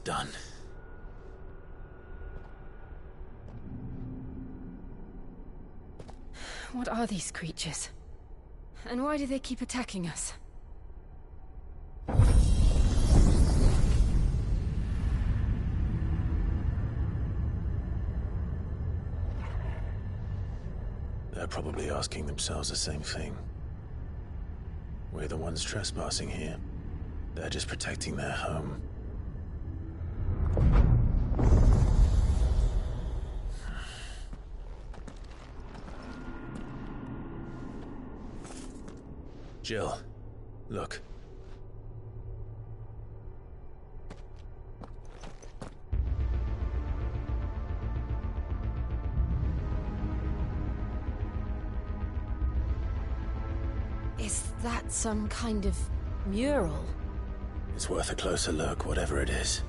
done. What are these creatures? And why do they keep attacking us? They're probably asking themselves the same thing. We're the ones trespassing here. They're just protecting their home. Jill, look. Is that some kind of mural? It's worth a closer look, whatever it is.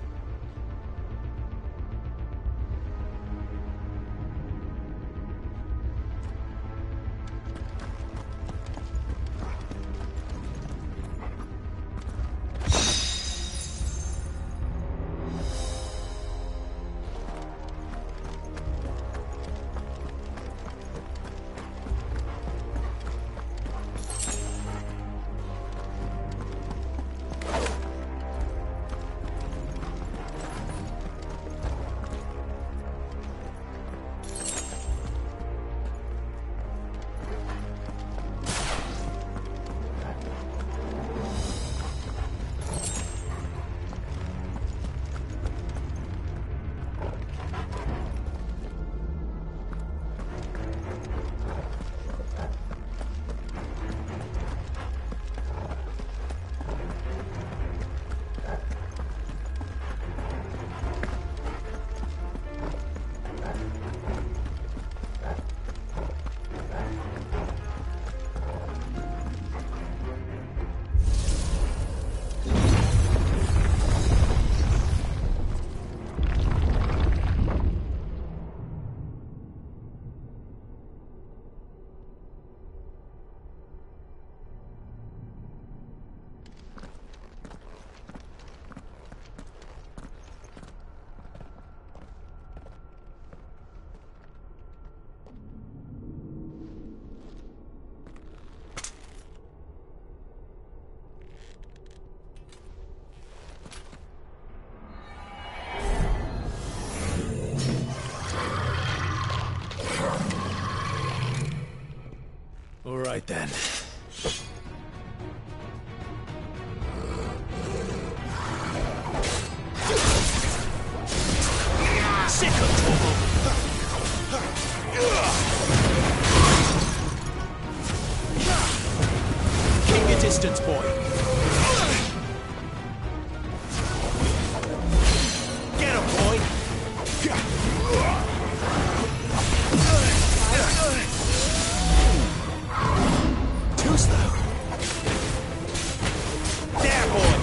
All right then. Keep your distance, boy. Get him, boy. Too slow. There, boy.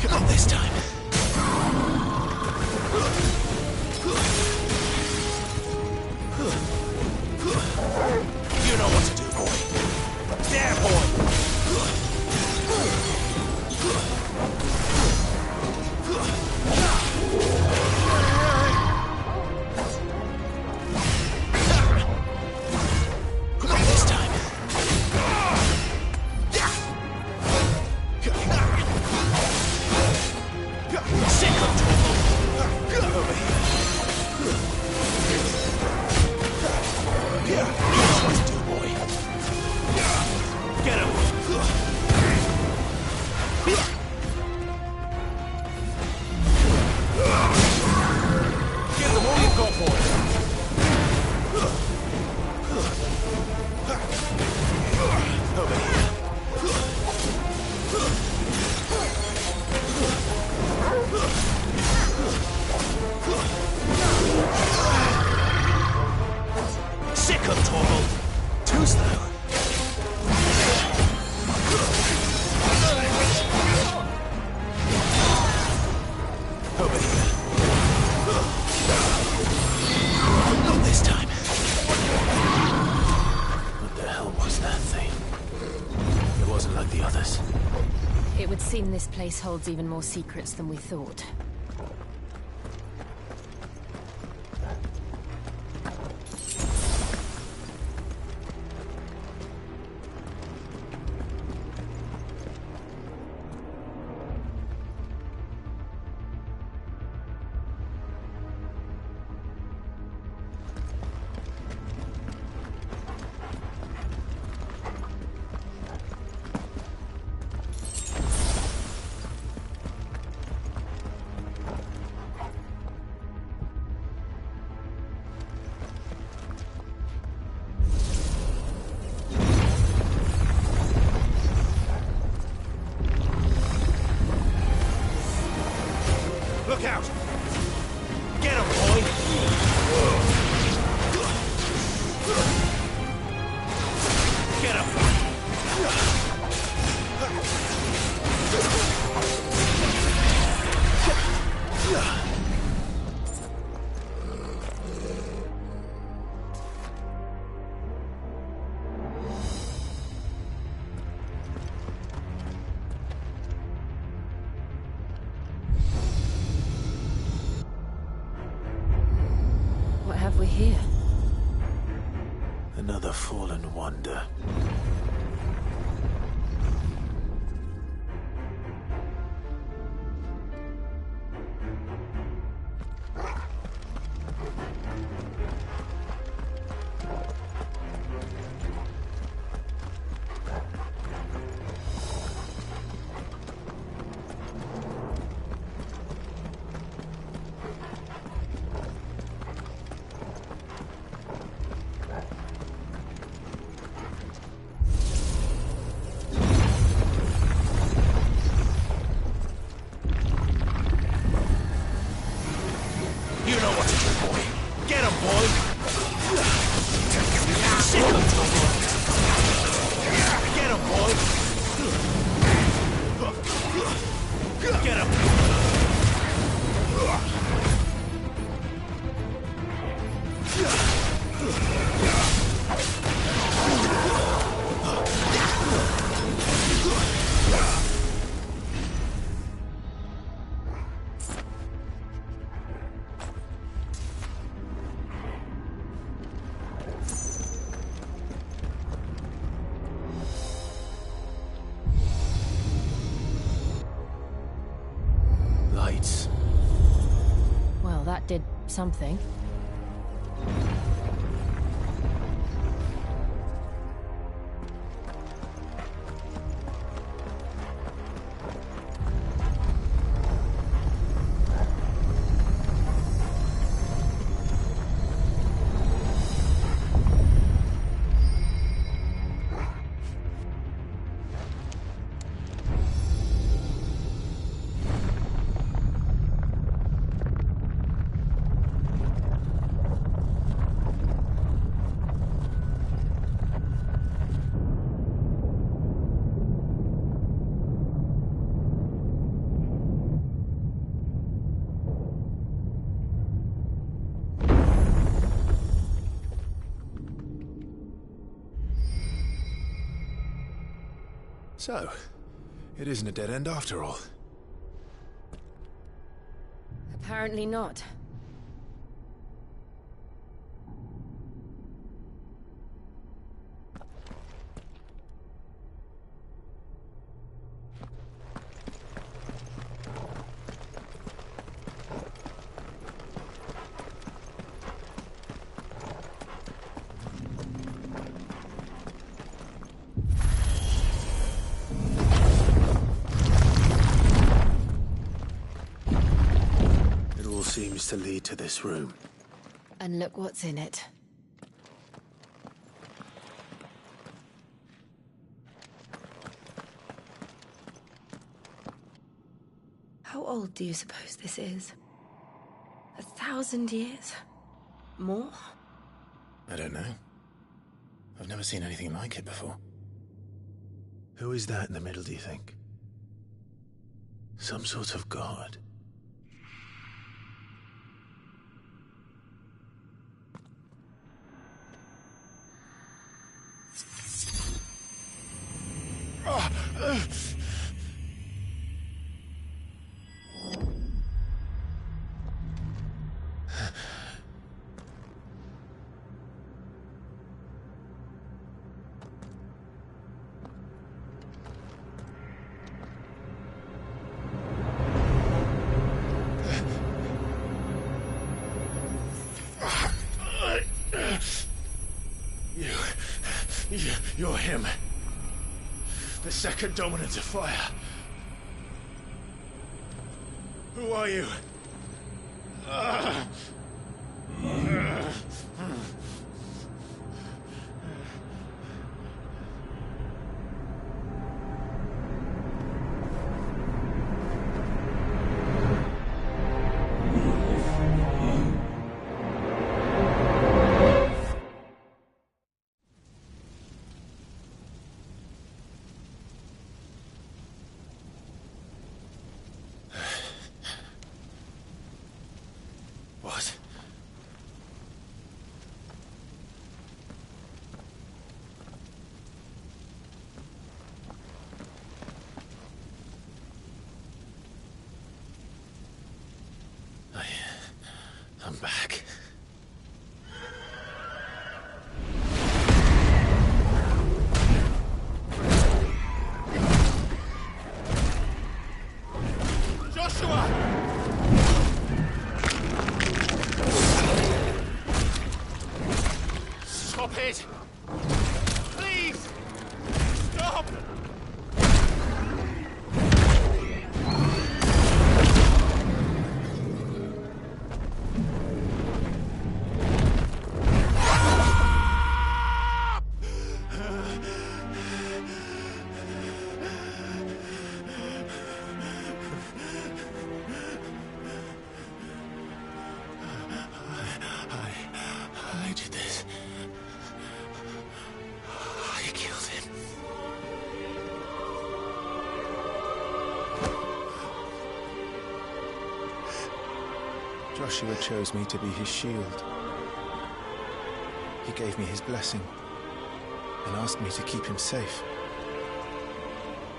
Not this time. You know what to do, boy. There, boy. This time. Sick of trouble. Over here. Here's what to do, boy. Get him. Give them all you've got, boy. Over here. Sick of trouble. Too slow. Over here. Not this time. What the hell was that thing? It wasn't like the others. It would seem this place holds even more secrets than we thought. Look out! Get him, boy! Get him! What have we here? Another fallen wonder. Lights. Well, that did something. So, it isn't a dead end after all. Apparently not. Seems to lead to this room. And look what's in it. How old do you suppose this is? 1,000 years? More? I don't know. I've never seen anything like it before. Who is that in the middle, do you think? Some sort of god? You're him. The second dominant of fire. Who are you? Stop it! Please! Stop! I did this. I killed him. Joshua chose me to be his shield. He gave me his blessing and asked me to keep him safe.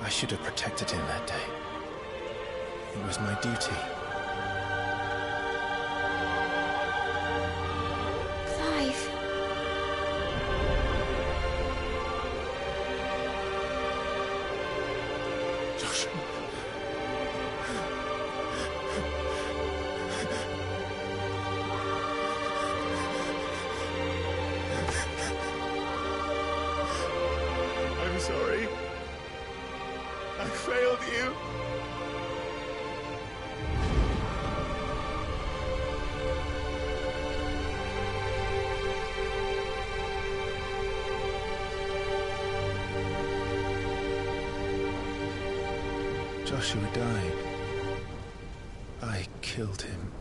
I should have protected him that day. It was my duty. Clive. Joshua. I'm sorry. I failed you. Joshua died. I killed him.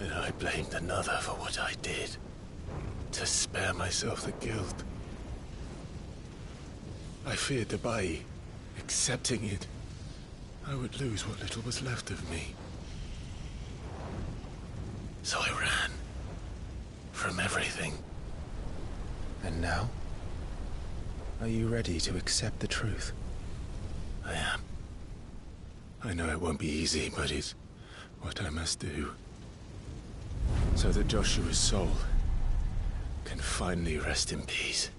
And I blamed another for what I did. To spare myself the guilt. I feared that by accepting it, I would lose what little was left of me. So I ran. From everything. And now? Are you ready to accept the truth? I am. I know it won't be easy, but it's what I must do. So that Joshua's soul can finally rest in peace.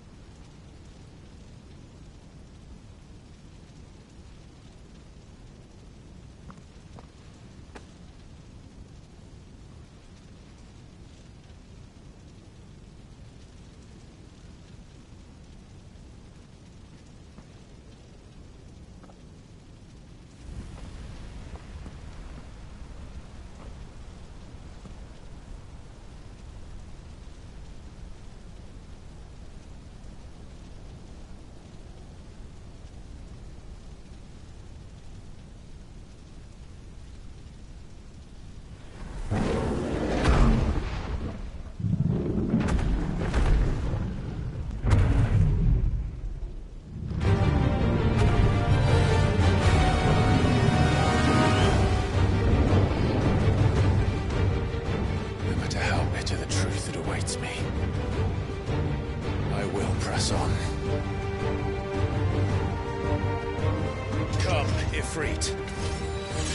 Come, Ifrit.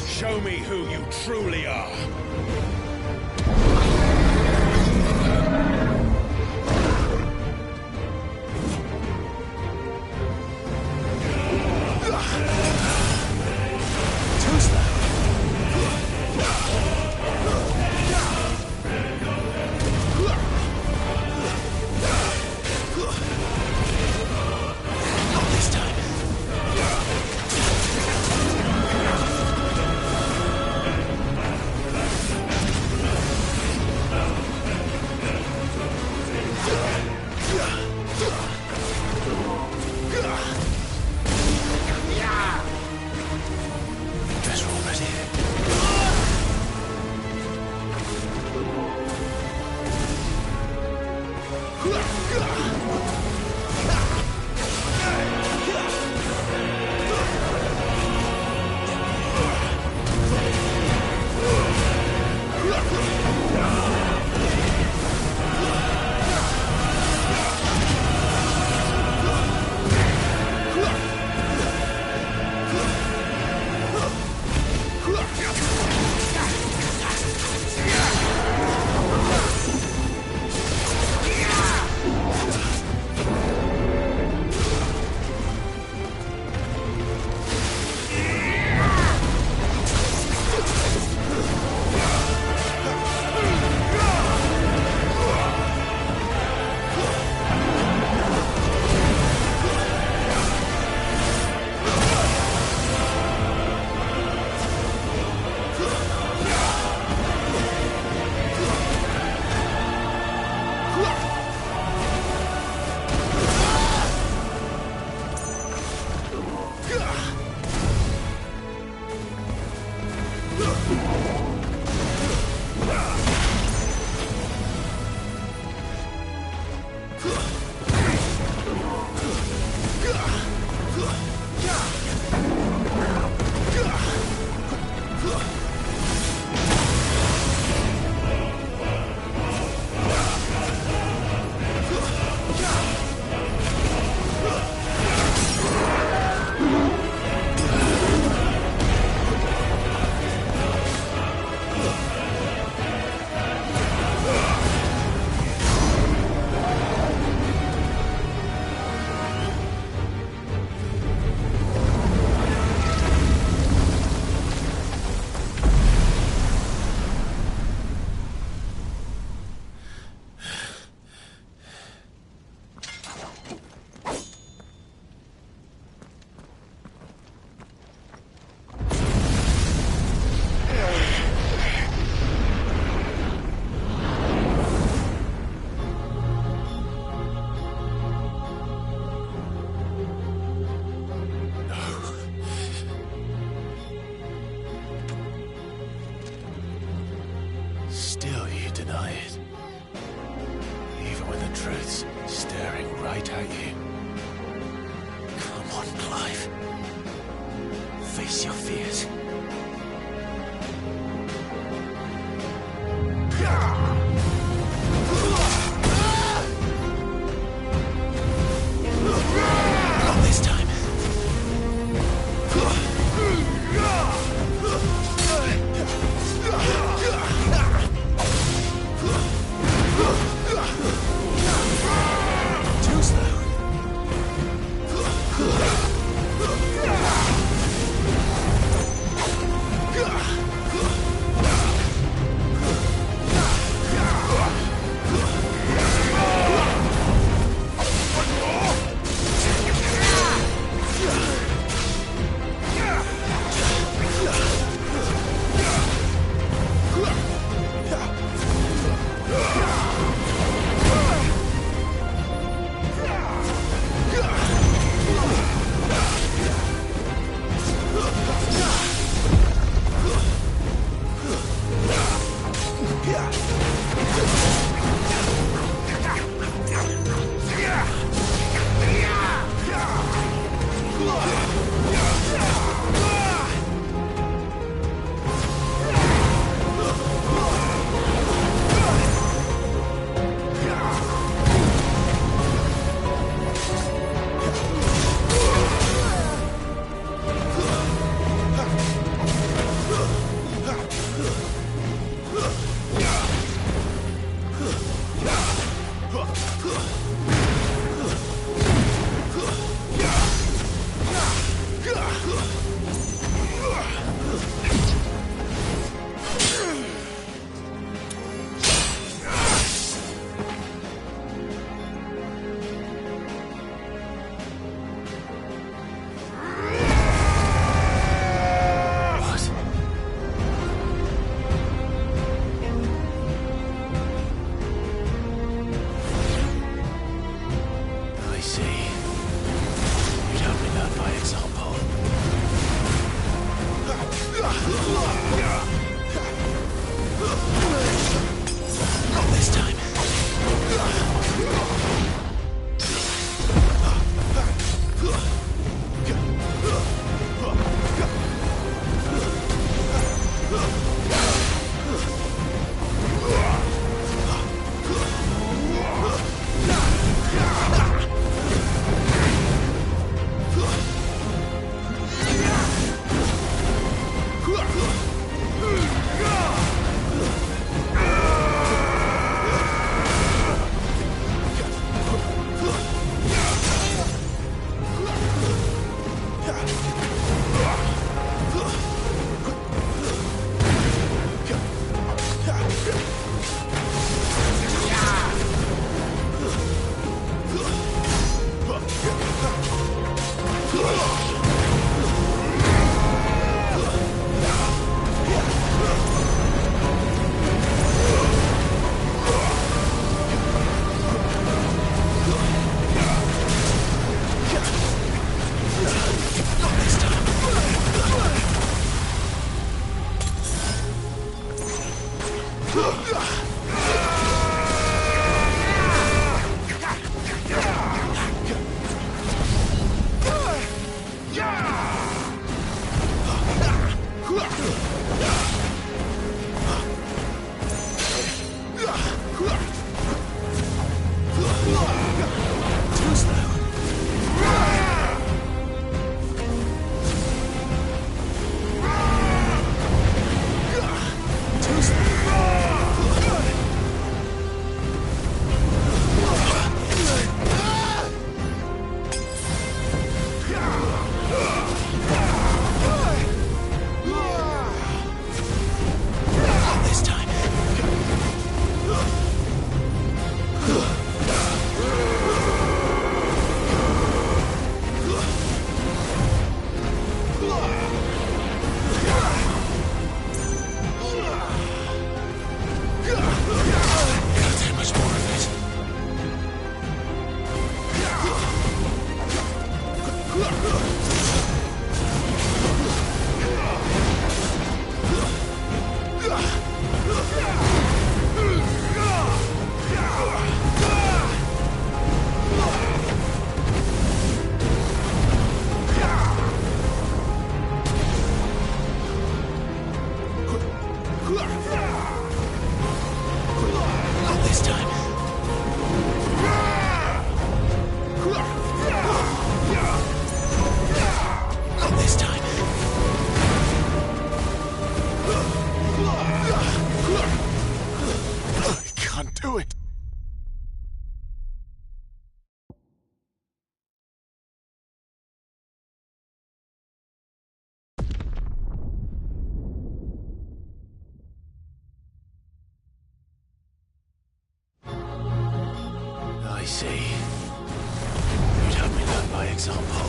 Show me who you truly are. truths staring right at you. Come on, Clive. Face your fears. Not this time. Too slow. see. You'd have me learn by example.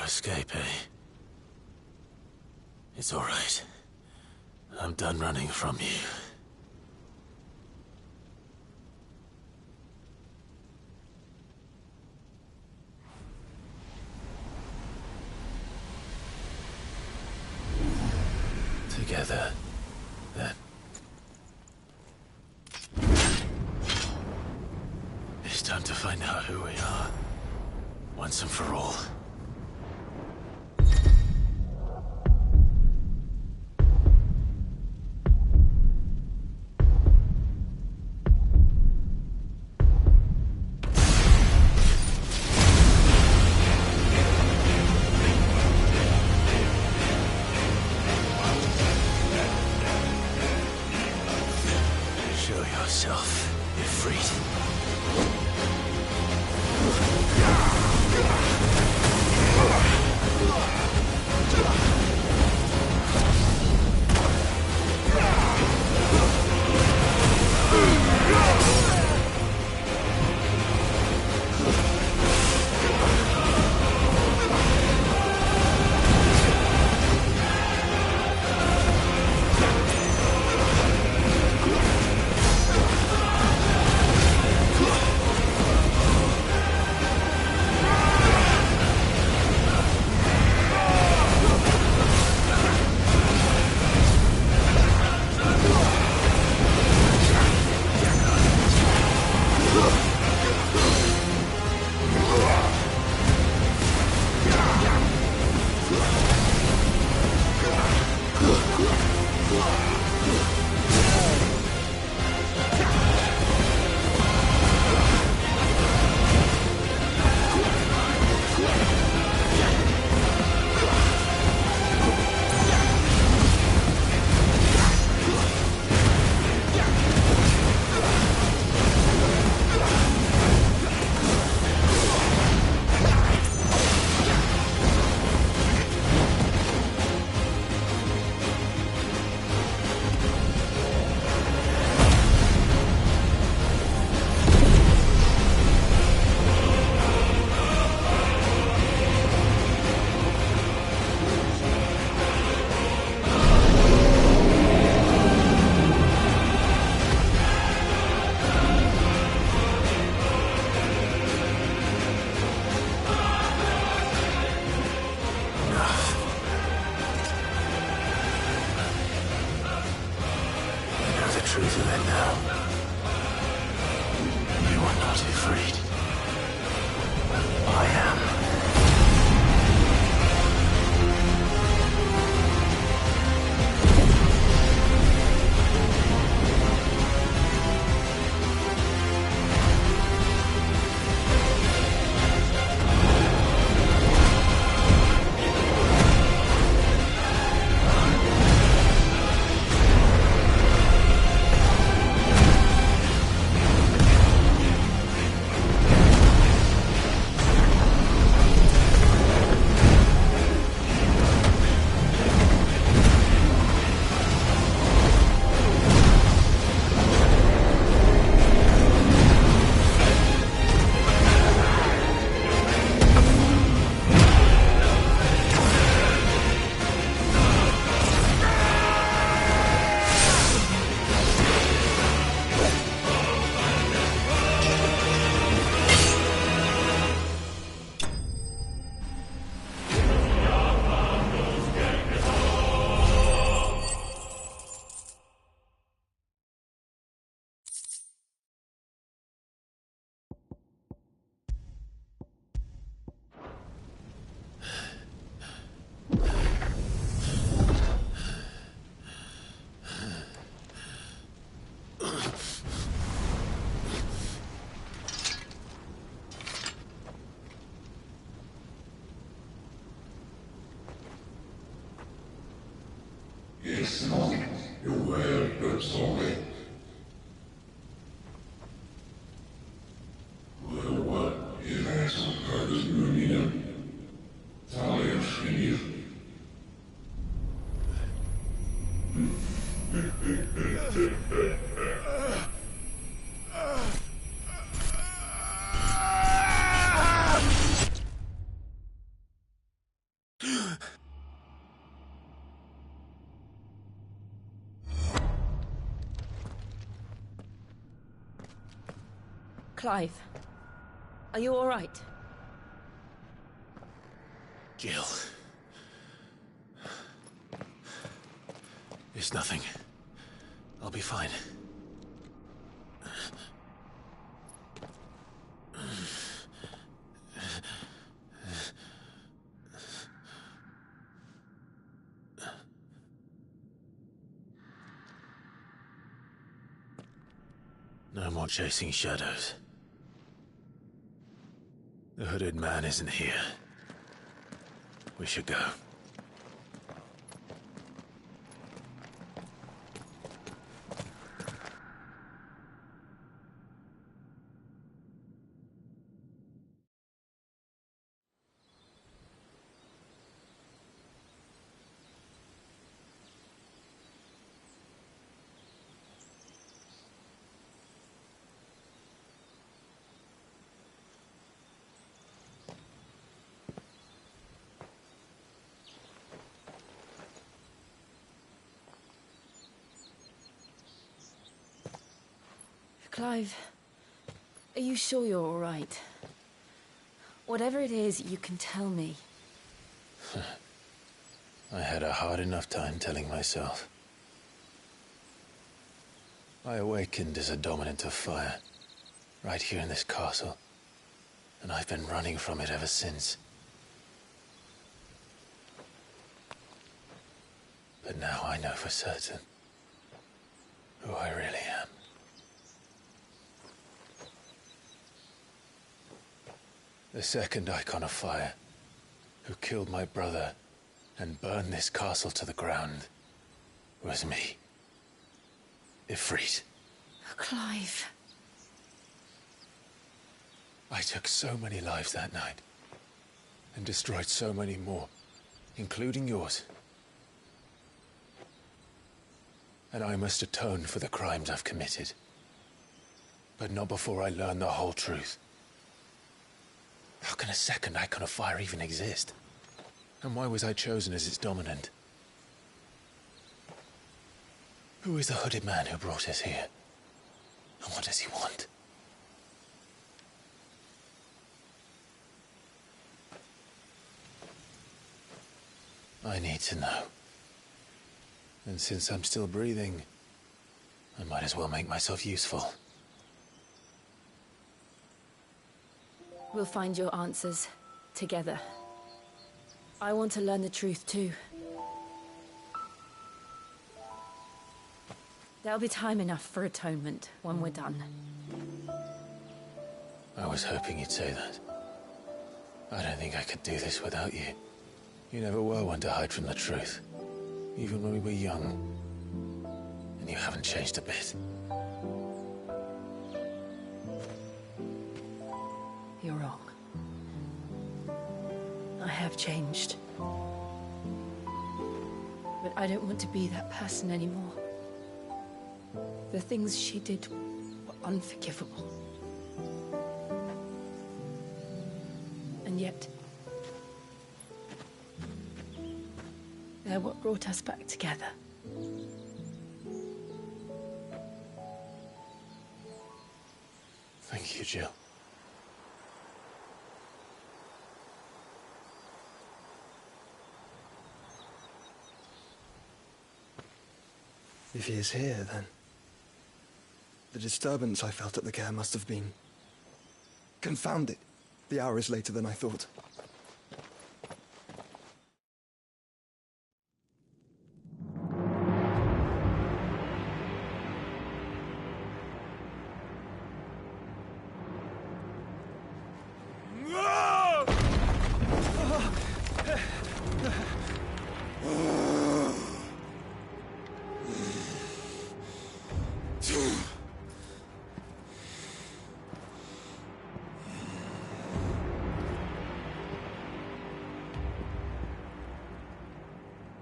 Escape, eh? It's all right. I'm done running from you. Together, then. It's time to find out who we are, once and for all. Ifrit. truth of it now. You are not afraid. I am. It's not your word, but sorry. What if I some part of Union? Talia Shinir. Clive, are you all right? Jill. It's nothing. I'll be fine. No more chasing shadows. The hooded man isn't here. We should go. Clive, are you sure you're all right? Whatever it is, you can tell me. I had a hard enough time telling myself. I awakened as a dominant of fire, right here in this castle, and I've been running from it ever since. But now I know for certain who I really am. The second icon of fire, who killed my brother and burned this castle to the ground, was me. Ifrit. Clive. I took so many lives that night, and destroyed so many more, including yours. And I must atone for the crimes I've committed. But not before I learn the whole truth. How can a second icon of fire even exist? And why was I chosen as its dominant? Who is the hooded man who brought us here? And what does he want? I need to know. And since I'm still breathing, I might as well make myself useful. We'll find your answers together. I want to learn the truth too. There'll be time enough for atonement when we're done. I was hoping you'd say that. I don't think I could do this without you. You never were one to hide from the truth, even when we were young. And you haven't changed a bit. You're wrong. I have changed. But I don't want to be that person anymore. The things she did were unforgivable. And yet, they're what brought us back together. Thank you, Jill. If he is here, then the disturbance I felt at the care must have been confounded. The hour is later than I thought.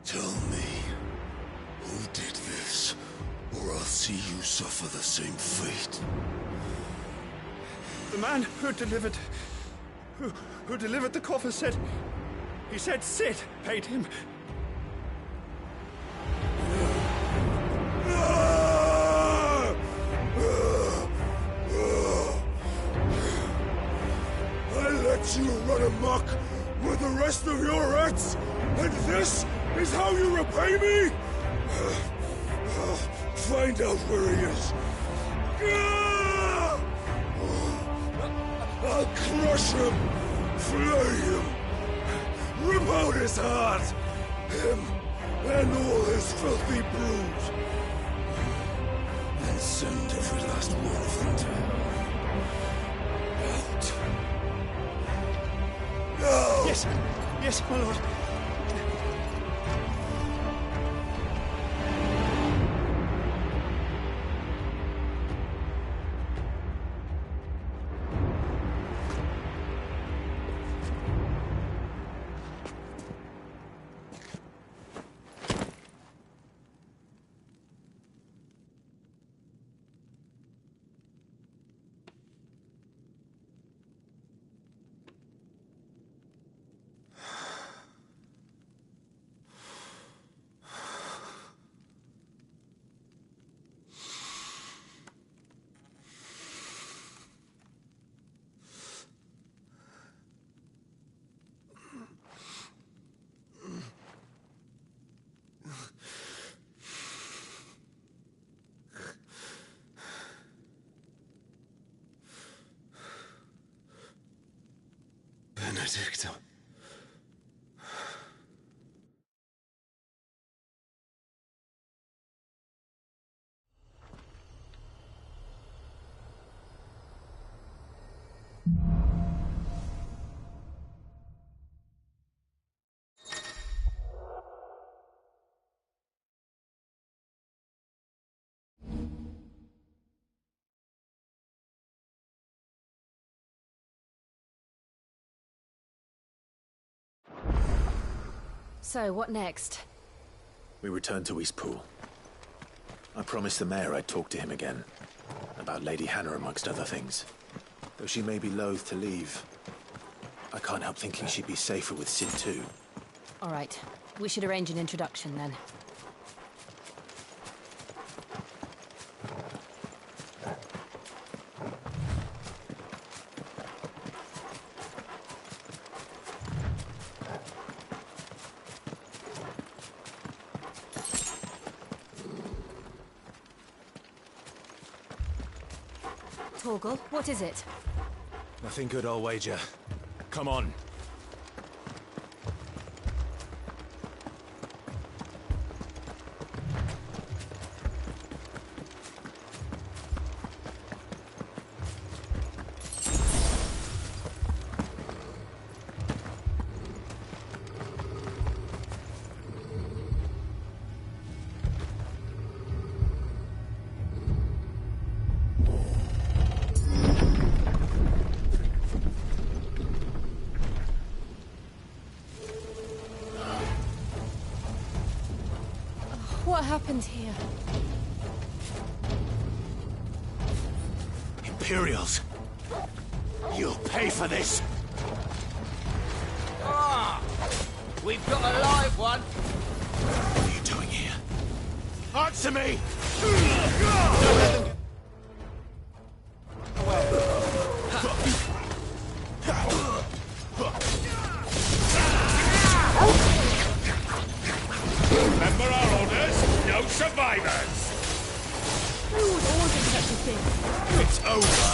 Tell me, who did this, or I'll see you suffer the same fate. The man who delivered the coffer said... He said Sid paid him. I let you run amok with the rest of your rats, and this is how you repay me? Find out where he is. I'll crush him, flay him, rip out his heart, him and all his filthy brood, and send every last one of them to hell. Out. Now! Yes, yes, my lord. Benedicta. So, what next? We return to Eastpool. I promised the mayor I'd talk to him again. About Lady Hannah, amongst other things. Though she may be loath to leave, I can't help thinking she'd be safer with Sid too. All right. We should arrange an introduction then. Torgal, what is it? Nothing good, I'll wager. Come on. What happened here? Imperials! You'll pay for this! Ah! We've got a live one! What are you doing here? Answer me! Remember our orders? No survivors! Who would order such a thing? It's over!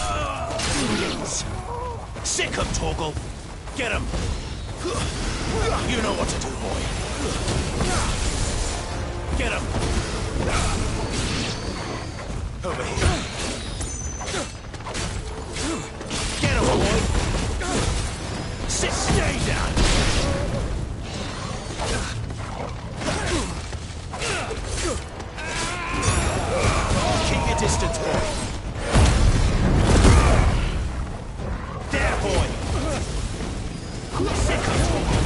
Indians! Sick 'em, Torgal! Get 'em! You know what to do, boy! Get 'em! Over here! Get 'em, boy! Stay down! Keep your distance, boy! There, boy! Sick 'em, Torgal!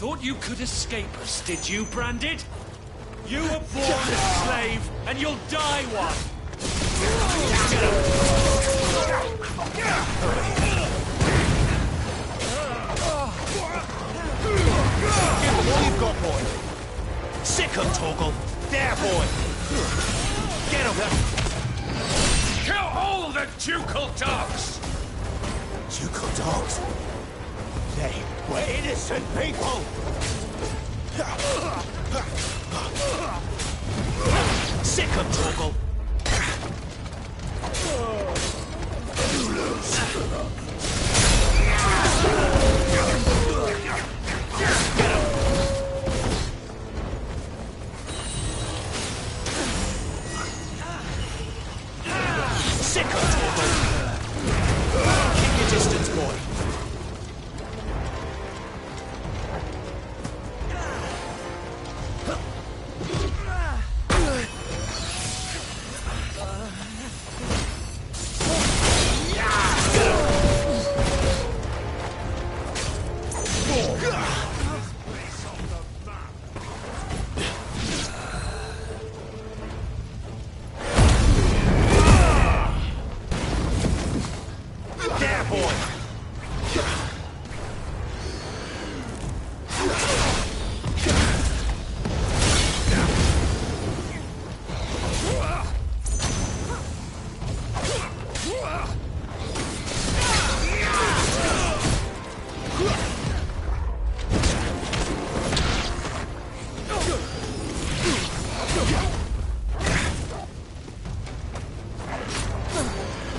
Thought you could escape us, did you, Branded? You were born a slave, and you'll die one! Give 'em all you've got, boy! Sick 'em, Torgal! There, boy! Get 'em! Kill all the ducal dogs! Ducal dogs? They were innocent people! Sick 'em, Torgal! You lose! Get 'em! Sick 'em, Torgal! Keep your distance, boy! There, boy!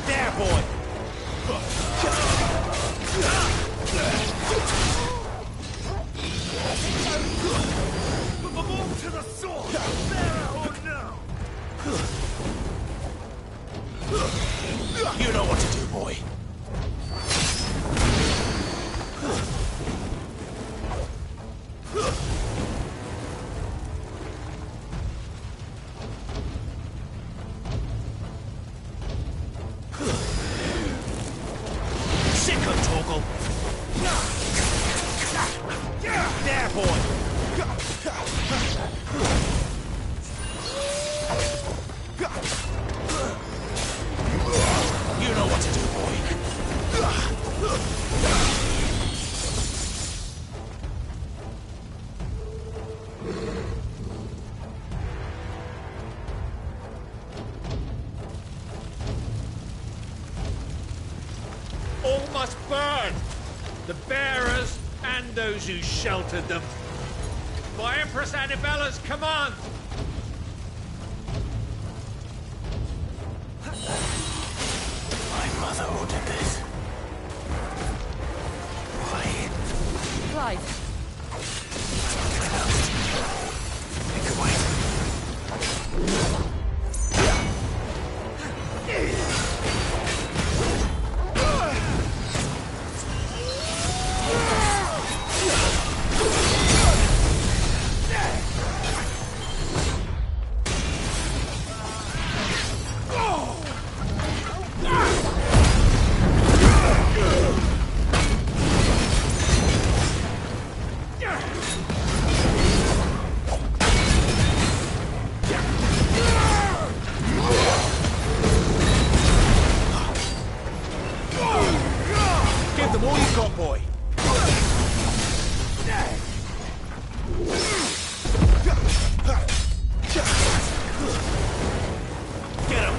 There, boy! Put them all to the sword! There or no! You know what to do, boy. Sick 'em, Torgal. There, boy. the bearers and those who sheltered them. By Empress Annabella's command! My mother ordered this. Why? Clive, It could wait. Give them all you've got, boy! Get him!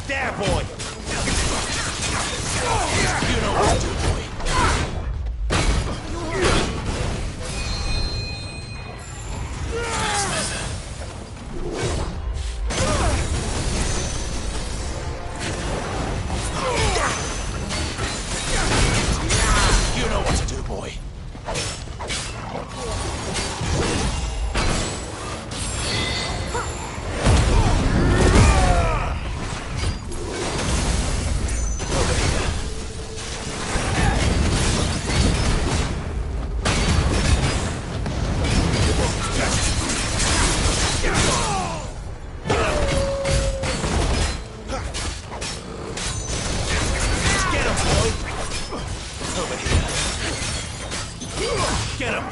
There, boy! You know what to do, boy. You know what to do, boy. Get him, boy. Over here. Get him.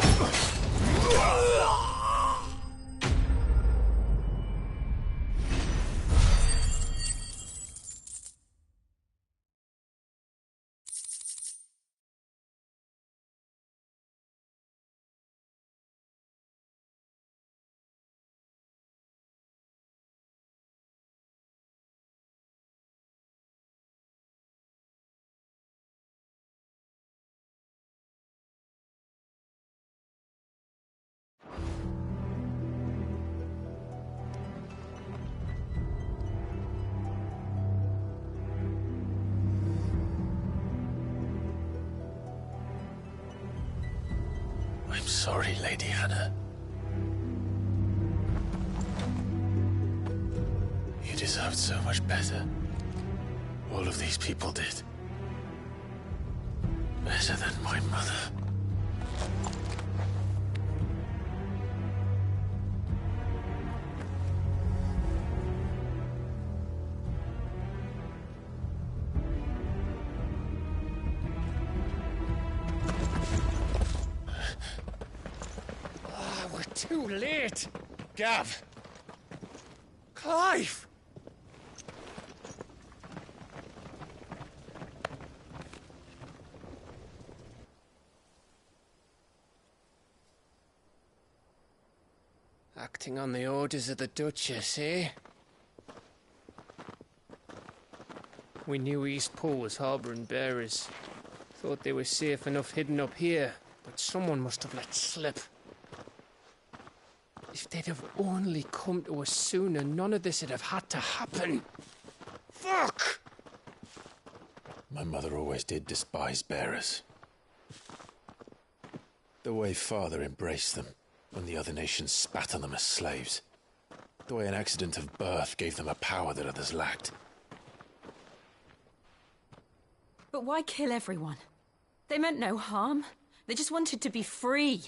I'm sorry, Lady Hannah. You deserved so much better. All of these people did. Better than my mother. We're too late. Gav. Clive. Acting on the orders of the Duchess, eh? We knew East Pool was harbouring bearers. Thought they were safe enough hidden up here, but someone must have let slip. If they'd have only come to us sooner, none of this would have had to happen. Fuck! My mother always did despise bearers. The way Father embraced them when the other nations spat on them as slaves. The way an accident of birth gave them a power that others lacked. but why kill everyone? They meant no harm. They just wanted to be free.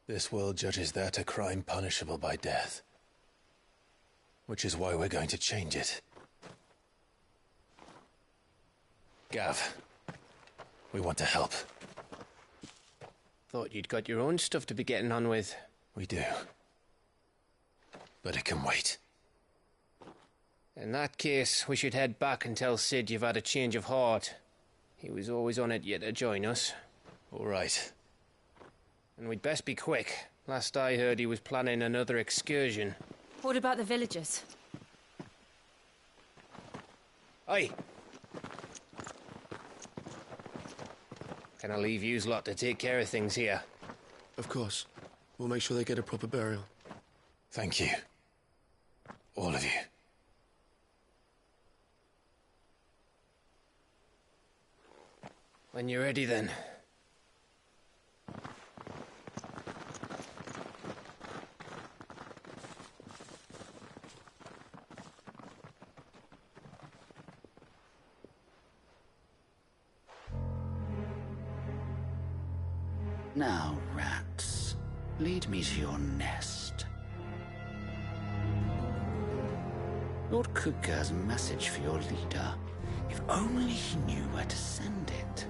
This world judges that a crime punishable by death. Which is why we're going to change it. Gav, we want to help. Thought you'd got your own stuff to be getting on with. We do. But it can wait. In that case, we should head back and tell Sid you've had a change of heart. He was always on it yet to join us. All right. And we'd best be quick. Last I heard, he was planning another excursion. What about the villagers? Aye. Can I leave yous lot to take care of things here? Of course. We'll make sure they get a proper burial. Thank you. All of you. When you're ready, then. Now, rats, lead me to your nest. Lord Kupka has a message for your leader. If only he knew where to send it.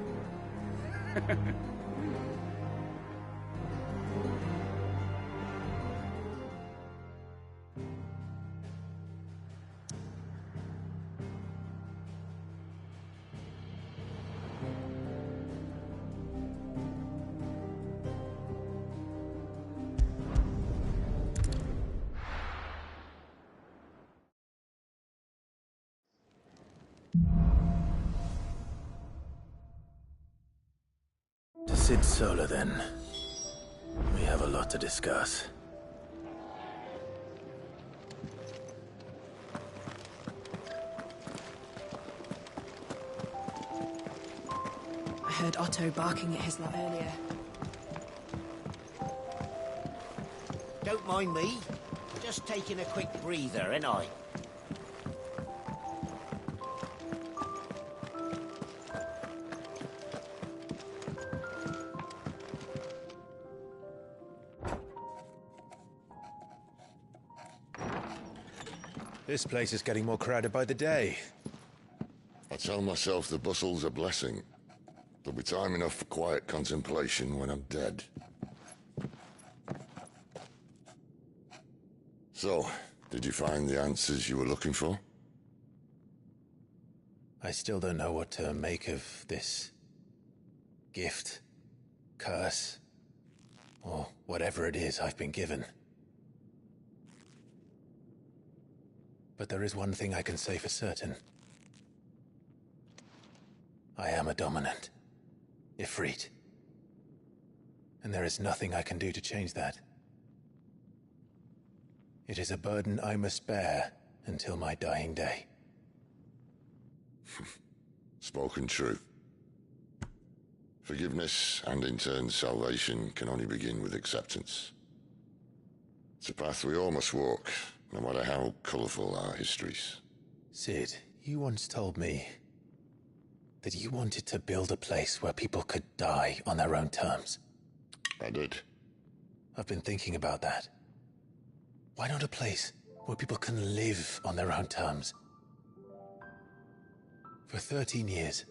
To Sid Solar, then. We have a lot to discuss. I heard Otto barking at his lot earlier. Don't mind me. Just taking a quick breather, ain't I? This place is getting more crowded by the day. I tell myself the bustle's a blessing. There'll be time enough for quiet contemplation when I'm dead. So, did you find the answers you were looking for? I still don't know what to make of this gift, curse, or whatever it is I've been given. But there is one thing I can say for certain. I am a dominant, Ifrit. And there is nothing I can do to change that. It is a burden I must bear until my dying day. Spoken true. Forgiveness and in turn salvation can only begin with acceptance. It's a path we all must walk, no matter how colourful our histories. Sid, you once told me that you wanted to build a place where people could die on their own terms. I did. I've been thinking about that. Why not a place where people can live on their own terms? For 13 years,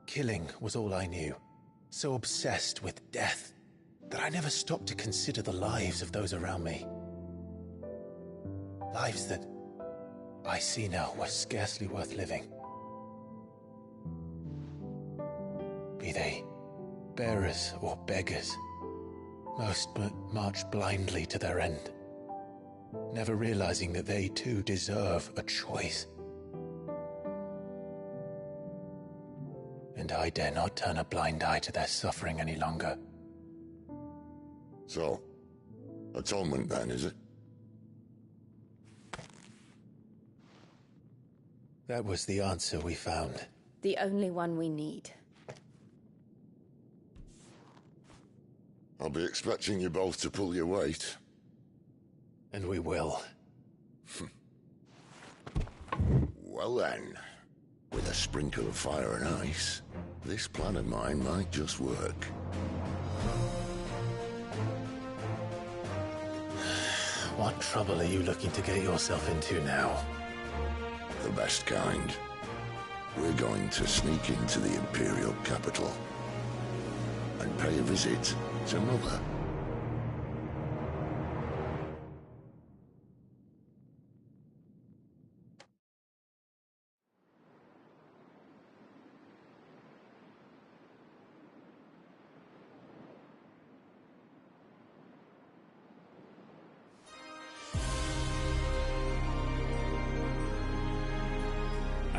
killing was all I knew. So obsessed with death that I never stopped to consider the lives of those around me. Lives that I see now were scarcely worth living. Be they bearers or beggars, most march blindly to their end, never realizing that they too deserve a choice. And I dare not turn a blind eye to their suffering any longer. So, atonement then, is it? That was the answer we found. The only one we need. I'll be expecting you both to pull your weight. And we will. Well then, with a sprinkle of fire and ice, this plan of mine might just work. What trouble are you looking to get yourself into now? The best kind. We're going to sneak into the Imperial capital and pay a visit to Mother.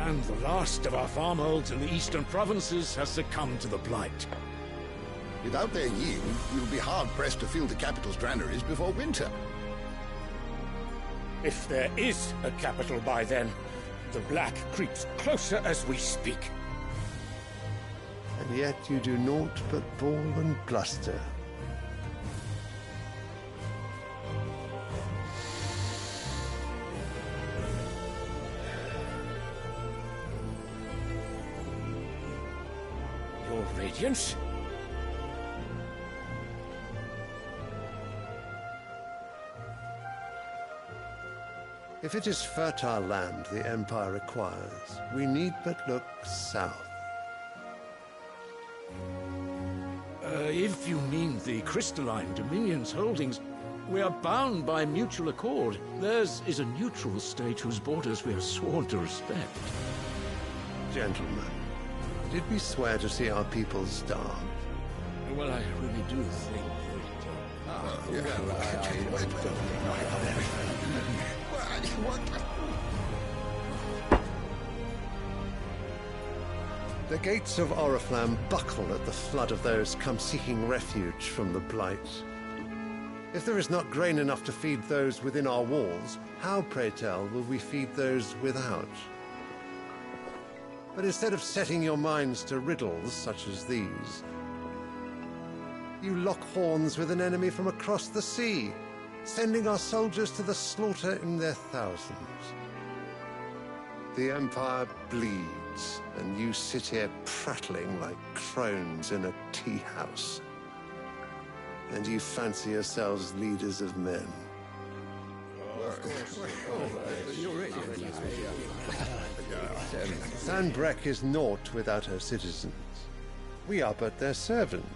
And the last of our farmholds in the eastern provinces has succumbed to the blight. Without their yield, we'll be hard-pressed to fill the capital's granaries before winter. If there is a capital by then, the black creeps closer as we speak. And yet you do naught but bawl and bluster. Your Radiance? If it is fertile land the Empire requires, we need but look south. If you mean the crystalline Dominion's holdings, we are bound by mutual accord. Theirs is a neutral state whose borders we are sworn to respect. Gentlemen, did we swear to see our people starve? Well, I really do think The gates of Oriflamme buckle at the flood of those come seeking refuge from the blight. If there is not grain enough to feed those within our walls, how, pray tell, will we feed those without? But instead of setting your minds to riddles such as these, you lock horns with an enemy from across the sea, sending our soldiers to the slaughter in their thousands. The Empire bleeds, and you sit here prattling like crones in a tea house. And you fancy yourselves leaders of men. Sanbreque is naught without her citizens. We are but their servants.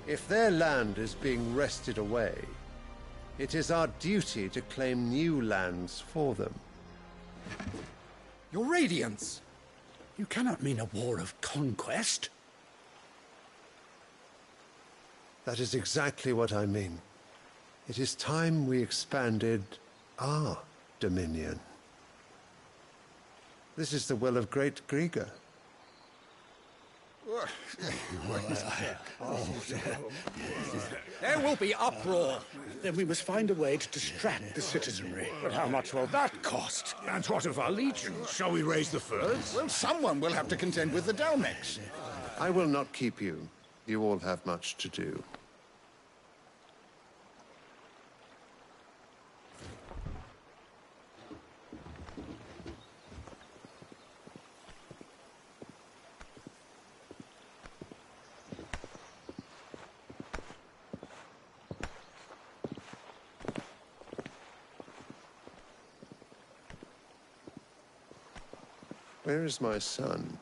If their land is being wrested away, it is our duty to claim new lands for them. Your Radiance! You cannot mean a war of conquest. That is exactly what I mean. It is time we expanded our dominion. This is the will of great Grieger. There will be uproar. Then we must find a way to distract the citizenry. But how much will that cost? And what of our legions? Shall we raise the furs? Well, someone will have to contend with the Dalmex. I will not keep you. You all have much to do. Where is my son?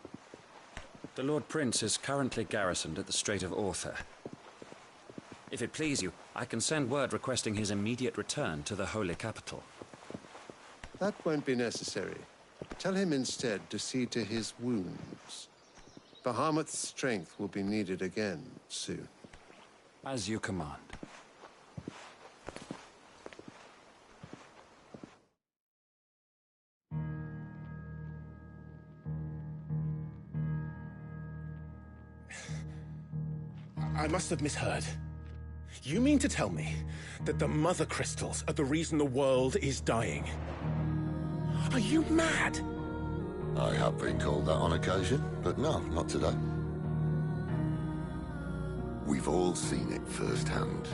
The Lord Prince is currently garrisoned at the Strait of Arthur. If it please you, I can send word requesting his immediate return to the Holy Capital. That won't be necessary. Tell him instead to see to his wounds. Bahamut's strength will be needed again soon. As you command. I must have misheard. You mean to tell me that the Mother Crystals are the reason the world is dying? Are you mad? I have been called that on occasion, but no, not today. We've all seen it firsthand.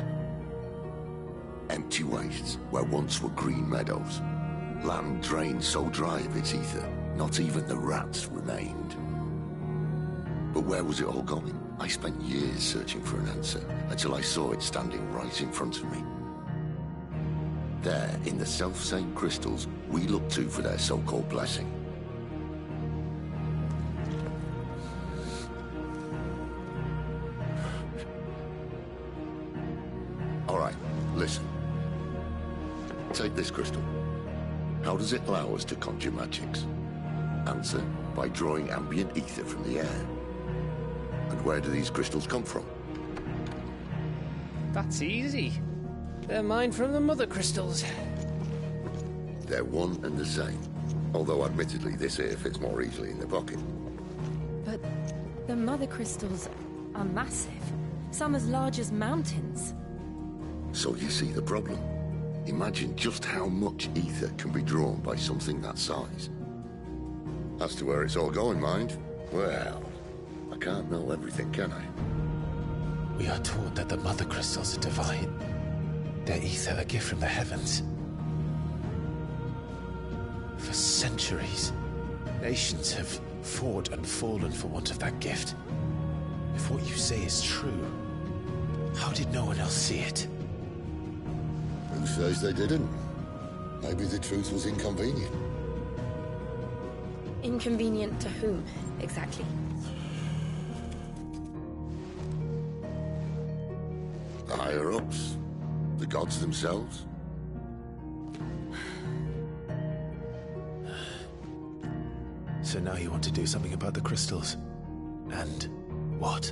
Empty wastes where once were green meadows. Land drained so dry of its ether, not even the rats remained. But where was it all going? I spent years searching for an answer, until I saw it standing right in front of me. There, in the self-same crystals, we look to for their so-called blessing. All right, listen. Take this crystal. How does it allow us to conjure magics? Answer, by drawing ambient ether from the air. And where do these crystals come from? That's easy. They're mined from the Mother Crystals. They're one and the same. Although admittedly this here fits more easily in the pocket. But the mother crystals are massive. Some as large as mountains. So you see the problem. Imagine just how much ether can be drawn by something that size. As to where it's all going, mind, well, I can't know everything, can I? We are taught that the mother crystals are divine. Their ether a gift from the heavens. For centuries, nations have fought and fallen for want of that gift. If what you say is true, how did no one else see it? Who says they didn't? Maybe the truth was inconvenient. Inconvenient to whom, exactly? The higher-ups? The gods themselves? So now you want to do something about the crystals? And what?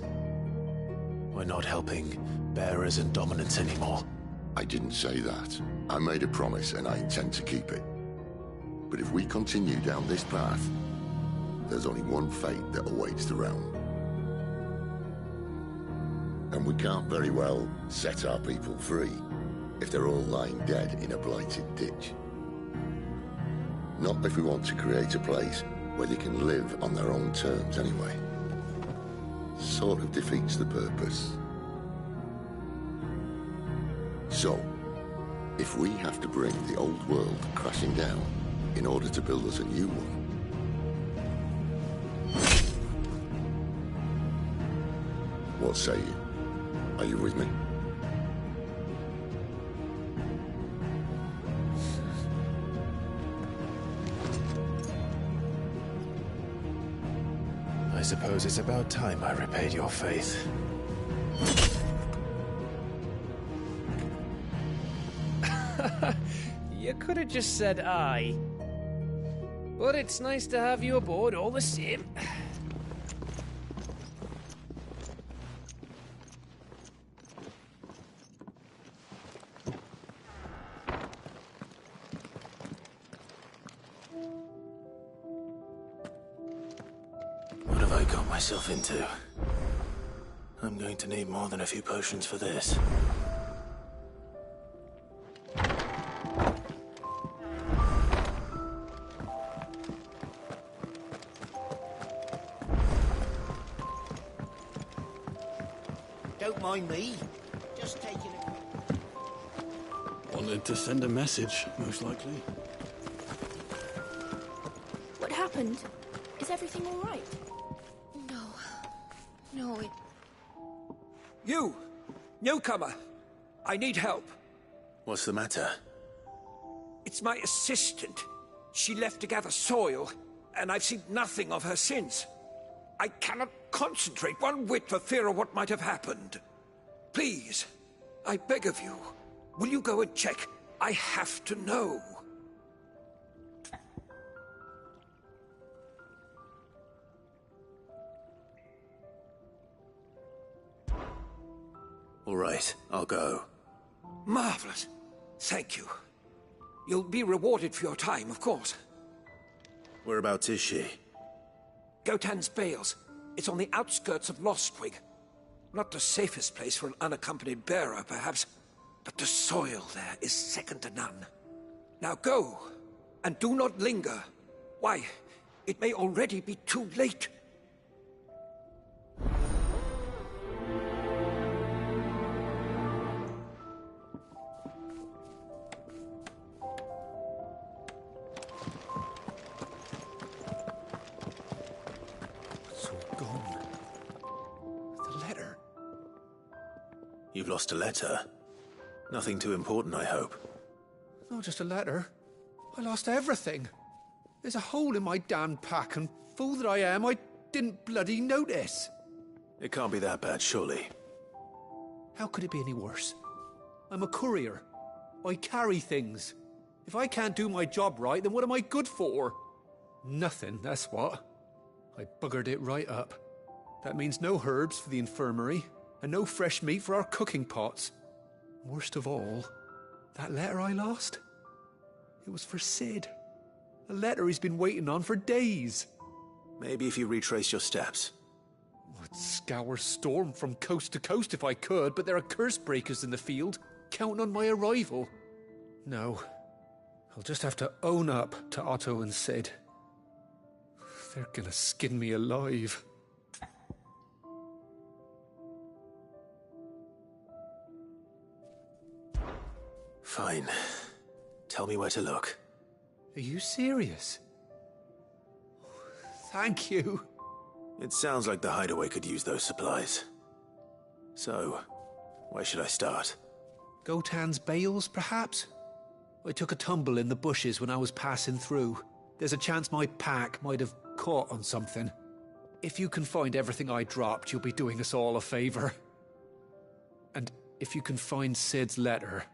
We're not helping bearers and dominants anymore. I didn't say that. I made a promise and I intend to keep it. But if we continue down this path, there's only one fate that awaits the realm. And we can't very well set our people free if they're all lying dead in a blighted ditch. Not if we want to create a place where they can live on their own terms anyway. Sort of defeats the purpose. So, if we have to bring the old world crashing down in order to build us a new one, what say you? Are you with me? I suppose it's about time I repaid your faith. You could have just said aye. But it's nice to have you aboard all the same. What have I got myself into? I'm going to need more than a few potions for this. Don't mind me. Just taking a... Wanted to send a message, most likely. What happened? Is everything all right? No. No, it... You! Newcomer! I need help. What's the matter? It's my assistant. She left to gather soil, and I've seen nothing of her since. I cannot concentrate one whit for fear of what might have happened. Please, I beg of you, will you go and check? I have to know. All right, I'll go. Marvelous. Thank you. You'll be rewarded for your time, of course. Whereabouts is she? Gotan's Bales. It's on the outskirts of Lostwig. Not the safest place for an unaccompanied bearer, perhaps, but the soil there is second to none. Now go, and do not linger. Why, it may already be too late. You've lost a letter. Nothing too important, I hope. Not just a letter. I lost everything. There's a hole in my damn pack, and fool that I am, I didn't bloody notice. It can't be that bad, surely. How could it be any worse? I'm a courier. I carry things. If I can't do my job right, then what am I good for? Nothing, that's what. I buggered it right up. That means no herbs for the infirmary, and no fresh meat for our cooking pots. Worst of all, that letter I lost, it was for Sid. A letter he's been waiting on for days. Maybe if you retrace your steps. I'd scour Storm from coast to coast if I could, but there are curse breakers in the field, counting on my arrival. No, I'll just have to own up to Otto and Sid. They're gonna skin me alive. Fine. Tell me where to look. Are you serious? Thank you. It sounds like the hideaway could use those supplies. So, where should I start? Gotan's bales, perhaps? I took a tumble in the bushes when I was passing through. There's a chance my pack might have caught on something. If you can find everything I dropped, you'll be doing us all a favor. And if you can find Sid's letter,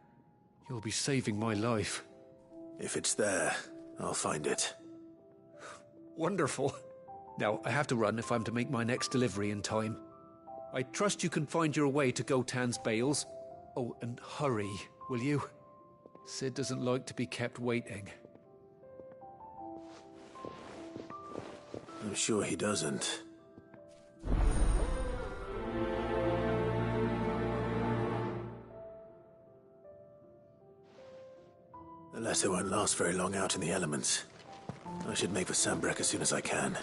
you'll be saving my life. If it's there, I'll find it. Wonderful. Now, I have to run if I'm to make my next delivery in time. I trust you can find your way to Gotan's bales. Oh, and hurry, will you? Sid doesn't like to be kept waiting. I'm sure he doesn't. The letter won't last very long out in the elements. I should make for Sambrek as soon as I can.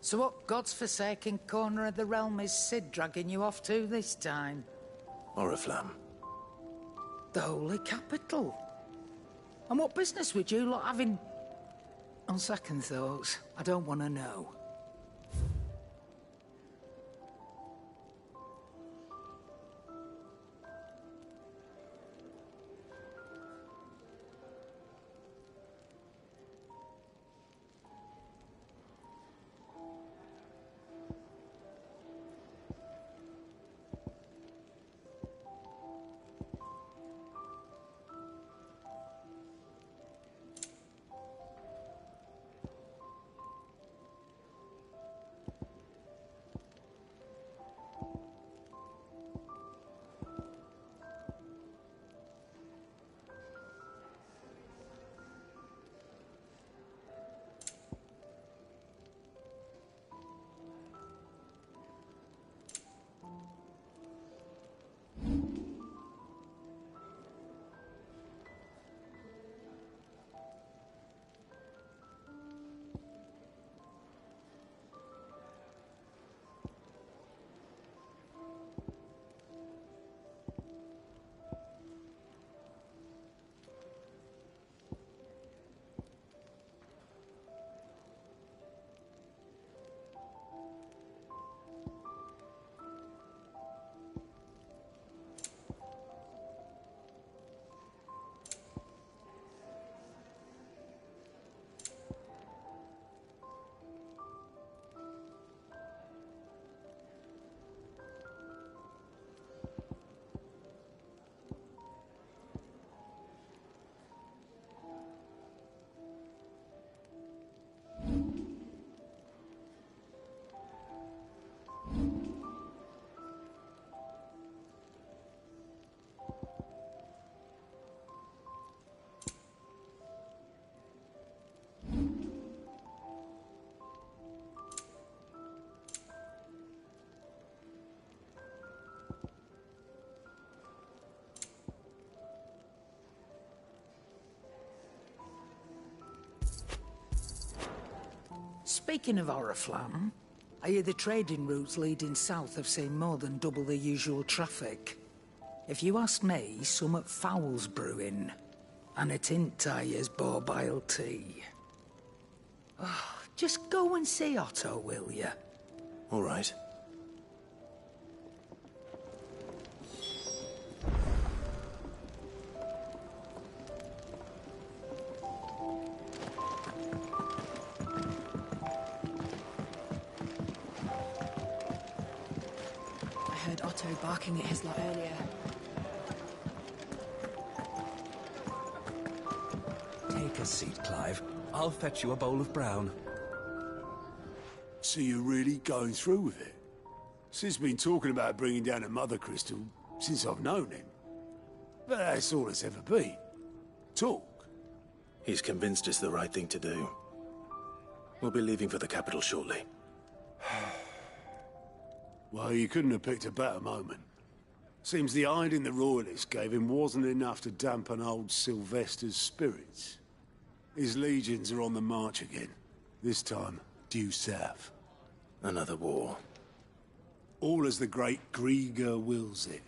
So what God's forsaken corner of the realm is Sid dragging you off to this time? Oriflamme. The Holy Capital. And what business would you lot having... On second thoughts, I don't want to know. Speaking of Oriflamme, I hear the trading routes leading south have seen more than double the usual traffic. If you ask me, summat foul's brewing. And it ain't Tyre's borbile tea. Oh, just go and see Otto, will you? All right. I heard Otto barking at his lot earlier. Take a seat, Clive. I'll fetch you a bowl of brown. So you're really going through with it? Sid's been talking about bringing down a Mother Crystal since I've known him. But that's all it's ever been. Talk. He's convinced it's the right thing to do. We'll be leaving for the capital shortly. Well, you couldn't have picked a better moment. Seems the hiding the Royalists gave him wasn't enough to dampen old Sylvester's spirits. His legions are on the march again. This time, due south. Another war. All as the great Grieger wills it.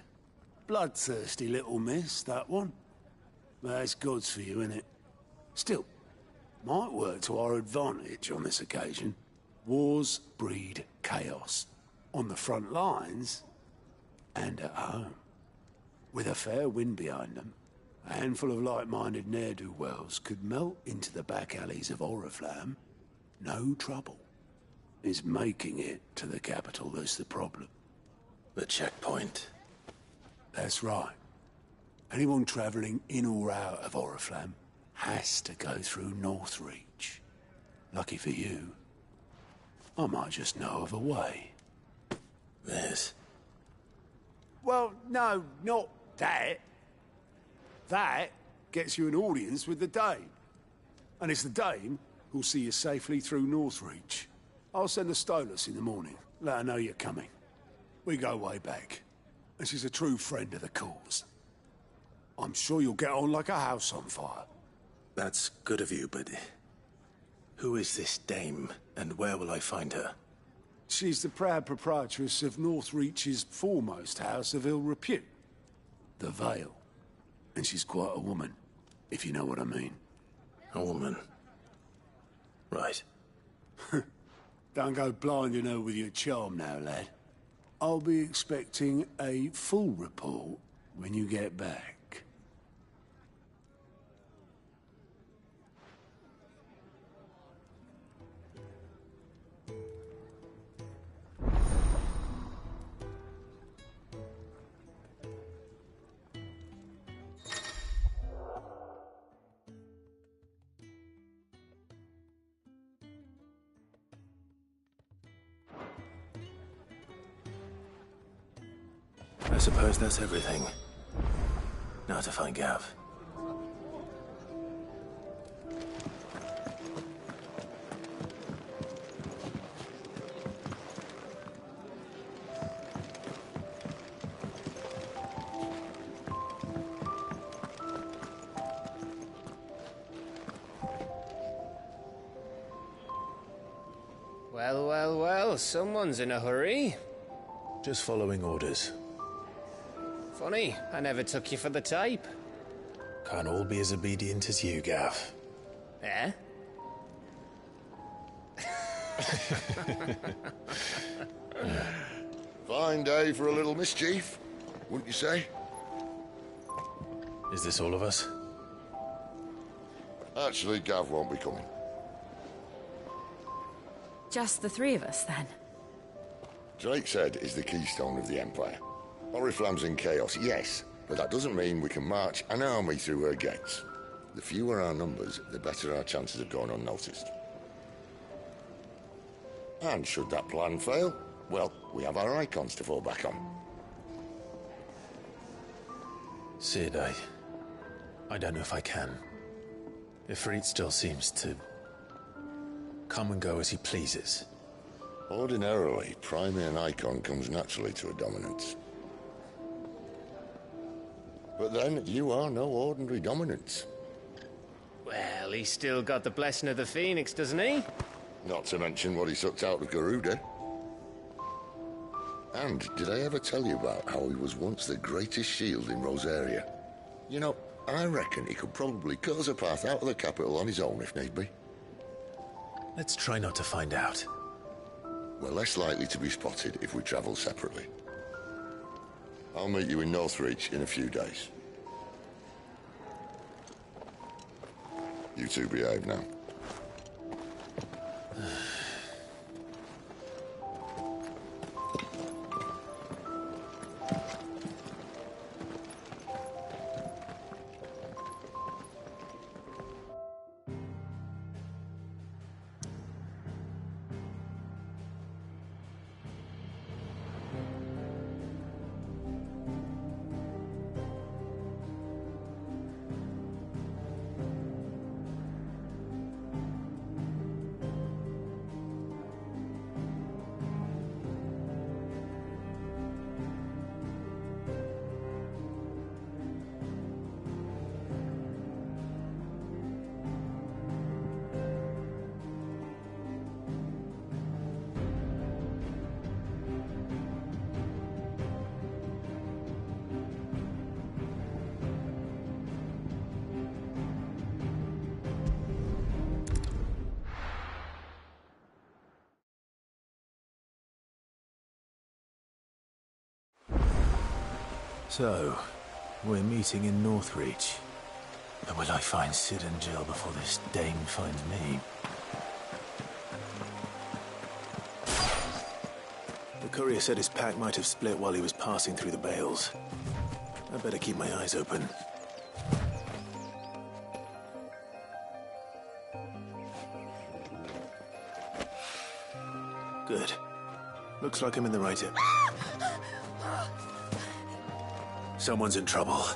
Bloodthirsty little miss, that one. But that's God's for you, innit? Still, might work to our advantage on this occasion. Wars breed chaos. On the front lines, and at home. With a fair wind behind them, a handful of like-minded ne'er-do-wells could melt into the back alleys of Oriflamme. No trouble. It's making it to the capital that's the problem. The checkpoint. That's right. Anyone travelling in or out of Oriflamme has to go through Northreach. Lucky for you, I might just know of a way. Yes. Well, no, not that. That gets you an audience with the Dame. And it's the Dame who'll see you safely through Northreach. I'll send a Stolas in the morning. Let her know you're coming. We go way back. And she's a true friend of the cause. I'm sure you'll get on like a house on fire. That's good of you, but... who is this Dame, and where will I find her? She's the proud proprietress of Northreach's foremost house of ill repute. The Vale. And she's quite a woman, if you know what I mean. A woman? Right. Don't go blinding her with your charm now, lad. I'll be expecting a full report when you get back. I suppose that's everything. Now to find Gav. Well, someone's in a hurry. Just following orders. Funny, I never took you for the type. Can't all be as obedient as you, Gav. Eh? Fine day for a little mischief, wouldn't you say? Is this all of us? Actually, Gav won't be coming. Just the three of us, then? Drake's Head is the keystone of the Empire. Oriflamme's in chaos, yes, but that doesn't mean we can march an army through her gates. The fewer our numbers, the better our chances of going unnoticed. And should that plan fail, well, we have our icons to fall back on. Sid, I don't know if I can. Ifrit still seems to come and go as he pleases. Ordinarily, priming an icon comes naturally to a dominance. But then, you are no ordinary dominance. Well, he's still got the blessing of the Phoenix, doesn't he? Not to mention what he sucked out of Garuda. And did I ever tell you about how he was once the greatest shield in Rosaria? You know, I reckon he could probably cut us a path out of the capital on his own if need be. Let's try not to find out. We're less likely to be spotted if we travel separately. I'll meet you in Northreach in a few days. You two behave now. So, we're meeting in Northreach. But will I find Sid and Jill before this Dane finds me? The courier said his pack might have split while he was passing through the bales. I better keep my eyes open. Good. Looks like I'm in the right area. Someone's in trouble.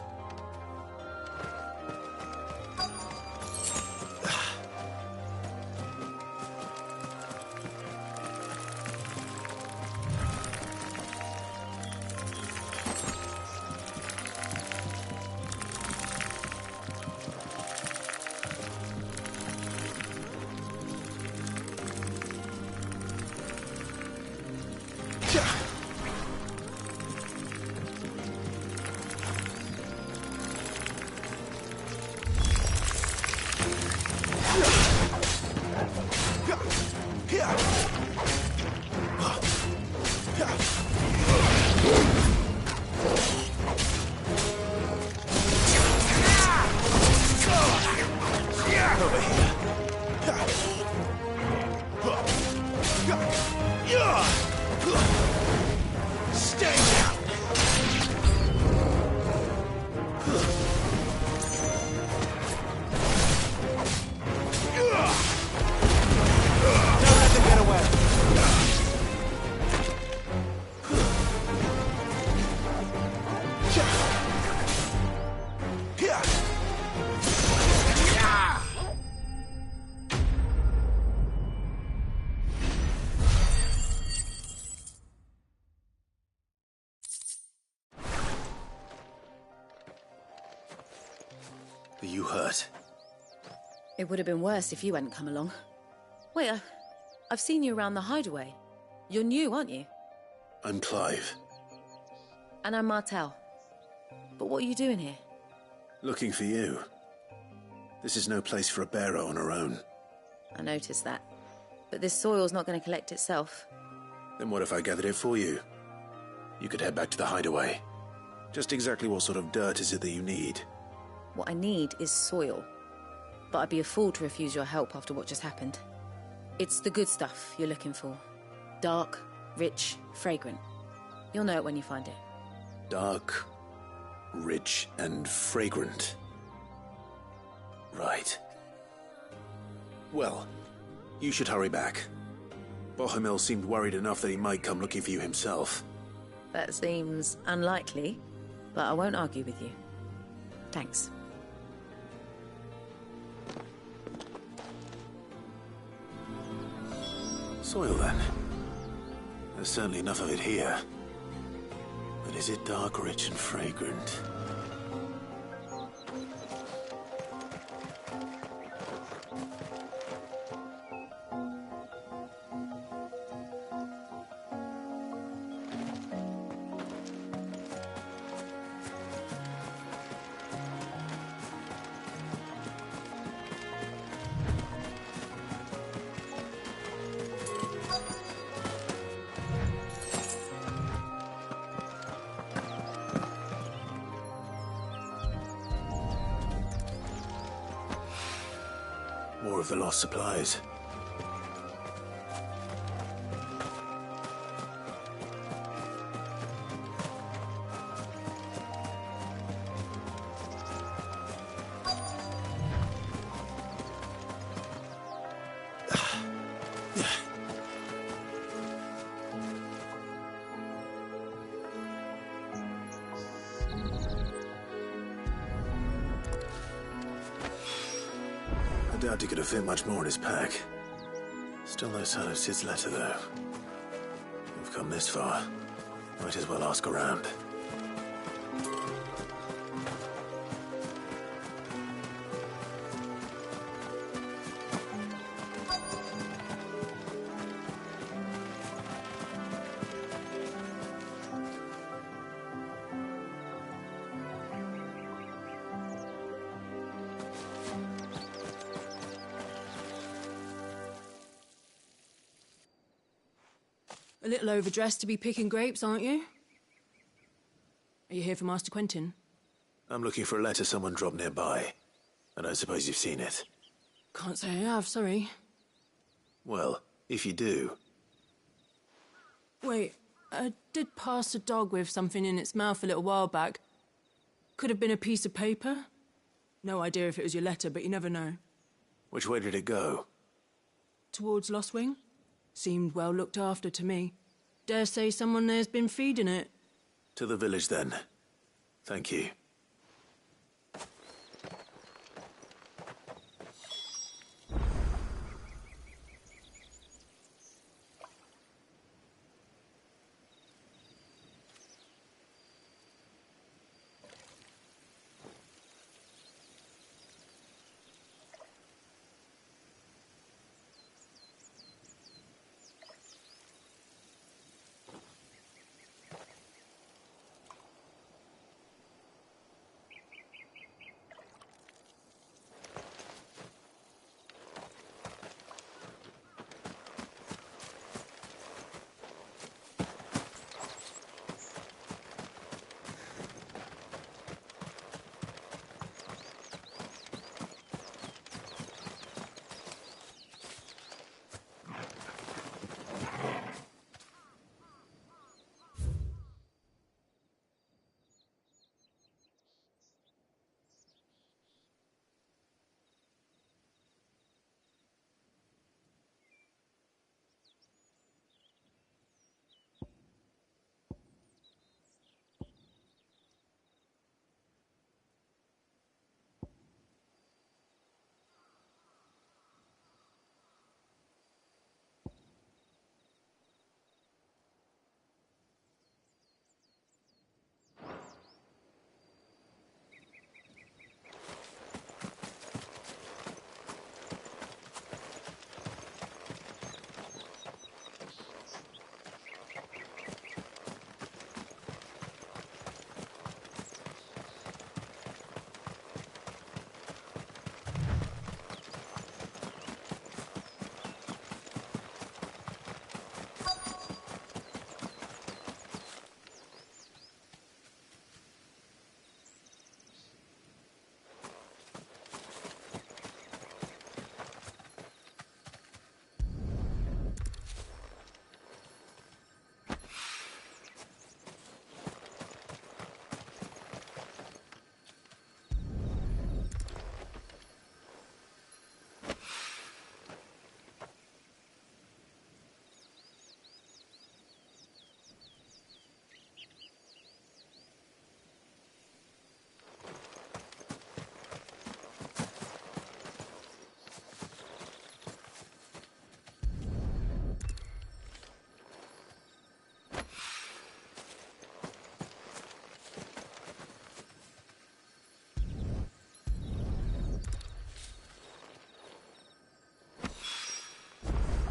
Are you hurt? It would have been worse if you hadn't come along. Wait, I've seen you around the hideaway. You're new, aren't you? I'm Clive. And I'm Martel. But what are you doing here? Looking for you. This is no place for a bearer on her own. I noticed that. But this soil's not going to collect itself. Then what if I gathered it for you? You could head back to the hideaway. Just exactly what sort of dirt is it that you need? What I need is soil. But I'd be a fool to refuse your help after what just happened. It's the good stuff you're looking for. Dark, rich, fragrant. You'll know it when you find it. Dark, rich, and fragrant. Right. Well, you should hurry back. Bohemil seemed worried enough that he might come looking for you himself. That seems unlikely, but I won't argue with you. Thanks. Soil, then. There's certainly enough of it here. But is it dark, rich, and fragrant? More of the lost supplies. I doubt he could have fit much more in his pack. Still no sign of Sid's letter, though. We've come this far. Might as well ask around. A little overdressed to be picking grapes, aren't you? Are you here for Master Quentin? I'm looking for a letter someone dropped nearby. I don't suppose you've seen it. Can't say I have, sorry. Well, if you do... Wait, I did pass a dog with something in its mouth a little while back. Could have been a piece of paper. No idea if it was your letter, but you never know. Which way did it go? Towards Lostwing. Seemed well looked after to me. Dare say someone there's been feeding it. To the village, then. Thank you.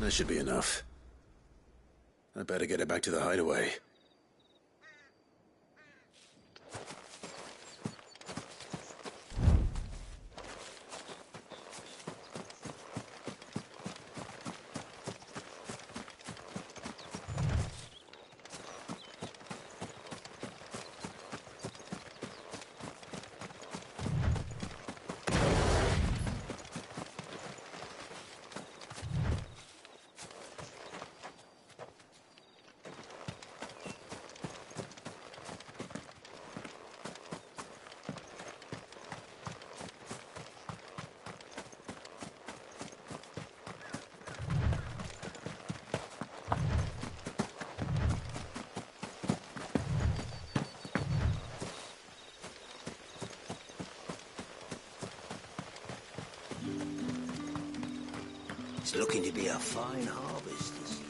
That should be enough. I better get it back to the hideaway. It's looking to be a fine harvest this year.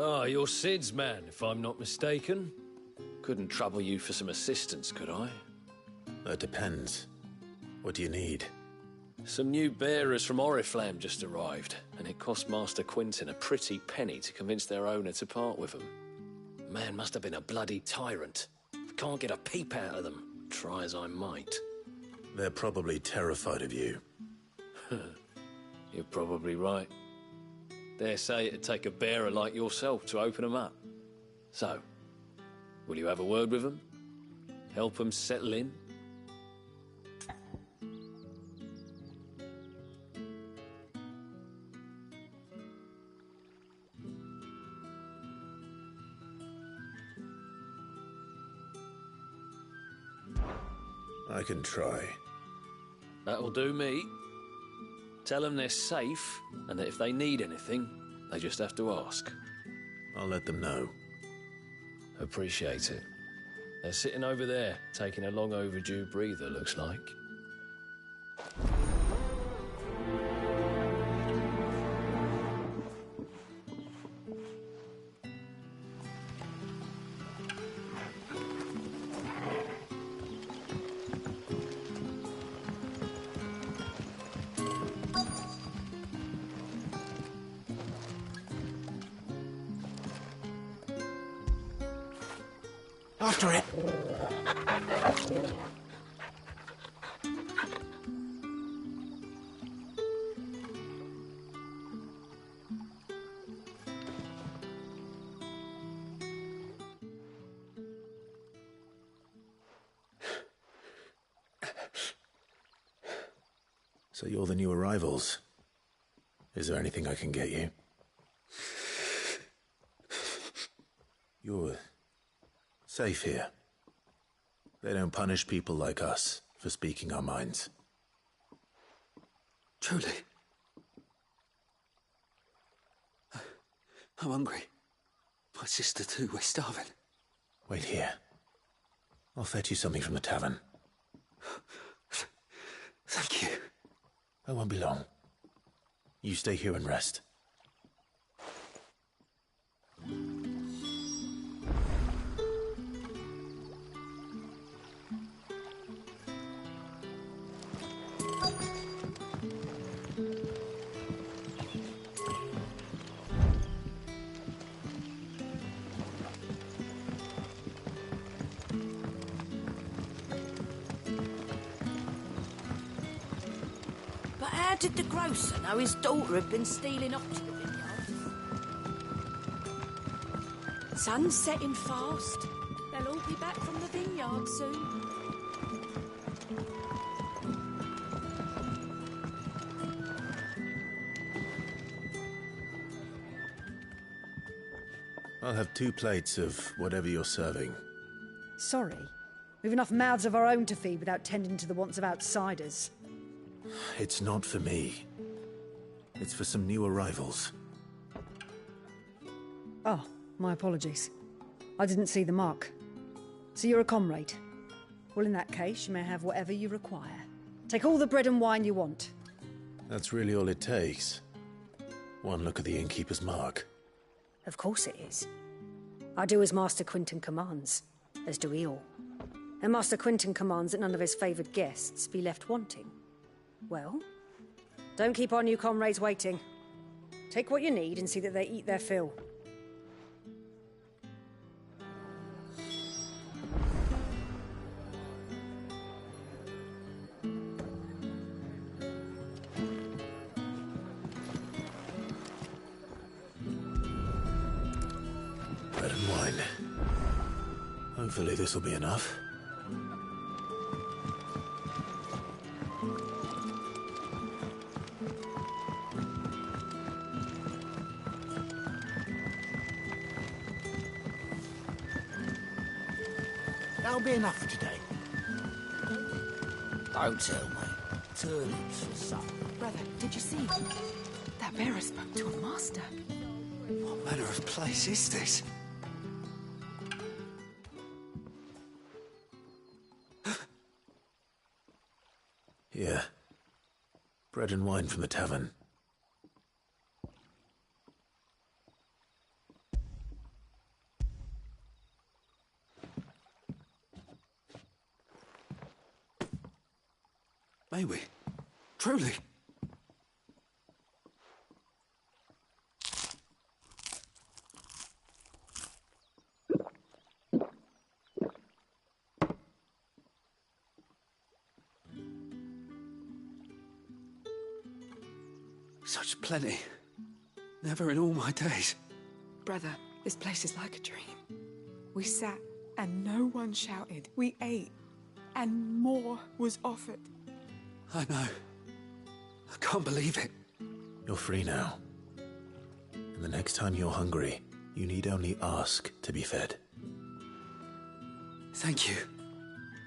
Ah, you're Sid's man, if I'm not mistaken. Couldn't trouble you for some assistance, could I? That depends. What do you need? Some new bearers from Oriflamme just arrived, and it cost Master Quinton a pretty penny to convince their owner to part with them. Man must have been a bloody tyrant. Can't get a peep out of them, try as I might. They're probably terrified of you. You're probably right. Dare say it'd take a bearer like yourself to open them up. So, will you have a word with them? Help them settle in? I can try. That'll do me. Tell them they're safe, and that if they need anything, they just have to ask. I'll let them know. Appreciate it. They're sitting over there, taking a long overdue breather, looks like. After it. So you're the new arrivals. Is there anything I can get you? You're safe here. They don't punish people like us for speaking our minds. Truly. I'm hungry. My sister too, we're starving. Wait here. I'll fetch you something from the tavern. Thank you. I won't be long. You stay here and rest. But how did the grocer know his daughter had been stealing off to the vineyard? Sun's setting fast. They'll all be back from the vineyard soon. I'll have 2 plates of whatever you're serving. Sorry. We've enough mouths of our own to feed without tending to the wants of outsiders. It's not for me. It's for some new arrivals. Oh, my apologies. I didn't see the mark. So you're a comrade. Well, in that case, you may have whatever you require. Take all the bread and wine you want. That's really all it takes. One look at the innkeeper's mark. Of course it is. I do as Master Quinton commands, as do we all. And Master Quinton commands that none of his favoured guests be left wanting. Well, don't keep our new comrades waiting. Take what you need and see that they eat their fill. Bread and wine. Hopefully this will be enough. That'll be enough today. Don't tell me. Turnips for supper. Brother, did you see? That bearer spoke to a master. What manner of place is this? Here. Bread and wine from the tavern. May we? Truly? Such plenty. Never in all my days. Brother, this place is like a dream. We sat and no one shouted. We ate and more was offered. I know. I can't believe it. You're free now. And the next time you're hungry, you need only ask to be fed. Thank you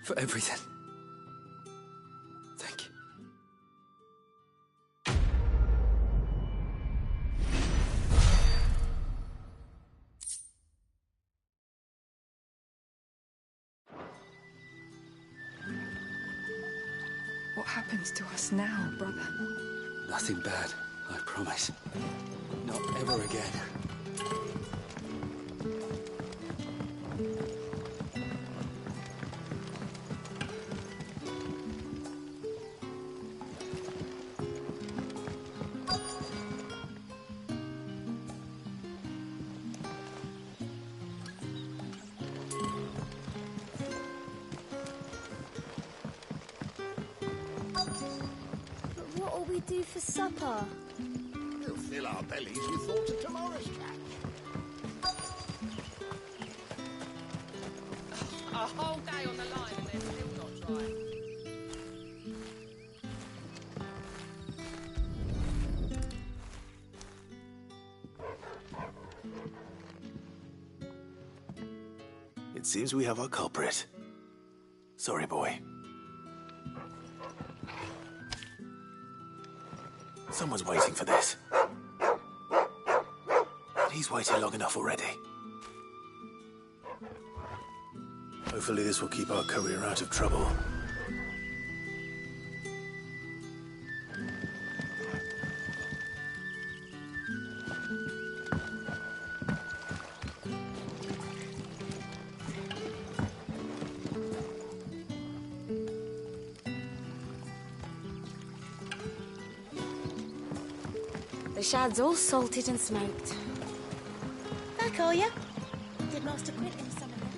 for everything. Thank you. What happens to us now, brother? Nothing bad, I promise. Not ever again. What'll we do for supper? We'll fill our bellies with thoughts of tomorrow's catch. A whole day on the line and they're still not dry. It seems we have our culprit. Sorry, boy. Someone's waiting for this. And he's waited long enough already. Hopefully this will keep our courier out of trouble. The shad's all salted and smoked. Back, are ya? Did Master Quentin summon them?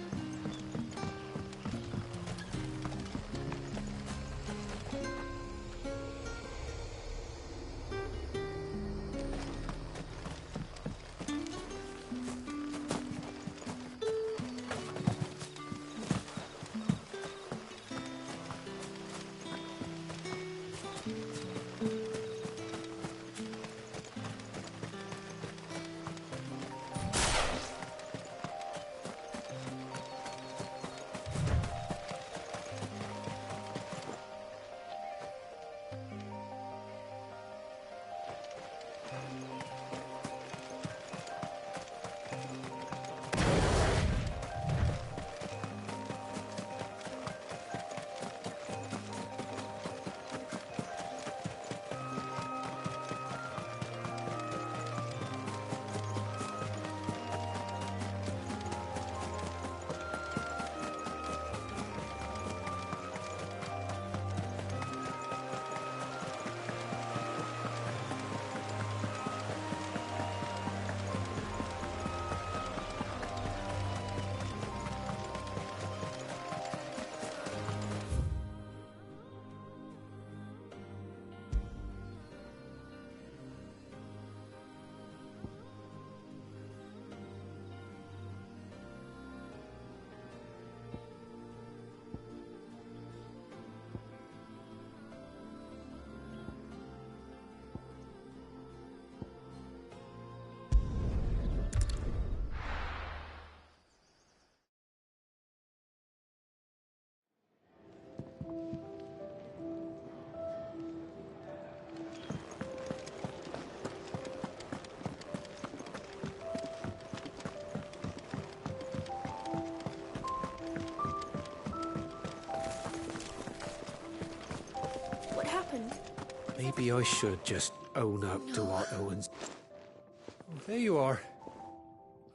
Maybe I should just own up to what Owen's... Oh, there you are.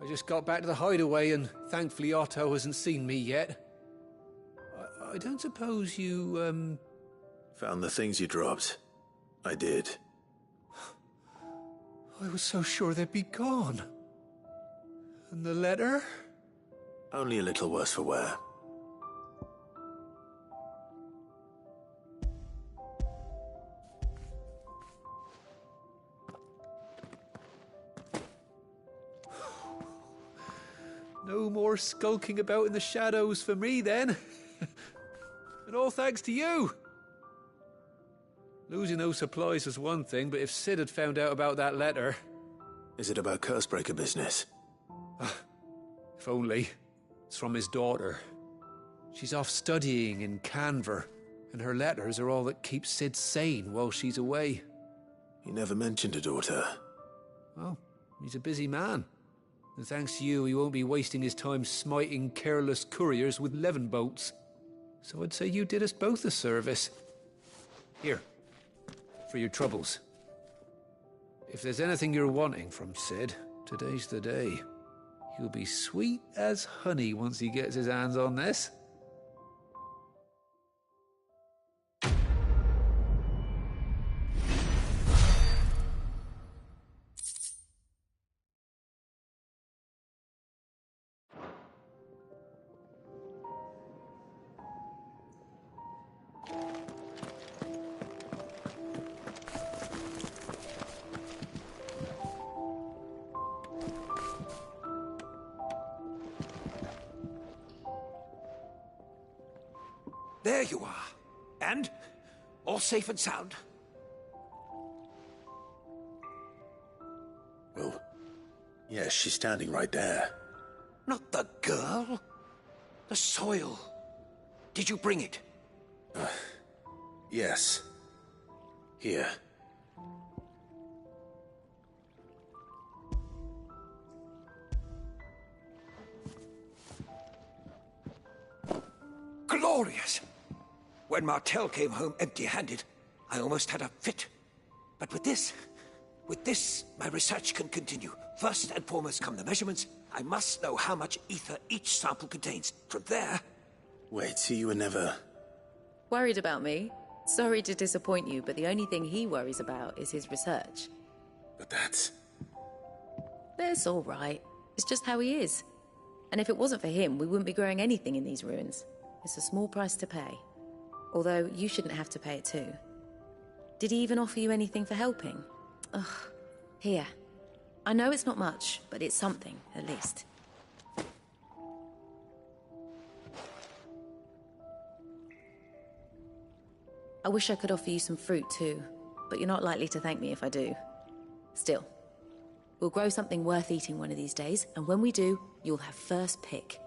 I just got back to the hideaway and thankfully Otto hasn't seen me yet. I don't suppose you, Found the things you dropped. I did. I was so sure they'd be gone. And the letter? Only a little worse for wear. No more skulking about in the shadows for me, then. And all thanks to you. Losing those supplies was one thing, but if Sid had found out about that letter... Is it about Cursebreaker business? If only. It's from his daughter. She's off studying in Canver, and her letters are all that keep Sid sane while she's away. He never mentioned a daughter. Well, he's a busy man. And thanks to you, he won't be wasting his time smiting careless couriers with levin bolts. So I'd say you did us both a service. Here, for your troubles. If there's anything you're wanting from Sid, today's the day. He'll be sweet as honey once he gets his hands on this. There you are. And? All safe and sound? Well, yes, she's standing right there. Not the girl. The soil. Did you bring it? Yes. Here. Glorious! When Martel came home empty-handed, I almost had a fit. But with this, my research can continue. First and foremost come the measurements. I must know how much ether each sample contains. From there... Wait, so you were never... Worried about me? Sorry to disappoint you, but the only thing he worries about is his research. But that's all right. It's just how he is. And if it wasn't for him, we wouldn't be growing anything in these ruins. It's a small price to pay. Although, you shouldn't have to pay it too. Did he even offer you anything for helping? Ugh. Here. I know it's not much, but it's something, at least. I wish I could offer you some fruit too, but you're not likely to thank me if I do. Still, we'll grow something worth eating one of these days, and when we do, you'll have first pick.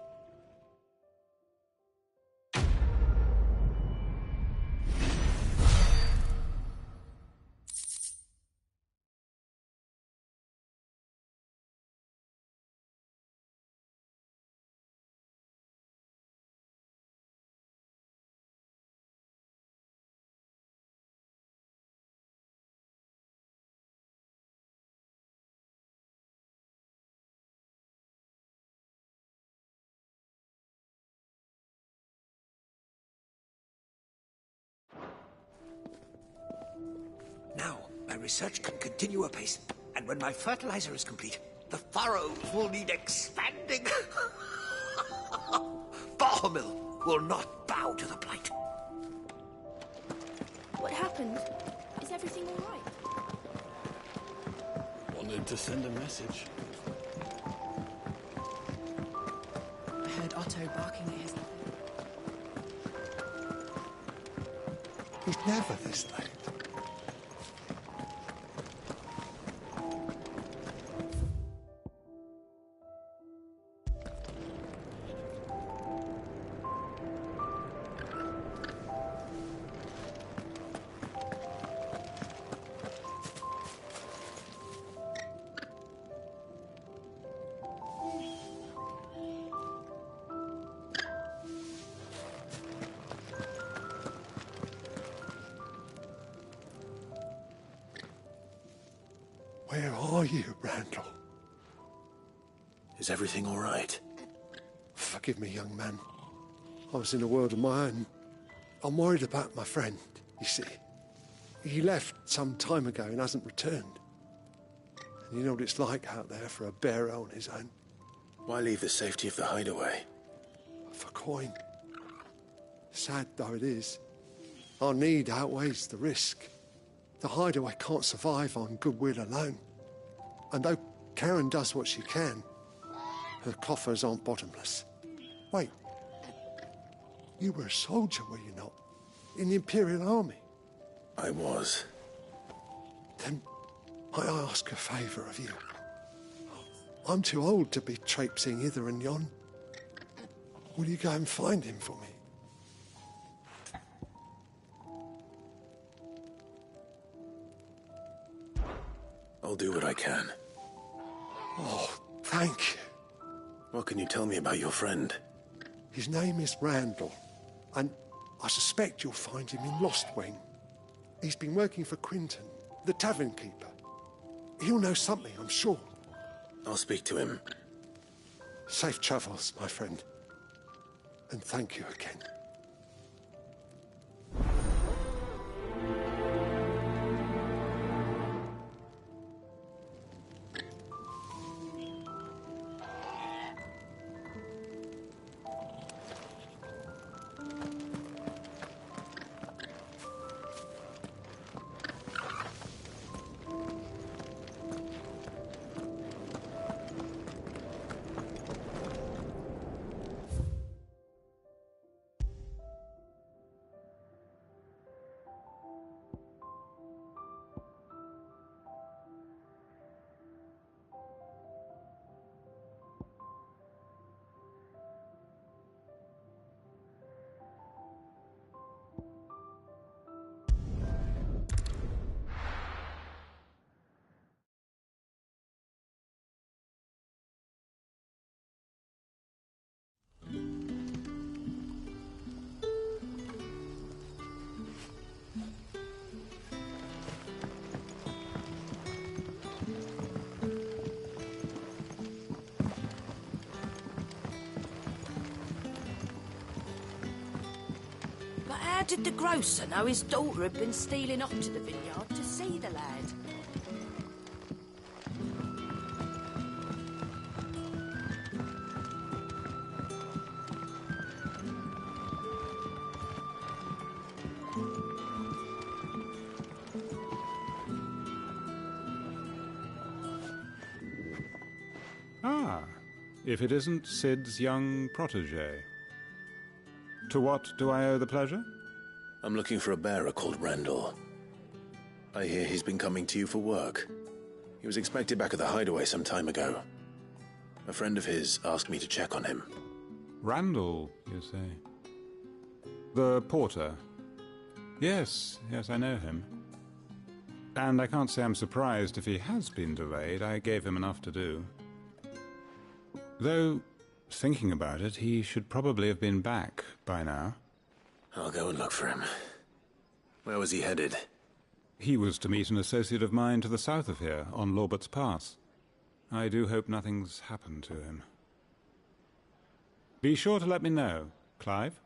Now, my research can continue apace. And when my fertilizer is complete, the furrows will need expanding. Barmill will not bow to the plight. What happened? Is everything all right? Wanted to send a message. I heard Otto barking at his... He's never this late. Where are you, Randall? Is everything all right? Forgive me, young man. I was in a world of my own. I'm worried about my friend. You see, he left some time ago and hasn't returned. And you know what it's like out there for a bearer on his own. Why leave the safety of the hideaway? For coin. Sad though it is, our need outweighs the risk. The hideaway can't survive on goodwill alone. And though Karen does what she can, her coffers aren't bottomless. Wait, you were a soldier, were you not? In the Imperial Army? I was. Then might I ask a favour of you? I'm too old to be traipsing hither and yon. Will you go and find him for me? I'll do what I can. Oh, thank you. What can you tell me about your friend? His name is Randall, and I suspect you'll find him in Lostwing. He's been working for Quinton, the tavern keeper. He'll know something, I'm sure. I'll speak to him. Safe travels, my friend. And thank you again. How did the grocer know his daughter had been stealing off to the vineyard to see the lad? Ah, if it isn't Sid's young protege. To what do I owe the pleasure? I'm looking for a bearer called Randall. I hear he's been coming to you for work. He was expected back at the hideaway some time ago. A friend of his asked me to check on him. Randall, you say? The porter? Yes, I know him. And I can't say I'm surprised if he has been delayed. I gave him enough to do. Though, thinking about it, he should probably have been back by now. I'll go and look for him. Where was he headed? He was to meet an associate of mine to the south of here, on Lorbert's Pass. I do hope nothing's happened to him. Be sure to let me know, Clive.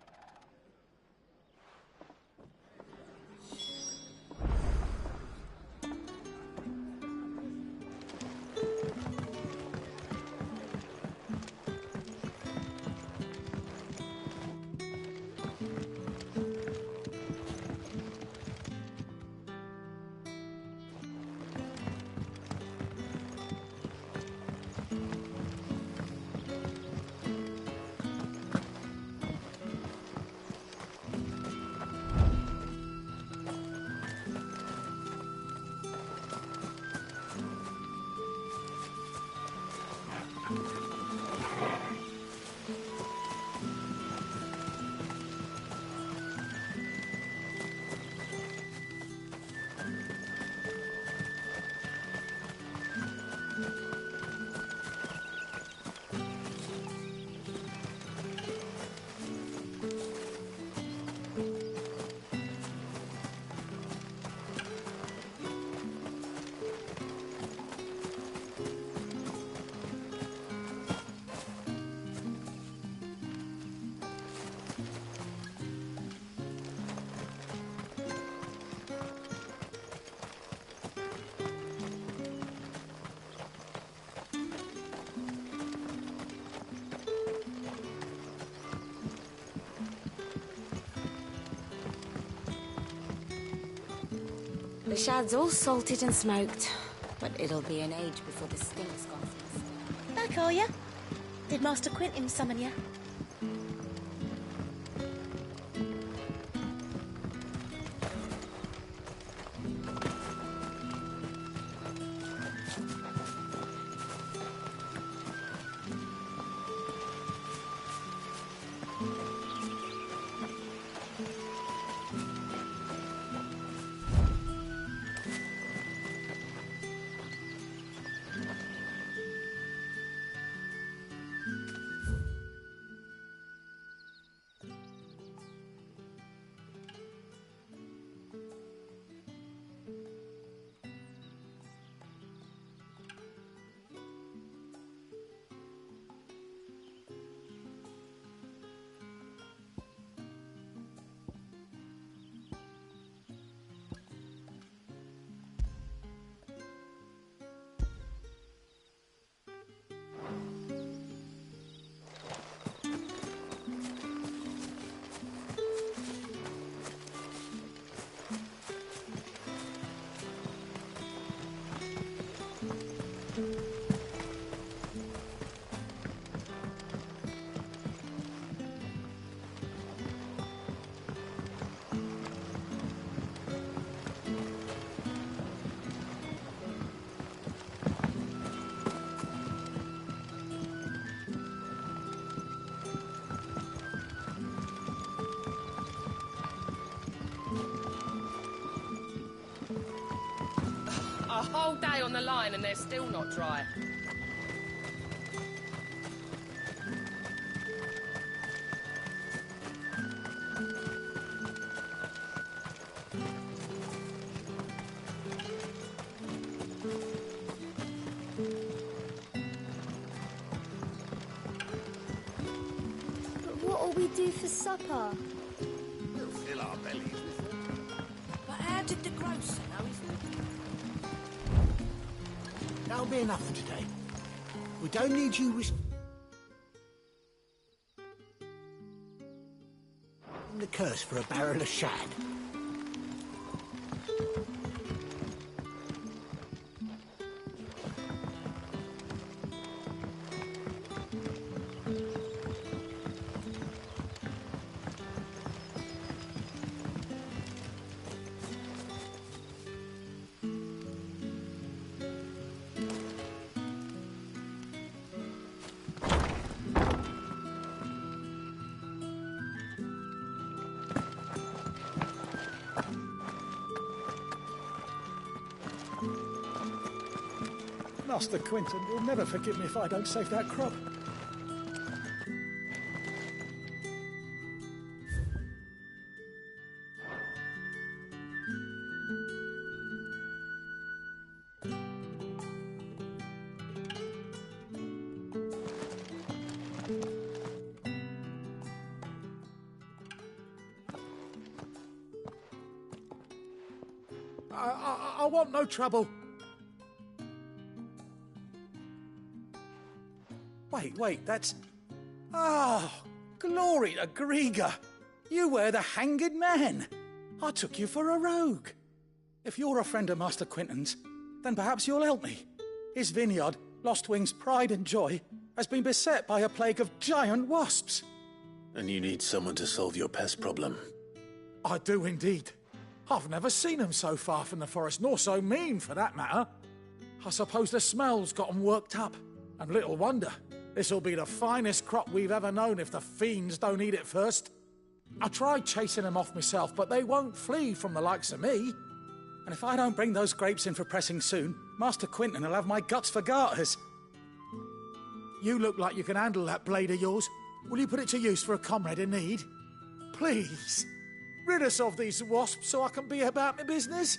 The shad's all salted and smoked, but it'll be an age before the stink's gone from the skin. Back, are ya? Did Master Quentin summon ya? A whole day on the line and they're still not dry. But what'll we do for supper? We'll fill our bellies with them. But how did the grocer know his... That'll be enough for today. We don't need you the curse for a barrel of shad. Master Quentin will never forgive me if I don't save that crop. I want no trouble. Wait, that's... Oh, glory to Grieger! You were the hanged man! I took you for a rogue. If you're a friend of Master Quentin's, then perhaps you'll help me. His vineyard, Lostwing's pride and joy, has been beset by a plague of giant wasps. And you need someone to solve your pest problem. I do indeed. I've never seen them so far from the forest, nor so mean, for that matter. I suppose the smell's got them worked up, and little wonder. This'll be the finest crop we've ever known if the fiends don't eat it first. I tried chasing them off myself, but they won't flee from the likes of me. And if I don't bring those grapes in for pressing soon, Master Quentin will have my guts for garters. You look like you can handle that blade of yours. Will you put it to use for a comrade in need? Please, rid us of these wasps so I can be about my business.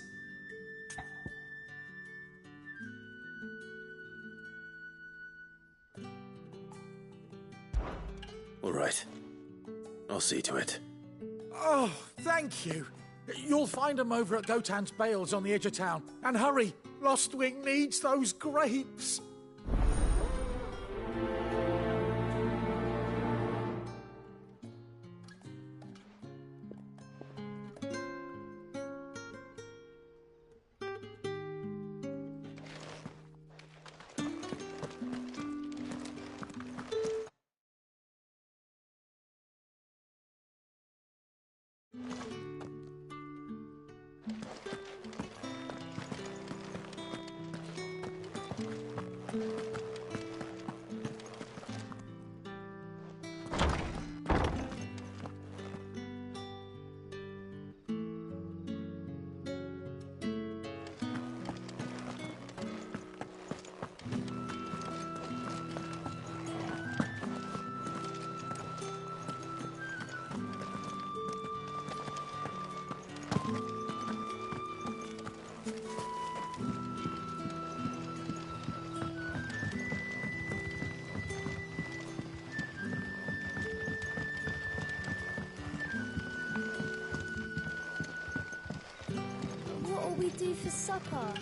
All right. I'll see to it. Oh, thank you. You'll find them over at Gotan's Bales on the edge of town. And hurry, Lostwing needs those grapes. What'll we do for supper?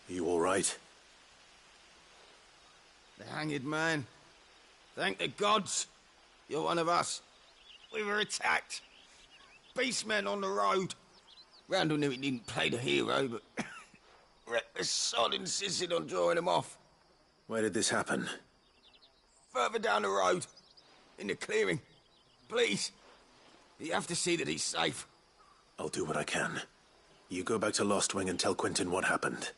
You all right? The hanged man. Thank the gods. You're one of us. We were attacked. Beastmen on the road. Randall knew he didn't play the hero, but the sod insisted on drawing him off. Where did this happen? Further down the road. In the clearing. Please. You have to see that he's safe. I'll do what I can. You go back to Lost Wing and tell Quentin what happened.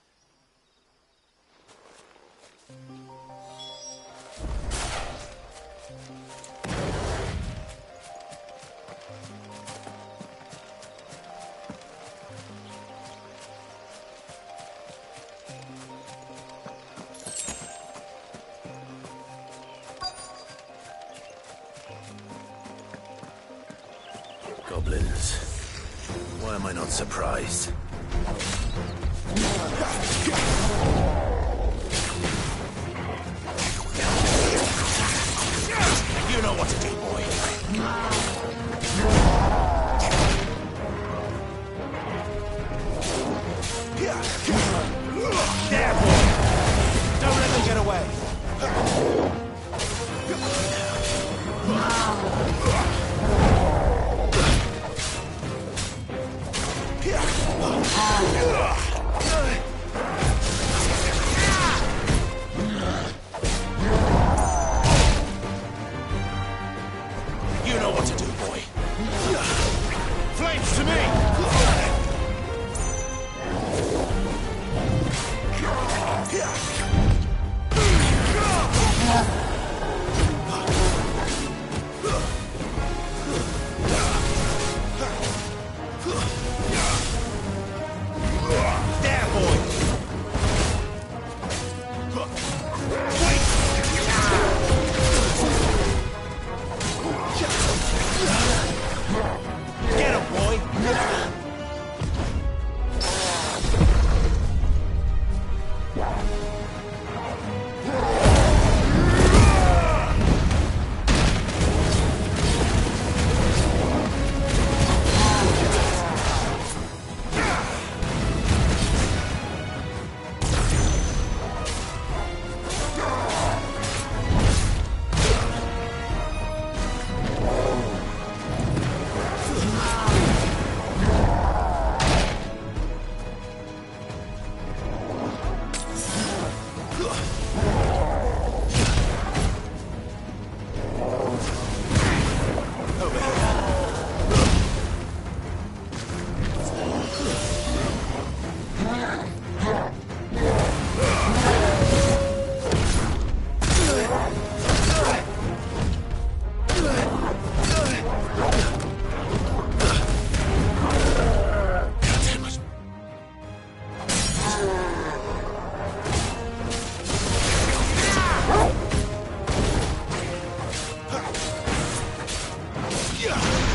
goblins. Why am I not surprised? You know what to do, boy. There, boy! Don't let them get away! You know what to do, boy. Flames to me! There, boy! Get him, boy!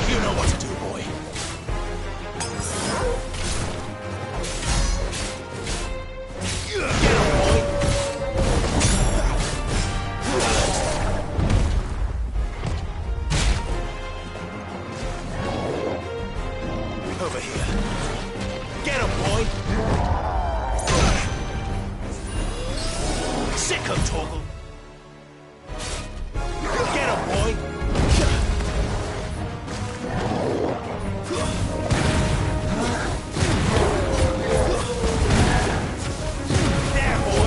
You know what to do, boy. Get him, boy! Over here. Get him, boy! Sicko, Torgal! Get him, boy! There, boy!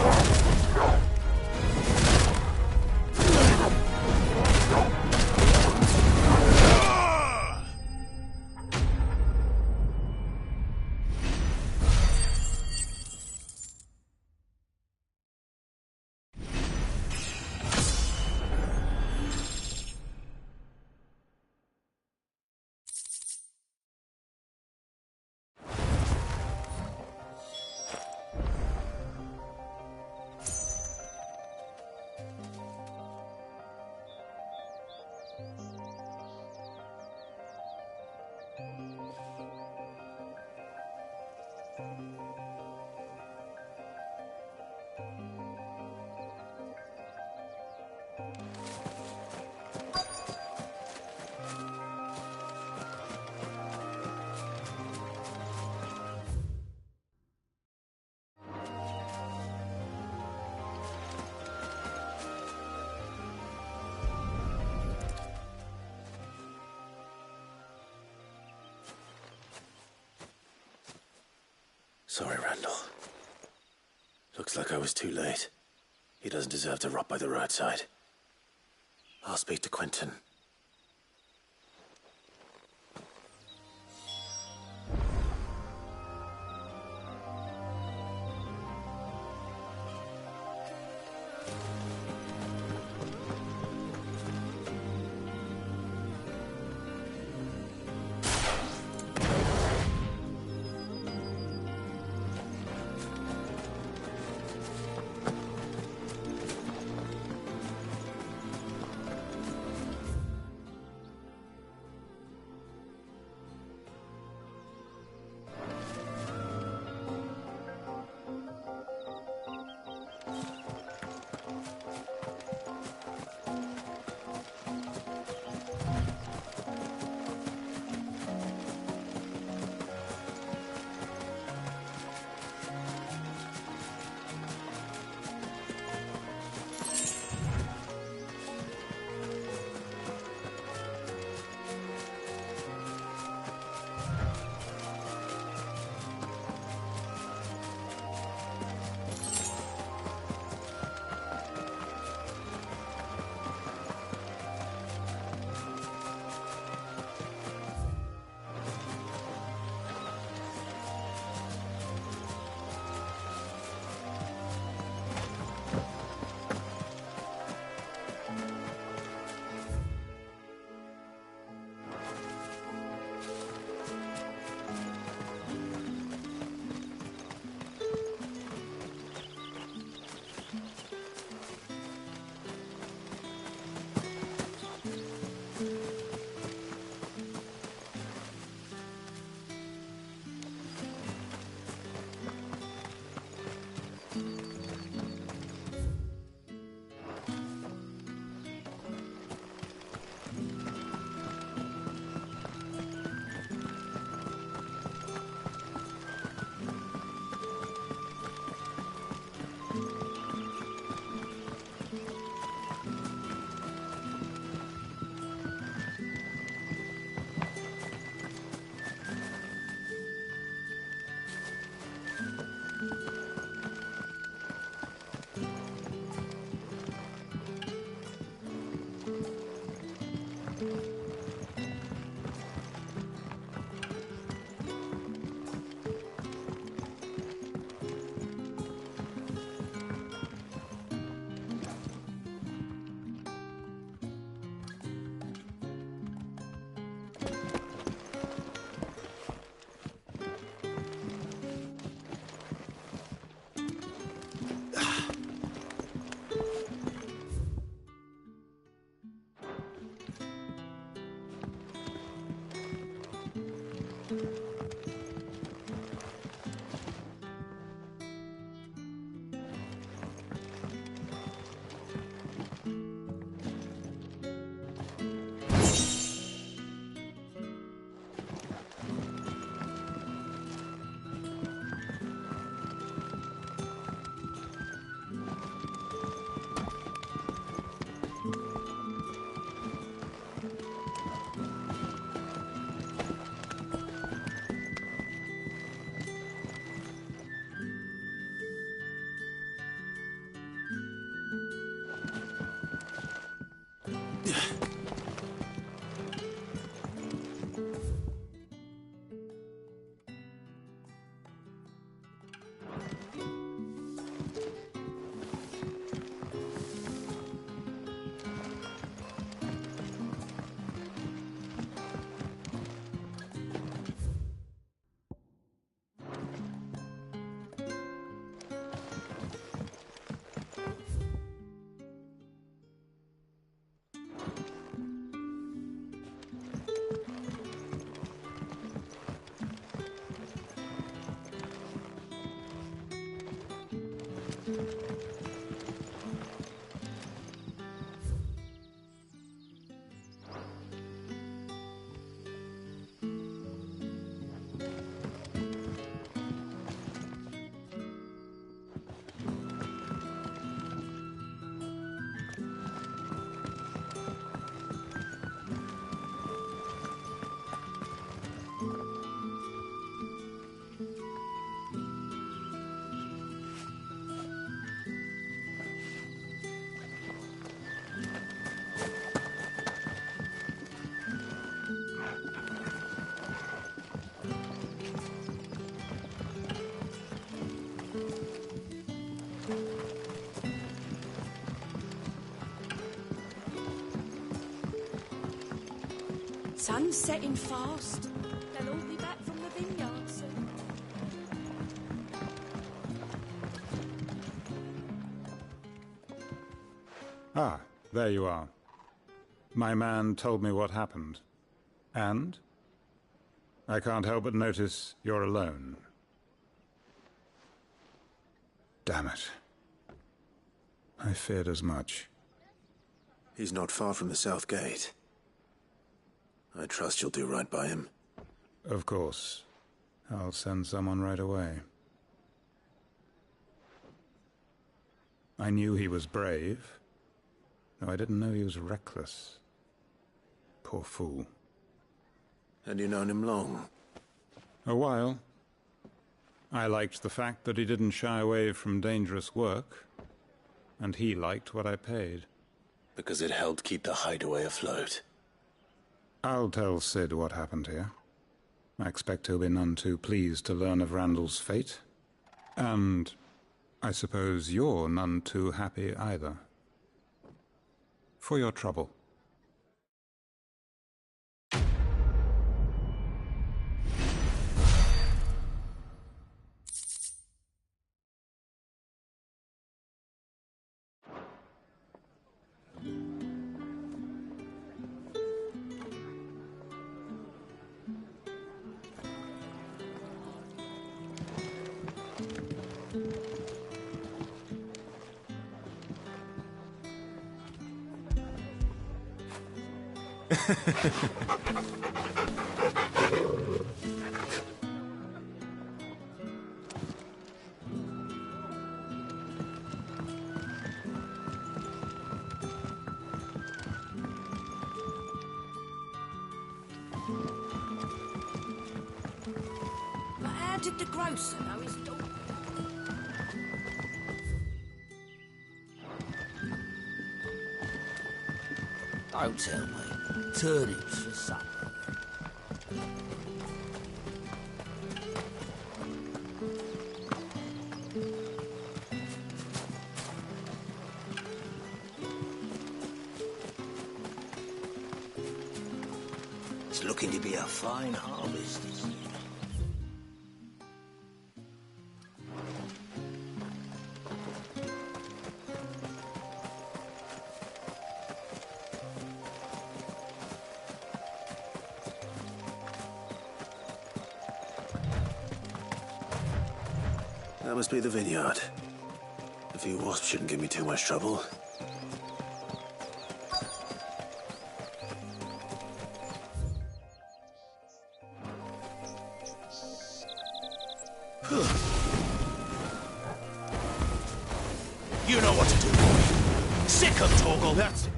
Sorry, Randall. Looks like I was too late. He doesn't deserve to rot by the roadside. I'll speak to Quentin. Sun's setting fast. They'll all be back from the vineyard soon. Ah, there you are. My man told me what happened. And? I can't help but notice you're alone. Damn it. I feared as much. He's not far from the south gate. I trust you'll do right by him. Of course. I'll send someone right away. I knew he was brave, though I didn't know he was reckless. Poor fool. And you've known him long? A while. I liked the fact that he didn't shy away from dangerous work, and he liked what I paid. Because it helped keep the hideaway afloat. I'll tell Sid what happened here. I expect he'll be none too pleased to learn of Randall's fate. And I suppose you're none too happy either. For your trouble. But how did the grocer know his daughter? Don't tell me. Turnips for supper. It's looking to be a fine harvest this year. That must be the vineyard. A few wasps shouldn't give me too much trouble. You know what to do, boy. Sick of Torgal. That's it.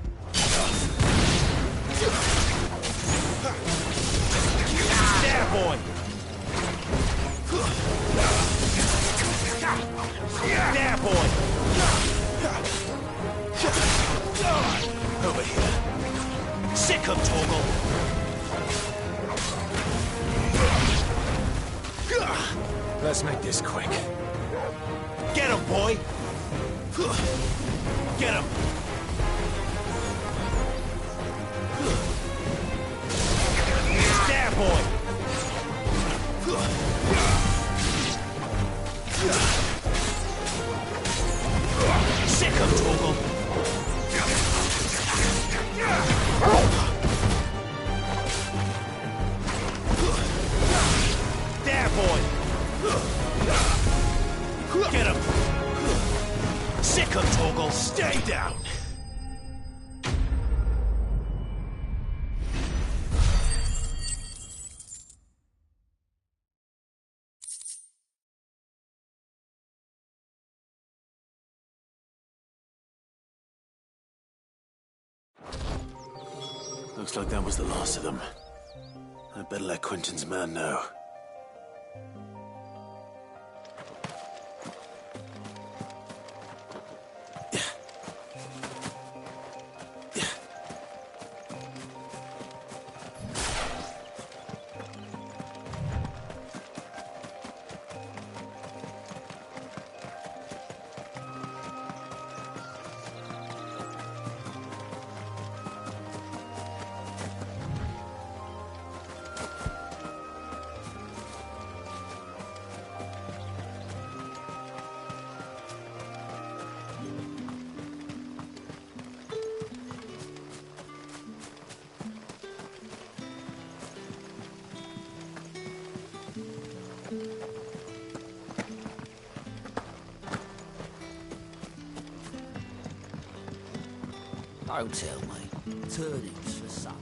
There, boy. There, boy. Over here. Sick of Torgal. Let's make this quick. Get him, boy. Get him. There, boy. Sick of Torgal. There, boy. Get him. Sick of Torgal. Stay down. Looks like that was the last of them. I'd better let Quentin's man know. Don't tell me. Turnings for some.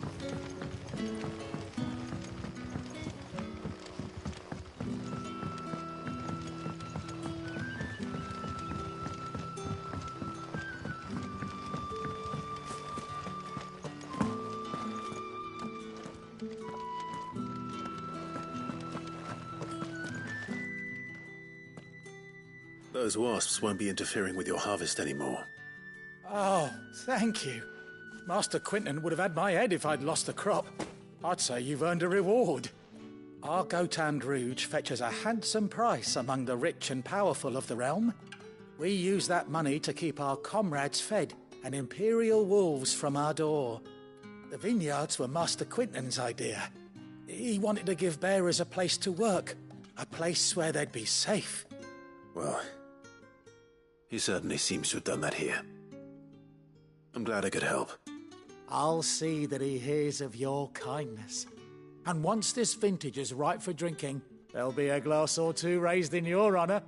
Those wasps won't be interfering with your harvest anymore. Oh, thank you. Master Quinton would have had my head if I'd lost the crop. I'd say you've earned a reward. Our Gotand Rouge fetches a handsome price among the rich and powerful of the realm. We use that money to keep our comrades fed and imperial wolves from our door. The vineyards were Master Quinton's idea. He wanted to give bearers a place to work, a place where they'd be safe. Well, he certainly seems to have done that here. I'm glad I could help. I'll see that he hears of your kindness. And once this vintage is ripe for drinking, there'll be a glass or two raised in your honour.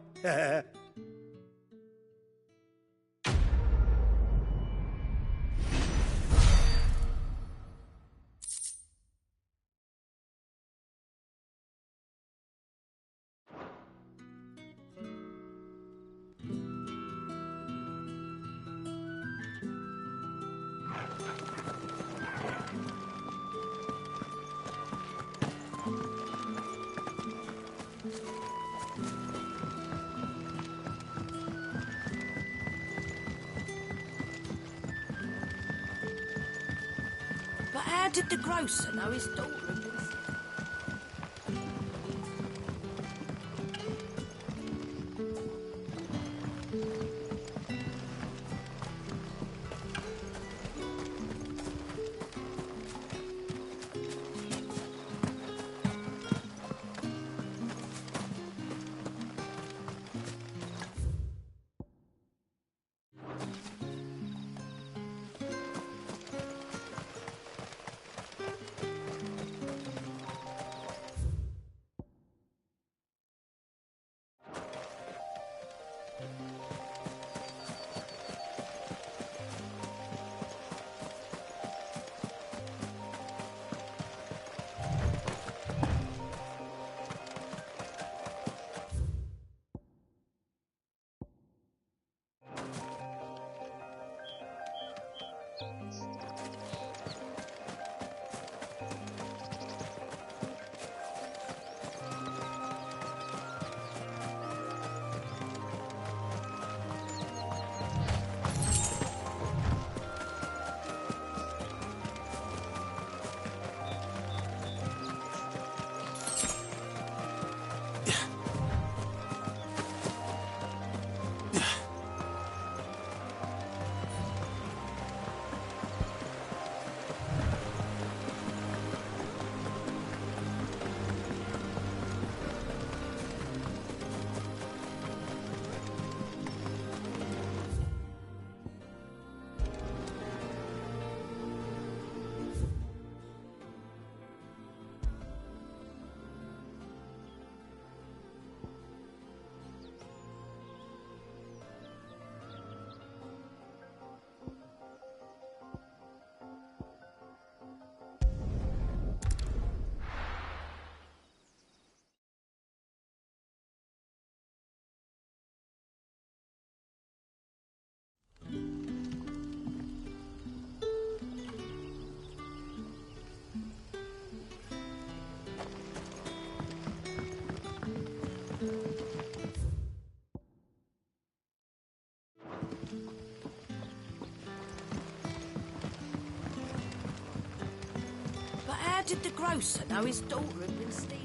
But how did the grocer know his daughter had been... But how did the grocer know his daughter had been stealing...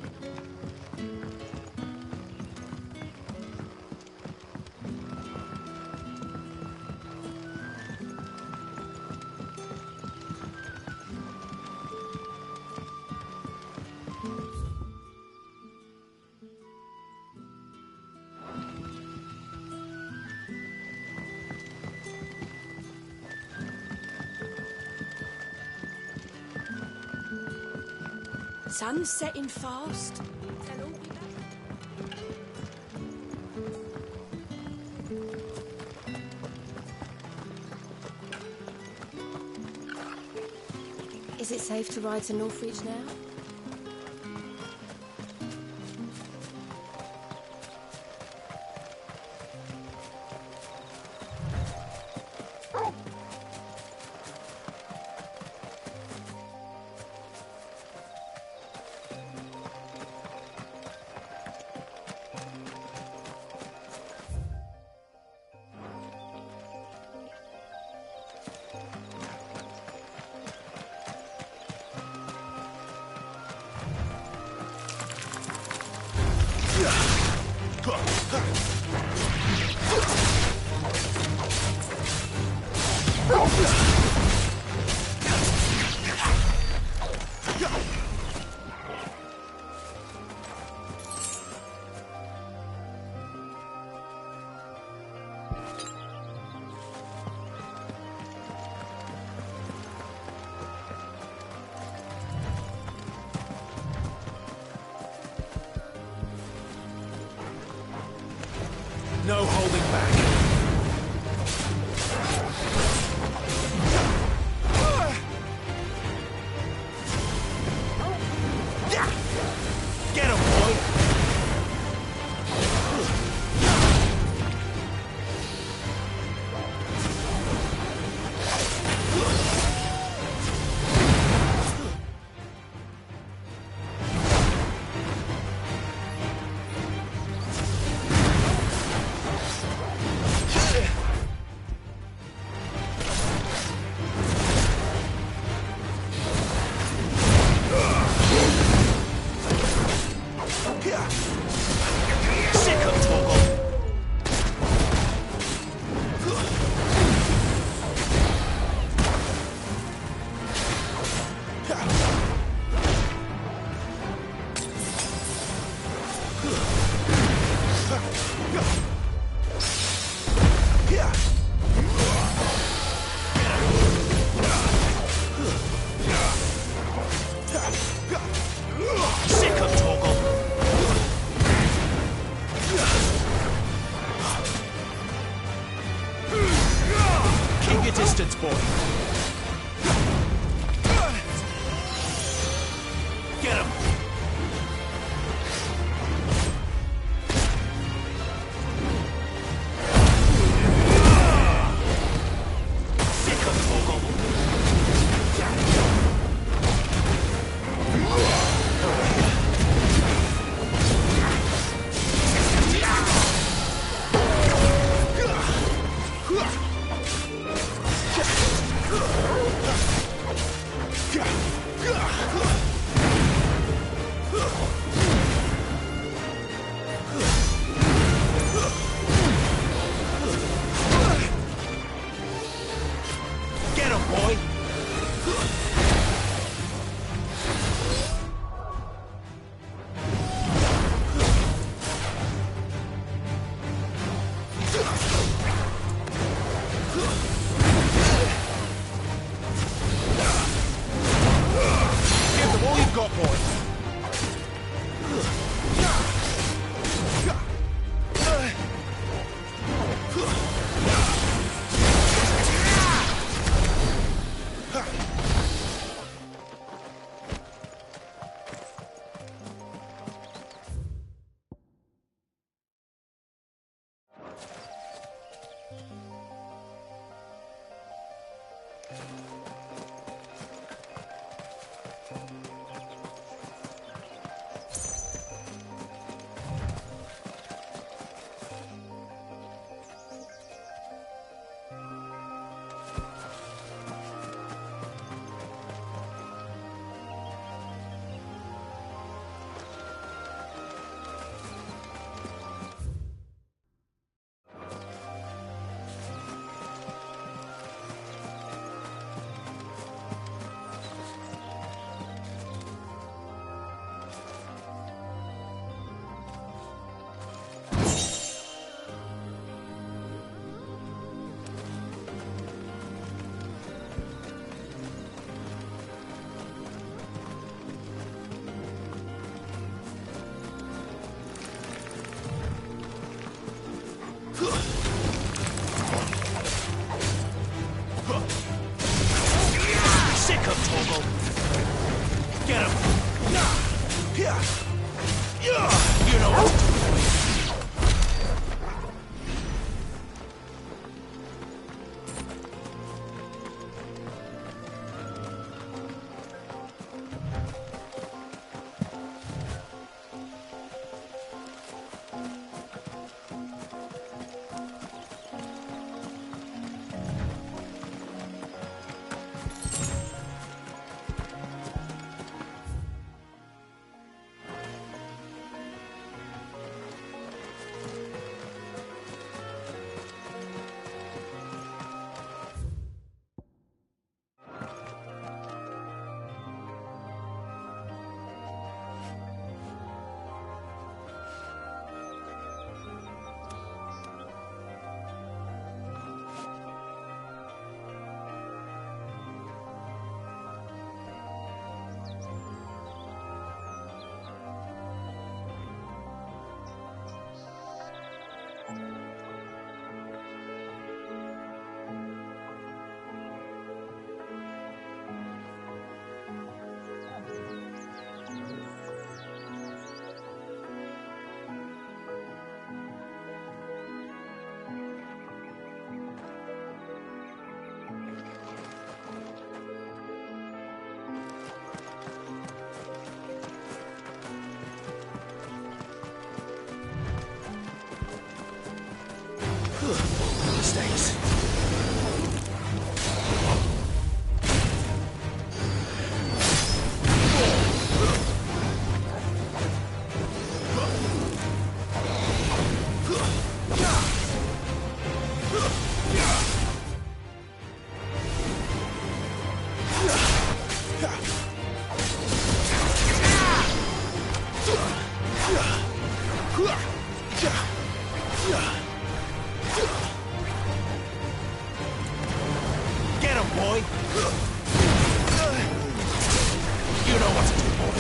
Sun's setting fast. They'll all be back. Is it safe to ride to Northridge now? No holding back. Get him, boy! Sick of Torgal! Mistakes. Get him, boy! You know what to do, boy.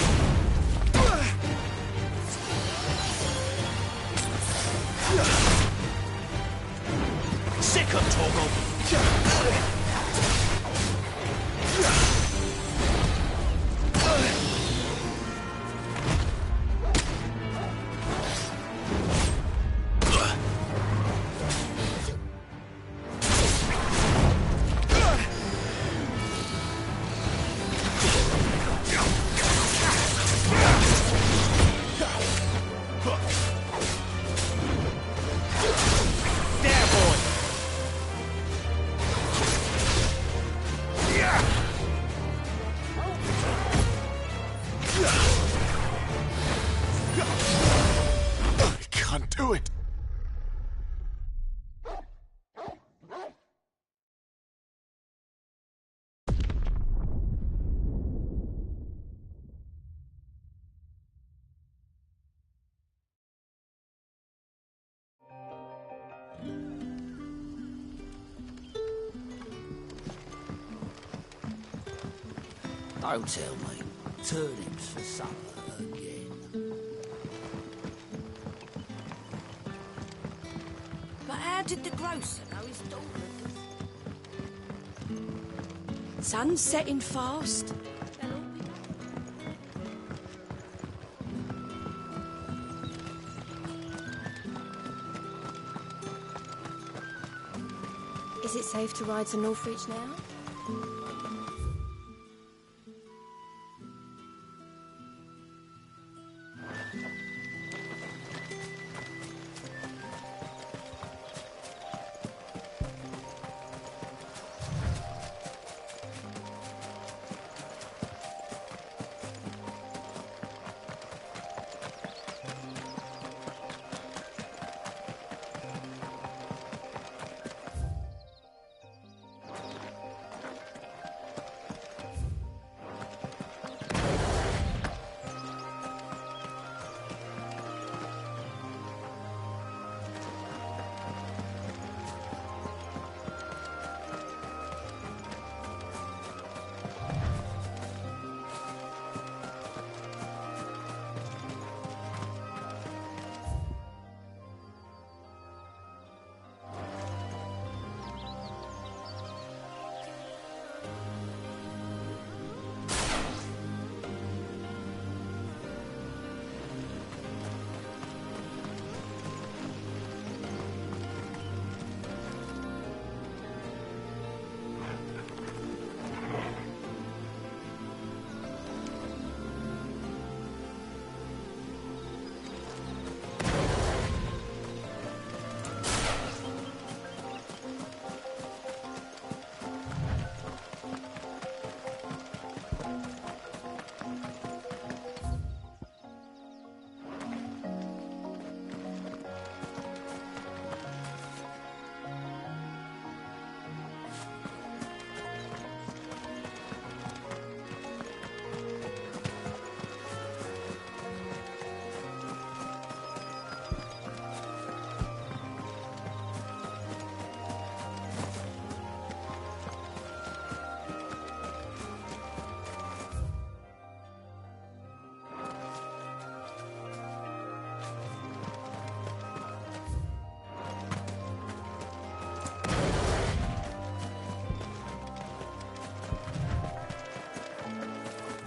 Sick of Torgal. Can't do it. Don't tell me. Turnips for supper again. But how did the grocer know his daughter? Sun's setting fast. They'll all be back. Is it safe to ride to Northreach now?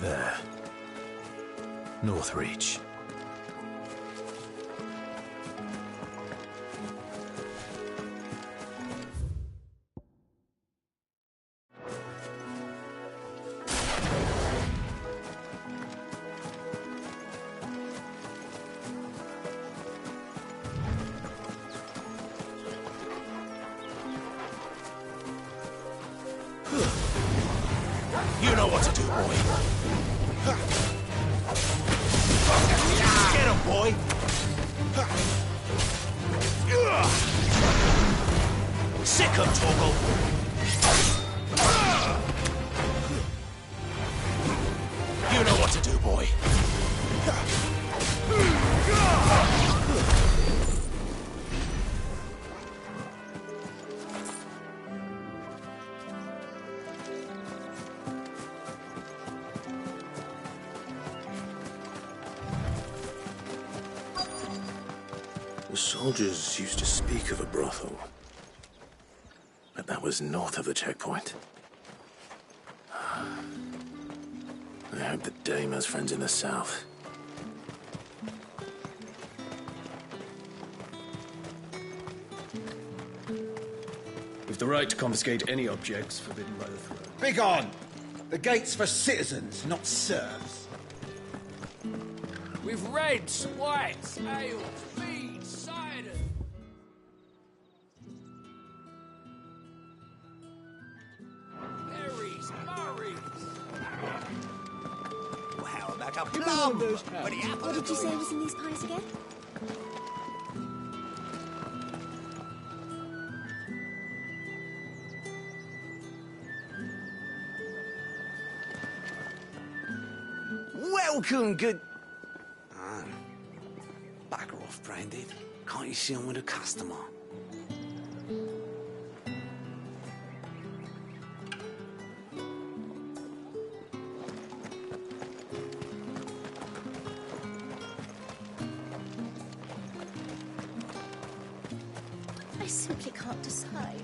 There. Northreach. You know what to do, boy. Get him, boy! Sick him, Torgal! You know what to do, boy. The soldiers used to speak of a brothel, but that was north of the checkpoint. I hope the dame has friends in the south. We've the right to confiscate any objects forbidden by the throne. Begone! The gate's for citizens, not serfs. With reds, whites, ales, mead, cider. Berries, murrays. Well, how about a plum? What did you say was in these pies again? Welcome, good... Bugger off, Brandon. Can't you see I'm with a customer? I simply can't decide.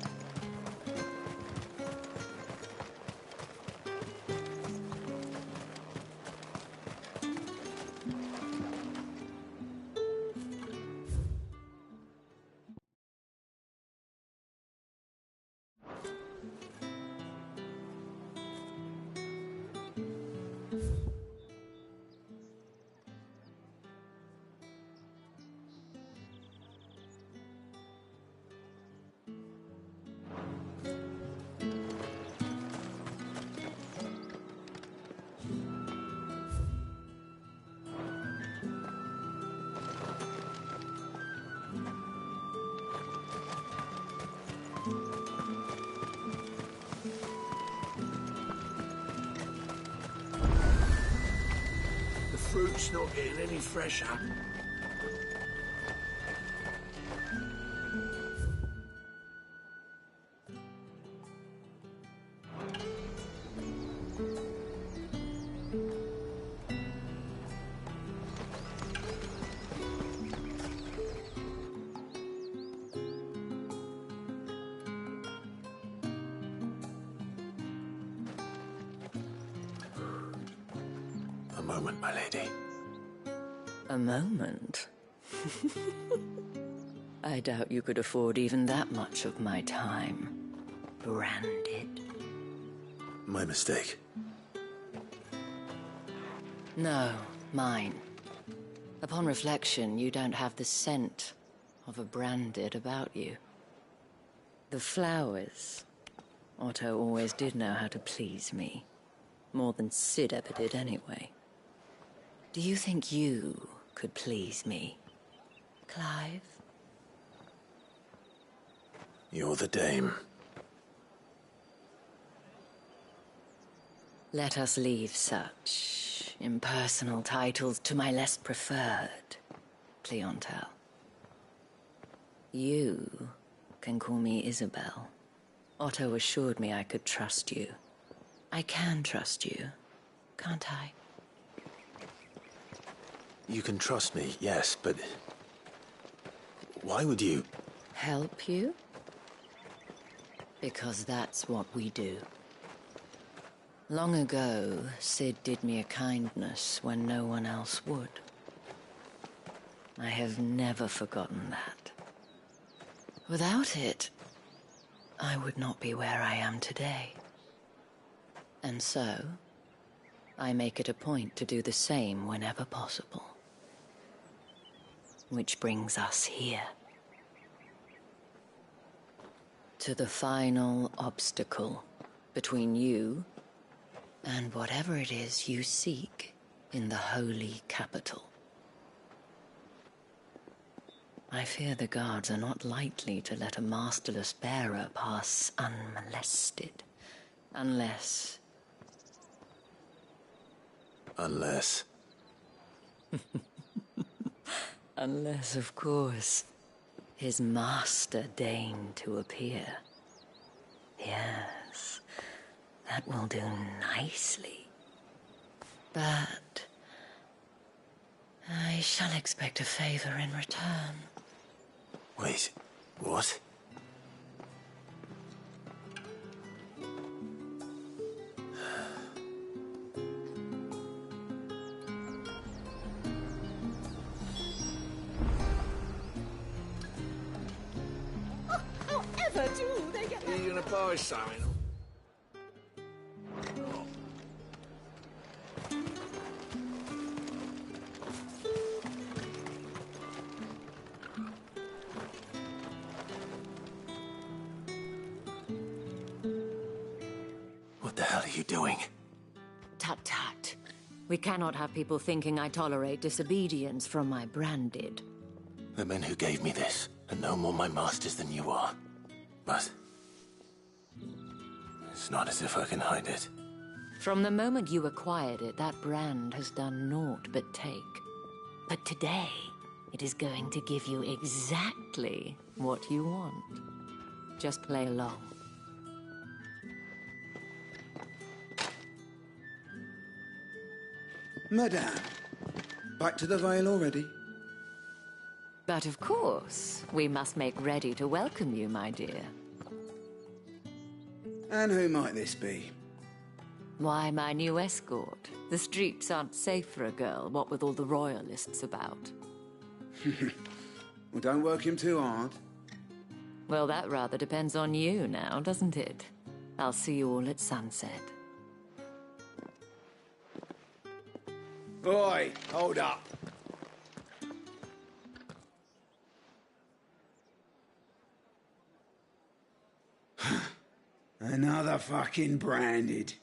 The fruit's not getting any fresher. A moment, my lady. A moment? I doubt you could afford even that much of my time. Branded. My mistake. No, mine. Upon reflection, you don't have the scent of a branded about you. The flowers. Otto always did know how to please me. More than Sid ever did anyway. Do you think you could please me, Clive? You're the dame. Let us leave such impersonal titles to my less preferred clientele. You can call me Isabel. Otto assured me I could trust you. I can trust you, can't I? You can trust me, yes, but... why would you... Help you? Because that's what we do. Long ago, Sid did me a kindness when no one else would. I have never forgotten that. Without it, I would not be where I am today. And so, I make it a point to do the same whenever possible. Which brings us here. To the final obstacle between you And whatever it is you seek in the holy capital. I fear the guards are not likely to let a masterless bearer pass unmolested. Unless... Unless... Unless, of course, his master deigned to appear. Yes, that will do nicely. But... I shall expect a favor in return. Wait, what? However do they get that? Are you gonna buy something? What the hell are you doing? Tut tut. We cannot have people thinking I tolerate disobedience from my branded. The men who gave me this are no more my masters than you are. But... it's not as if I can hide it. From the moment you acquired it, that brand has done naught but take. But today, it is going to give you exactly what you want. Just play along. Madame, back to the Vale already? But of course, we must make ready to welcome you, my dear. And who might this be? Why, my new escort. The streets aren't safe for a girl, what with all the royalists about. Well, don't work him too hard. Well, that rather depends on you now, doesn't it? I'll see you all at sunset. Oi, hold up. Another fucking branded.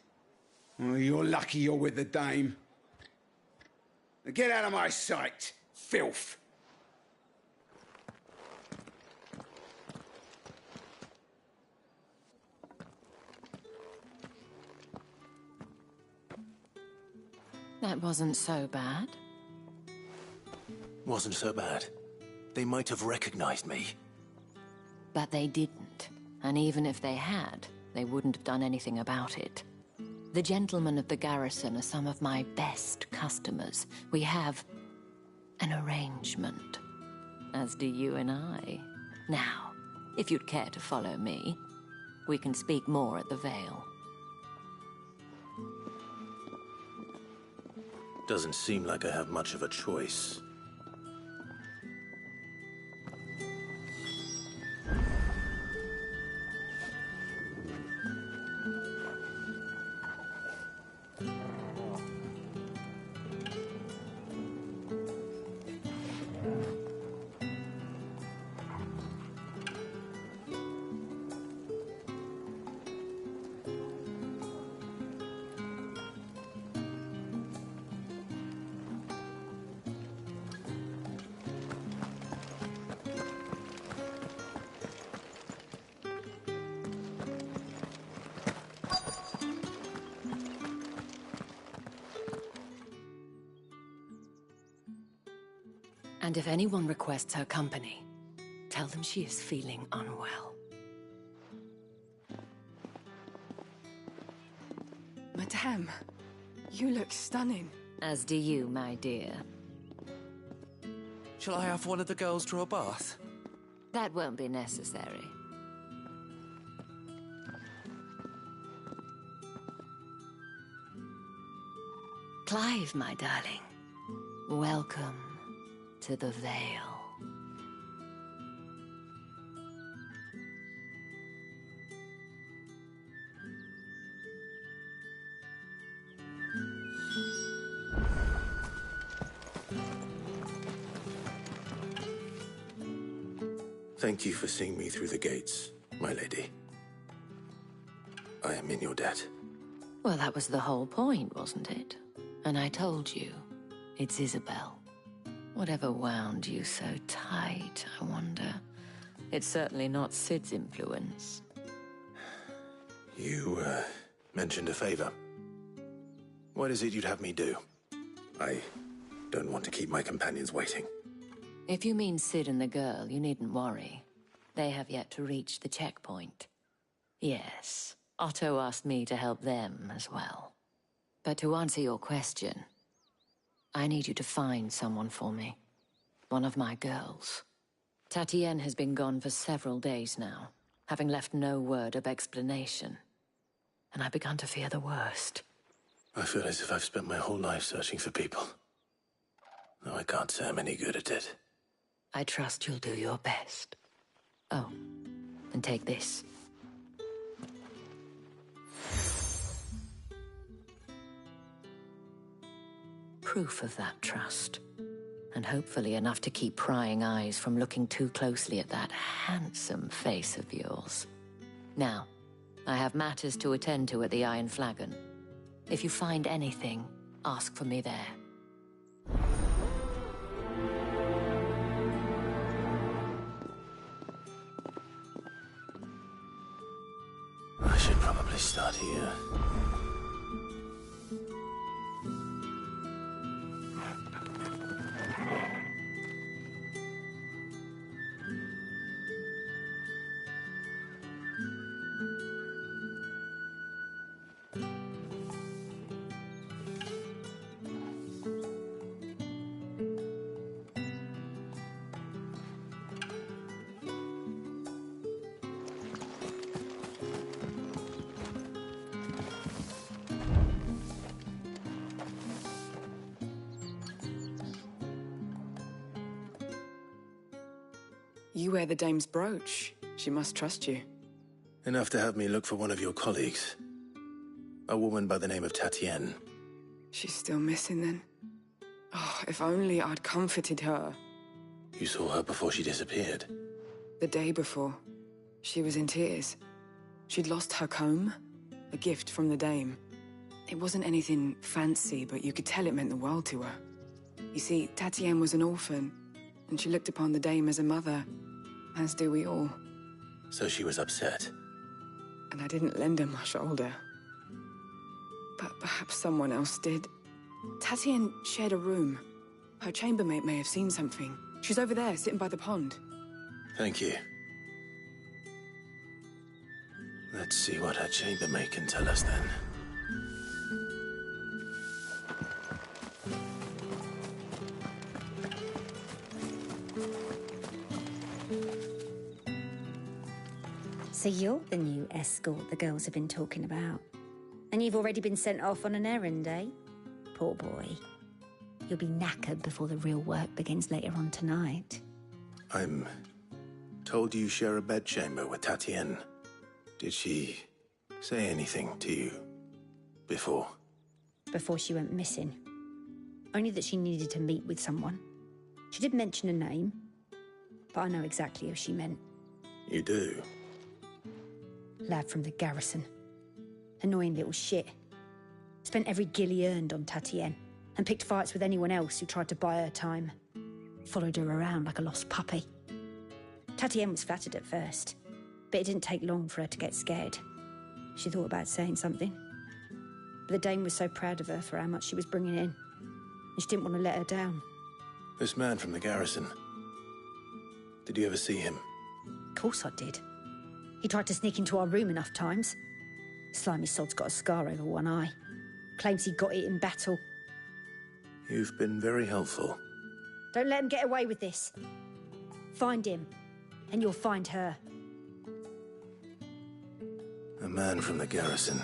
Oh, you're lucky you're with the dame. Now get out of my sight, filth. That wasn't so bad. Wasn't so bad. They might have recognized me. But they didn't. And even if they had, they wouldn't have done anything about it. The gentlemen of the garrison are some of my best customers. We have an arrangement, as do you and I. Now, if you'd care to follow me, we can speak more at the Vale. Doesn't seem like I have much of a choice. And if anyone requests her company, tell them she is feeling unwell. Madame, you look stunning. As do you, my dear. Shall I have one of the girls draw a bath? That won't be necessary. Clive, my darling. Welcome to the Vale. Thank you for seeing me through the gates, my lady. I am in your debt. Well, that was the whole point, wasn't it? And I told you, it's Isabel. Whatever wound you so tight, I wonder. It's certainly not Sid's influence. You, mentioned a favor. What is it you'd have me do? I don't want to keep my companions waiting. If you mean Sid and the girl, you needn't worry. They have yet to reach the checkpoint. Yes, Otto asked me to help them as well. But to answer your question, I need you to find someone for me. One of my girls. Tatienne has been gone for several days now, having left no word of explanation. And I've begun to fear the worst. I feel as if I've spent my whole life searching for people. Though I can't say I'm any good at it. I trust you'll do your best. Oh, and take this. Proof of that trust. And hopefully enough to keep prying eyes from looking too closely at that handsome face of yours. Now, I have matters to attend to at the Iron Flagon. If you find anything, ask for me there. I should probably start here. You wear the dame's brooch. She must trust you. Enough to have me look for one of your colleagues. A woman by the name of Tatienne. She's still missing then. Oh, if only I'd comforted her. You saw her before she disappeared? The day before. She was in tears. She'd lost her comb, a gift from the dame. It wasn't anything fancy, but you could tell it meant the world to her. You see, Tatienne was an orphan, and she looked upon the dame as a mother, as do we all. So she was upset. And I didn't lend her my shoulder. But perhaps someone else did. Tatienne shared a room. Her chambermaid may have seen something. She's over there, sitting by the pond. Thank you. Let's see what her chambermaid can tell us then. So you're the new escort the girls have been talking about. And you've already been sent off on an errand, eh? Poor boy. You'll be knackered before the real work begins later on tonight. I'm told you share a bedchamber with Tatienne. Did she say anything to you before? Before she went missing. Only that she needed to meet with someone. She did mention a name, but I know exactly who she meant. You do? Lad from the garrison. Annoying little shit. Spent every guil he earned on Tatienne, and picked fights with anyone else who tried to buy her time. Followed her around like a lost puppy. Tatienne was flattered at first, but it didn't take long for her to get scared. She thought about saying something. But the dame was so proud of her for how much she was bringing in, and she didn't want to let her down. This man from the garrison. Did you ever see him? Of course I did. He tried to sneak into our room enough times. Slimy sod's got a scar over one eye. Claims he got it in battle. You've been very helpful. Don't let him get away with this. Find him, and you'll find her. A man from the garrison.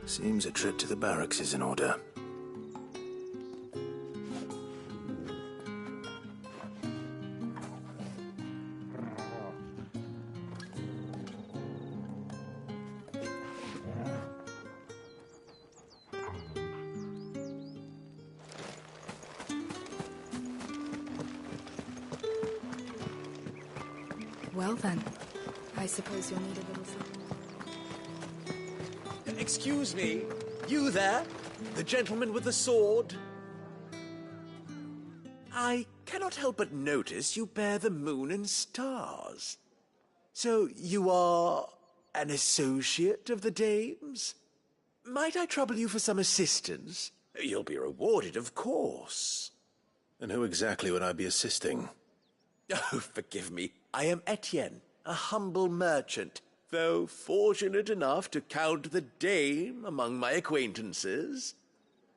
Seems a trip to the barracks is in order. Well then, I suppose you'll need a little something. Excuse me. You there? The gentleman with the sword? I cannot help but notice you bear the moon and stars. So you are an associate of the dame's? Might I trouble you for some assistance? You'll be rewarded, of course. And who exactly would I be assisting? Oh, forgive me. I am Etienne, a humble merchant, though fortunate enough to count the dame among my acquaintances.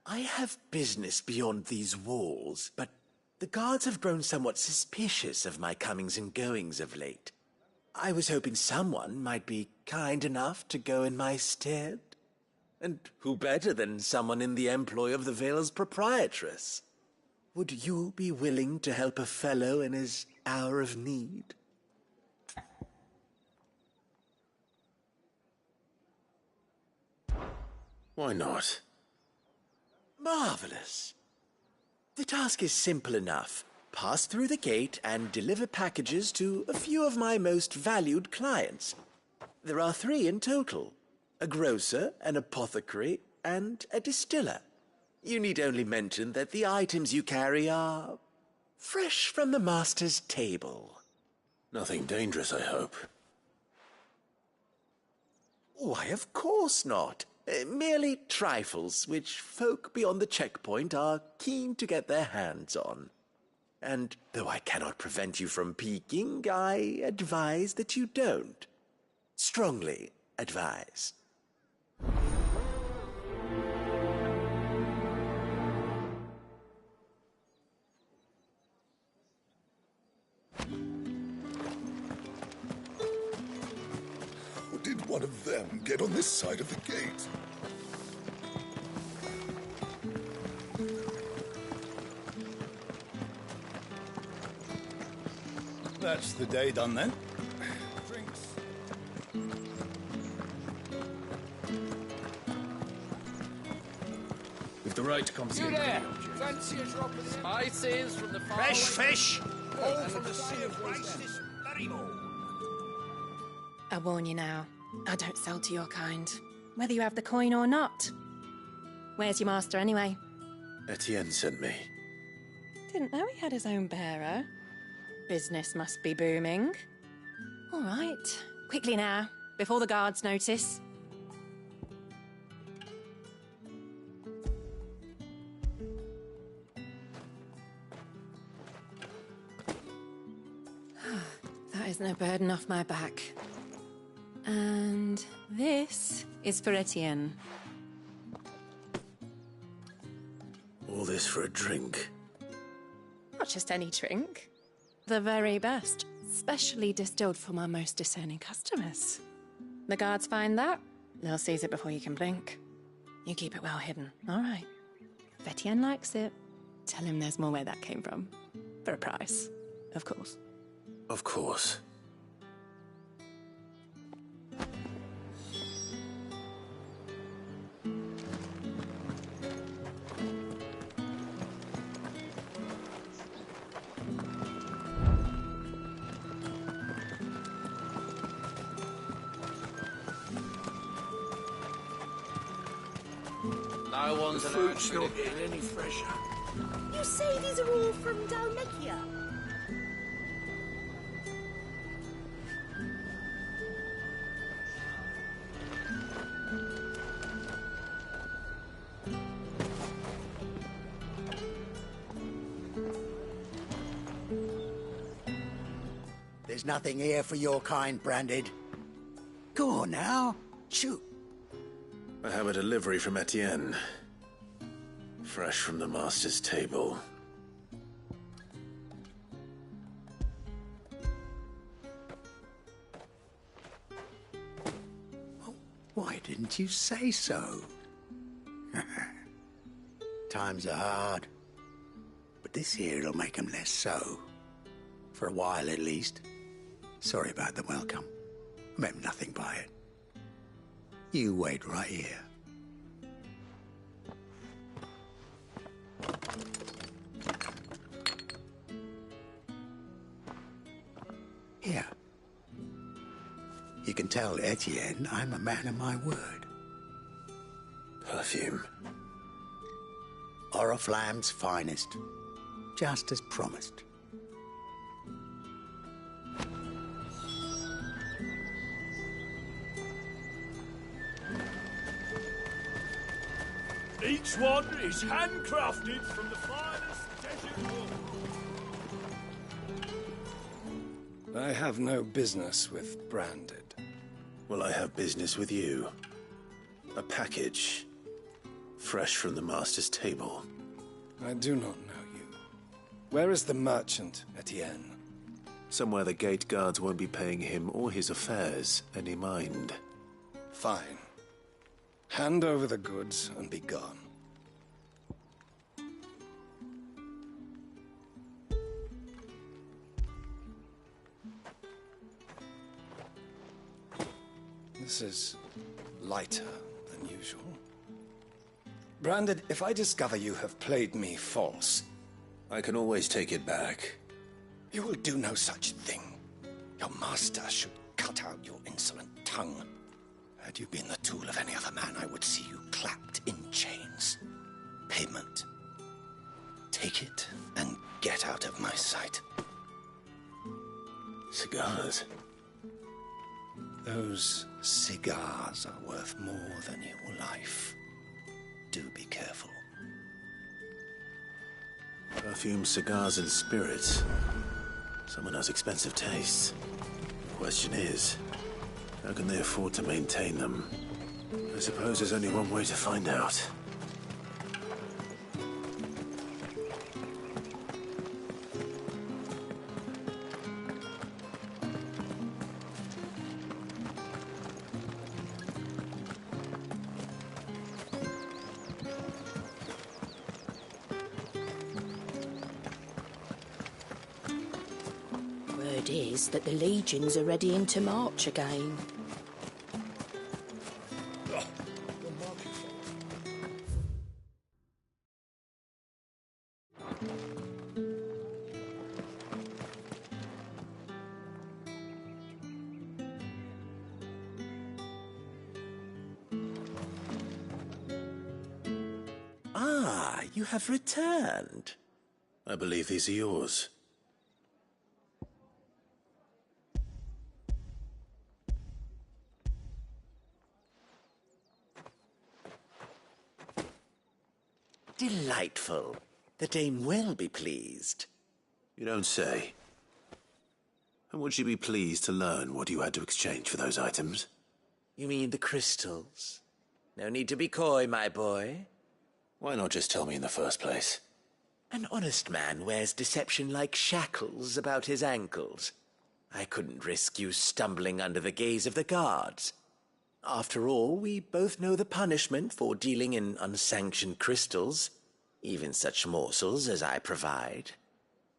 I have business beyond these walls, but the guards have grown somewhat suspicious of my comings and goings of late. I was hoping someone might be kind enough to go in my stead. And who better than someone in the employ of the Vale's proprietress? Would you be willing to help a fellow in his hour of need? Why not? Marvelous. The task is simple enough. Pass through the gate and deliver packages to a few of my most valued clients. There are 3 in total. A grocer, an apothecary, and a distiller. You need only mention that the items you carry are fresh from the master's table. Nothing dangerous, I hope. Why, of course not. Merely trifles which folk beyond the checkpoint are keen to get their hands on. And though I cannot prevent you from peeking, I advise that you don't. Strongly advise. How did one of them get on this side of the gate? That's the day done then. Drinks. With the right to confiscate. You there! Fancy a drop of spices from the far Fresh fish! All from the sea of rice this very morning. I warn you now, I don't sell to your kind, whether you have the coin or not. Where's your master anyway? Etienne sent me. Didn't know he had his own bearer. Business must be booming. All right, quickly now, before the guards notice. That is no burden off my back. And this is for Etienne. All this for a drink? Not just any drink. The very best, specially distilled for my most discerning customers. The guards find that, they'll seize it before you can blink. You keep it well hidden, all right? If Etienne likes it, tell him there's more where that came from. For a price, of course. Of course. No one's The allowed food's to not getting any fresher. You say these are all from Dalmekia? There's nothing here for your kind, Branded. Go on now, shoot. I have a delivery from Etienne. Fresh from the master's table. Why didn't you say so? Times are hard. But this here'll make 'em less so. For a while, at least. Sorry about the welcome. I meant nothing by it. You wait right here. Here. You can tell Etienne I'm a man of my word. perfume. Oriflamme's finest. Just as promised. Each one is handcrafted from the finest desert wood. I have no business with branded. Well, I have business with you. A package. Fresh from the master's table. I do not know you. Where is the merchant, Etienne? Somewhere the gate guards won't be paying him or his affairs any mind. Fine. Hand over the goods and be gone. This is lighter than usual. Branded, if I discover you have played me false... I can always take it back. You will do no such thing. Your master should cut out your insolent tongue. Had you been the tool of any other man, I would see you clapped in chains. Payment. Take it and get out of my sight. Cigars? Those cigars are worth more than your life. Do be careful. Perfume, cigars, and spirits. Someone has expensive tastes. The question is, how can they afford to maintain them? I suppose there's only one way to find out. Word is that the legions are readying to march again. Ah, you have returned. I believe these are yours. Delightful. The dame will be pleased. You don't say. And would she be pleased to learn what you had to exchange for those items? You mean the crystals? No need to be coy, my boy. Why not just tell me in the first place? An honest man wears deception like shackles about his ankles. I couldn't risk you stumbling under the gaze of the guards. After all, we both know the punishment for dealing in unsanctioned crystals, even such morsels as I provide.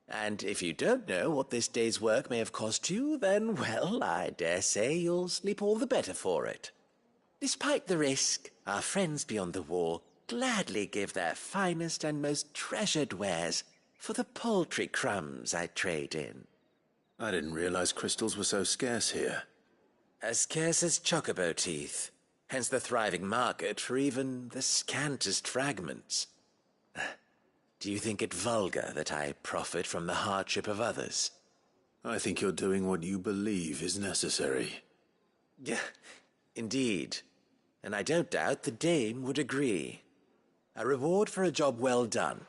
And if you don't know what this day's work may have cost you, then, well, I dare say you'll sleep all the better for it. Despite the risk, our friends beyond the wall gladly give their finest and most treasured wares for the paltry crumbs I trade in. I didn't realize crystals were so scarce here. As scarce as chocobo teeth, hence the thriving market for even the scantest fragments. Do you think it vulgar that I profit from the hardship of others? I think you're doing what you believe is necessary. Yeah, indeed. And I don't doubt the dame would agree. A reward for a job well done.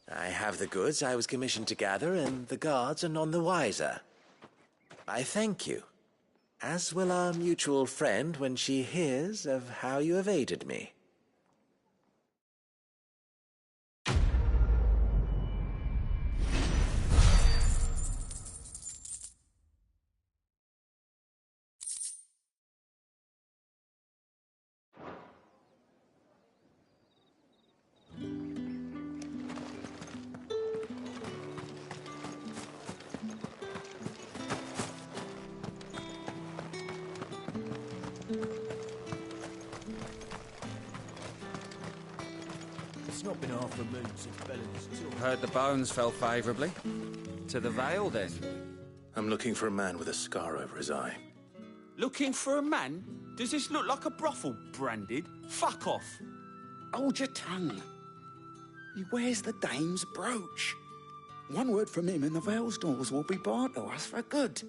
I have the goods I was commissioned to gather, and the guards are none the wiser. I thank you. As will our mutual friend when she hears of how you have aided me. It's not been half a moon since Bellen's tour. Heard the bones fell favourably. To the Vale, then? I'm looking for a man with a scar over his eye. Looking for a man? Does this look like a brothel, Branded? Fuck off. Hold your tongue. He wears the dame's brooch. One word from him and the Vale's doors will be barred to us for good.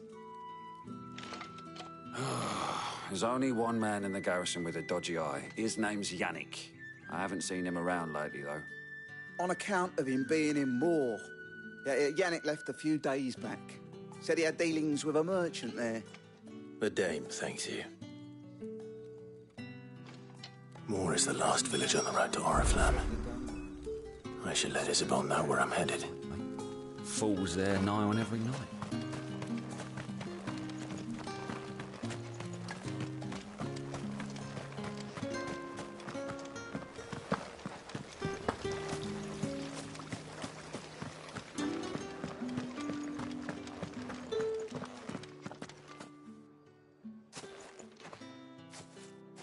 There's only one man in the garrison with a dodgy eye. His name's Yannick. I haven't seen him around lately, though. On account of him being in Moor. Yannick left a few days back. Said he had dealings with a merchant there. The dame thanks you. Moor is the last village on the road to Oriflamme. I should let Isabel know where I'm headed. Falls there nigh on every night.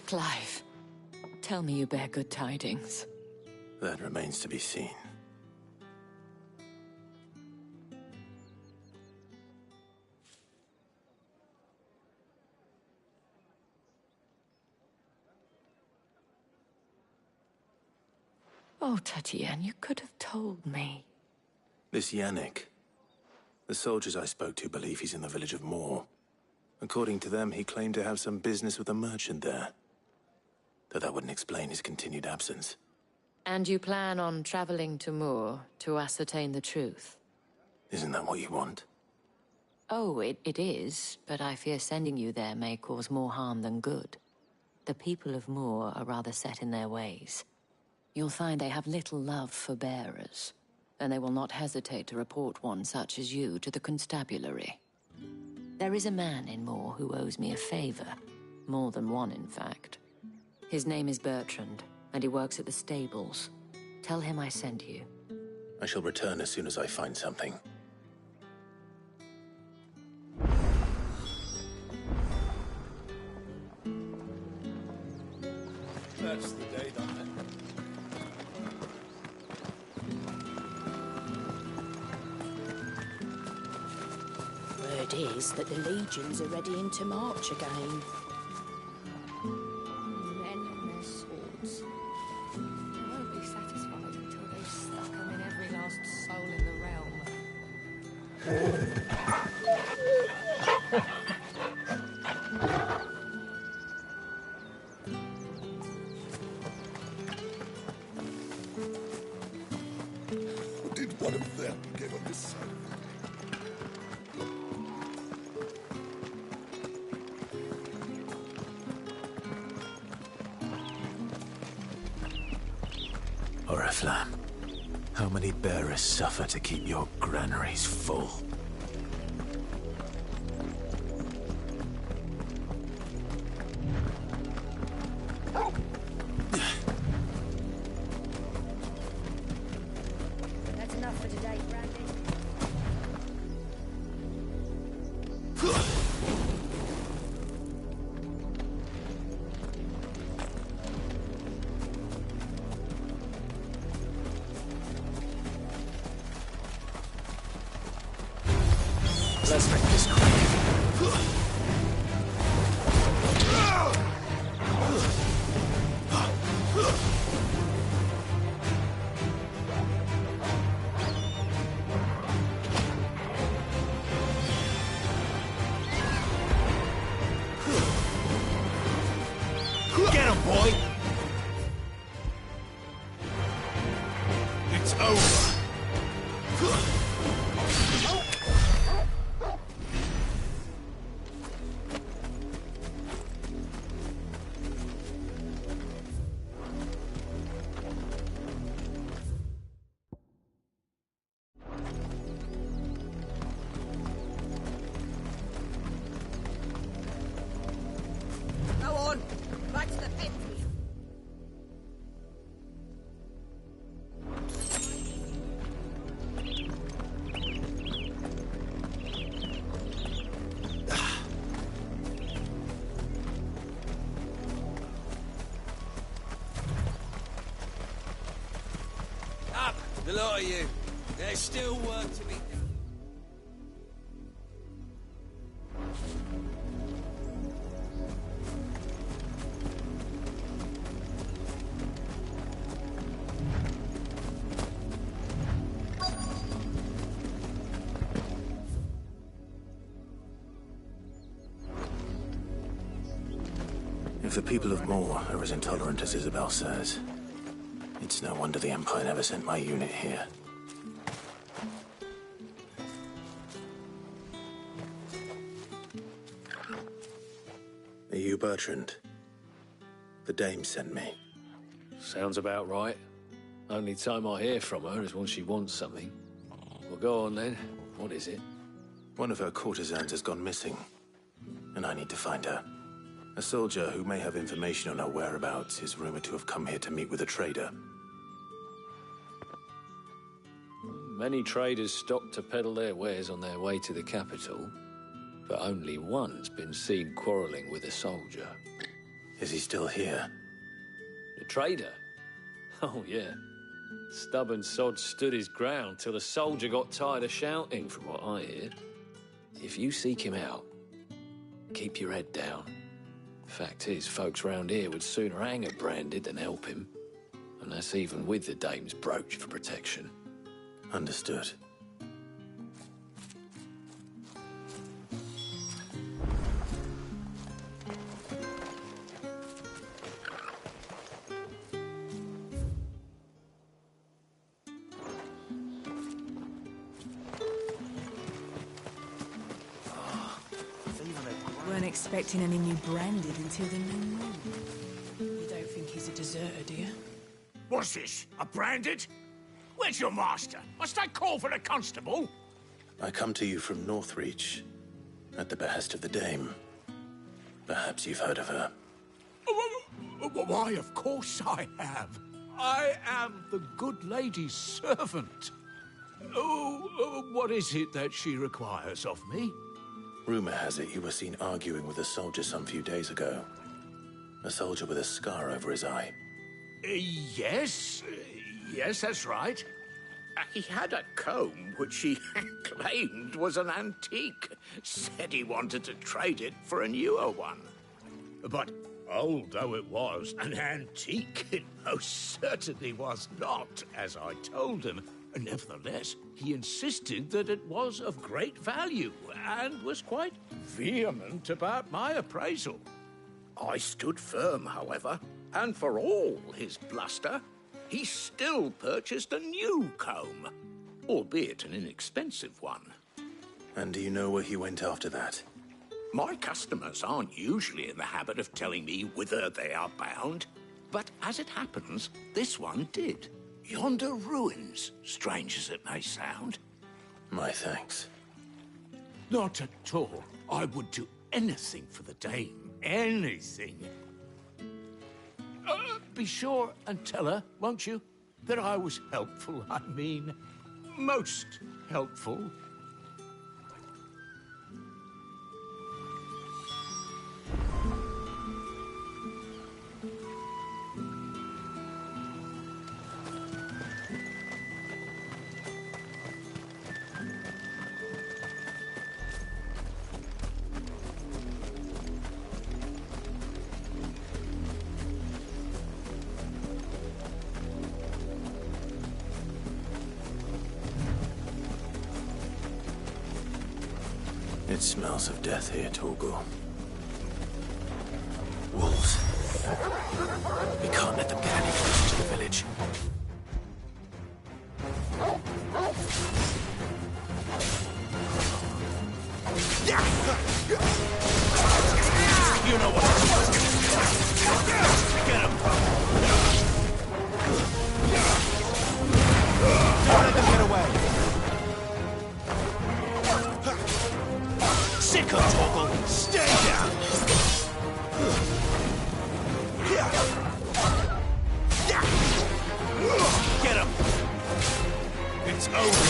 Clive, tell me you bear good tidings. That remains to be seen. Oh, Tatienne, you could have told me. This Yannick. The soldiers I spoke to believe he's in the village of Moor. According to them, he claimed to have some business with a merchant there. Though that wouldn't explain his continued absence. And you plan on traveling to Moor to ascertain the truth? Isn't that what you want? Oh, it is, but I fear sending you there may cause more harm than good. The people of Moor are rather set in their ways. You'll find they have little love for bearers, and they will not hesitate to report one such as you to the constabulary. There is a man in Moor who owes me a favor. More than one, in fact. His name is Bertrand, and he works at the stables. Tell him I sent you. I shall return as soon as I find something. That's the day, done then. Word is that the legions are readying to march again. Men and their swords. They won't be satisfied until they've stuck them in every last soul in the realm. Did one of them get on this side? Oriflamme, how many bearers suffer to keep your granaries full? That's enough for today, Brandy. Let's make this quick. Get him, boy! It's over. Go on, back to the pit. Up, the lot of you. There's still work to be done. If the people of Moor are as intolerant as Isabel says, it's no wonder the Empire never sent my unit here. Are you Bertrand? The dame sent me. Sounds about right. Only time I hear from her is when she wants something. Well, go on then. What is it? One of her courtesans has gone missing, and I need to find her. A soldier who may have information on her whereabouts is rumored to have come here to meet with a trader. Many traders stop to peddle their wares on their way to the capital, but only one's been seen quarrelling with a soldier. Is he still here? The trader? Oh, yeah. Stubborn sod stood his ground till the soldier got tired of shouting, from what I hear. If you seek him out, keep your head down. Fact is, folks round here would sooner hang a branded than help him. And that's even with the dame's brooch for protection. Understood. Weren't expecting any new branded until the new moon. You don't think he's a deserter, do you? What's this? A branded? Where's your master? Must I call for a constable? I come to you from Northreach, at the behest of the dame. Perhaps you've heard of her. Why, of course I have. I am the good lady's servant. What is it that she requires of me? Rumor has it you were seen arguing with a soldier some few days ago. A soldier with a scar over his eye. Yes, that's right. He had a comb which he claimed was an antique. Said he wanted to trade it for a newer one. But old though it was, an antique it most certainly was not, as I told him. Nevertheless, he insisted that it was of great value and was quite vehement about my appraisal. I stood firm, however, and for all his bluster, he still purchased a new comb, albeit an inexpensive one. And do you know where he went after that? My customers aren't usually in the habit of telling me whither they are bound, but as it happens, this one did. Yonder ruins, strange as it may sound. My thanks. Not at all. I would do anything for the dame. Anything. Be sure and tell her, won't you, that I was helpful. I mean, most helpful. It smells of death here, Torgal. Wolves. We can't let them get any closer to the village. You know what? Get him! Don't let them get away! Sick of Torgal! Stay down! Get him! It's over!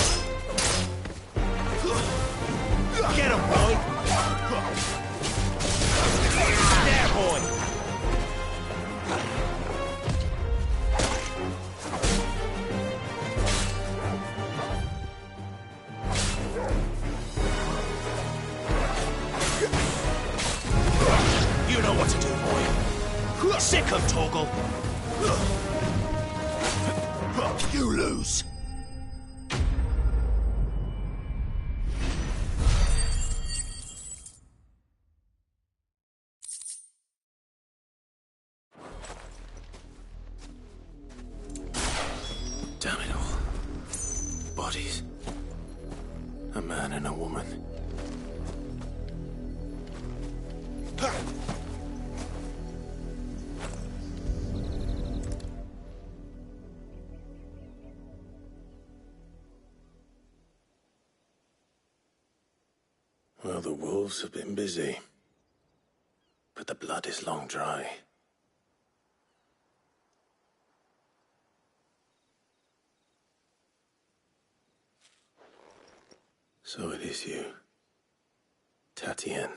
Get him, boy! There, boy! You know what to do, boy. Sick of Torgal. You lose. Well, the wolves have been busy. But the blood is long dry. So it is you, Tatien.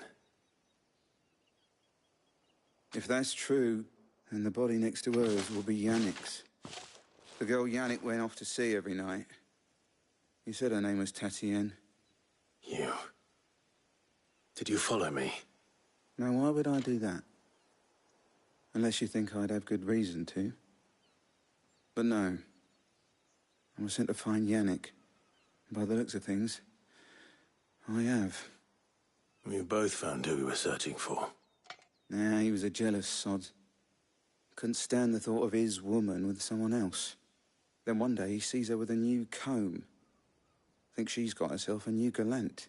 If that's true, then the body next to hers will be Yannick's. The girl Yannick went off to see every night. You said her name was Tatien. You... Did you follow me? Now, why would I do that? Unless you think I'd have good reason to. But no. I was sent to find Yannick. By the looks of things, I have. We both found who we were searching for. Nah, he was a jealous sod. Couldn't stand the thought of his woman with someone else. Then one day he sees her with a new comb. Thinks she's got herself a new gallant.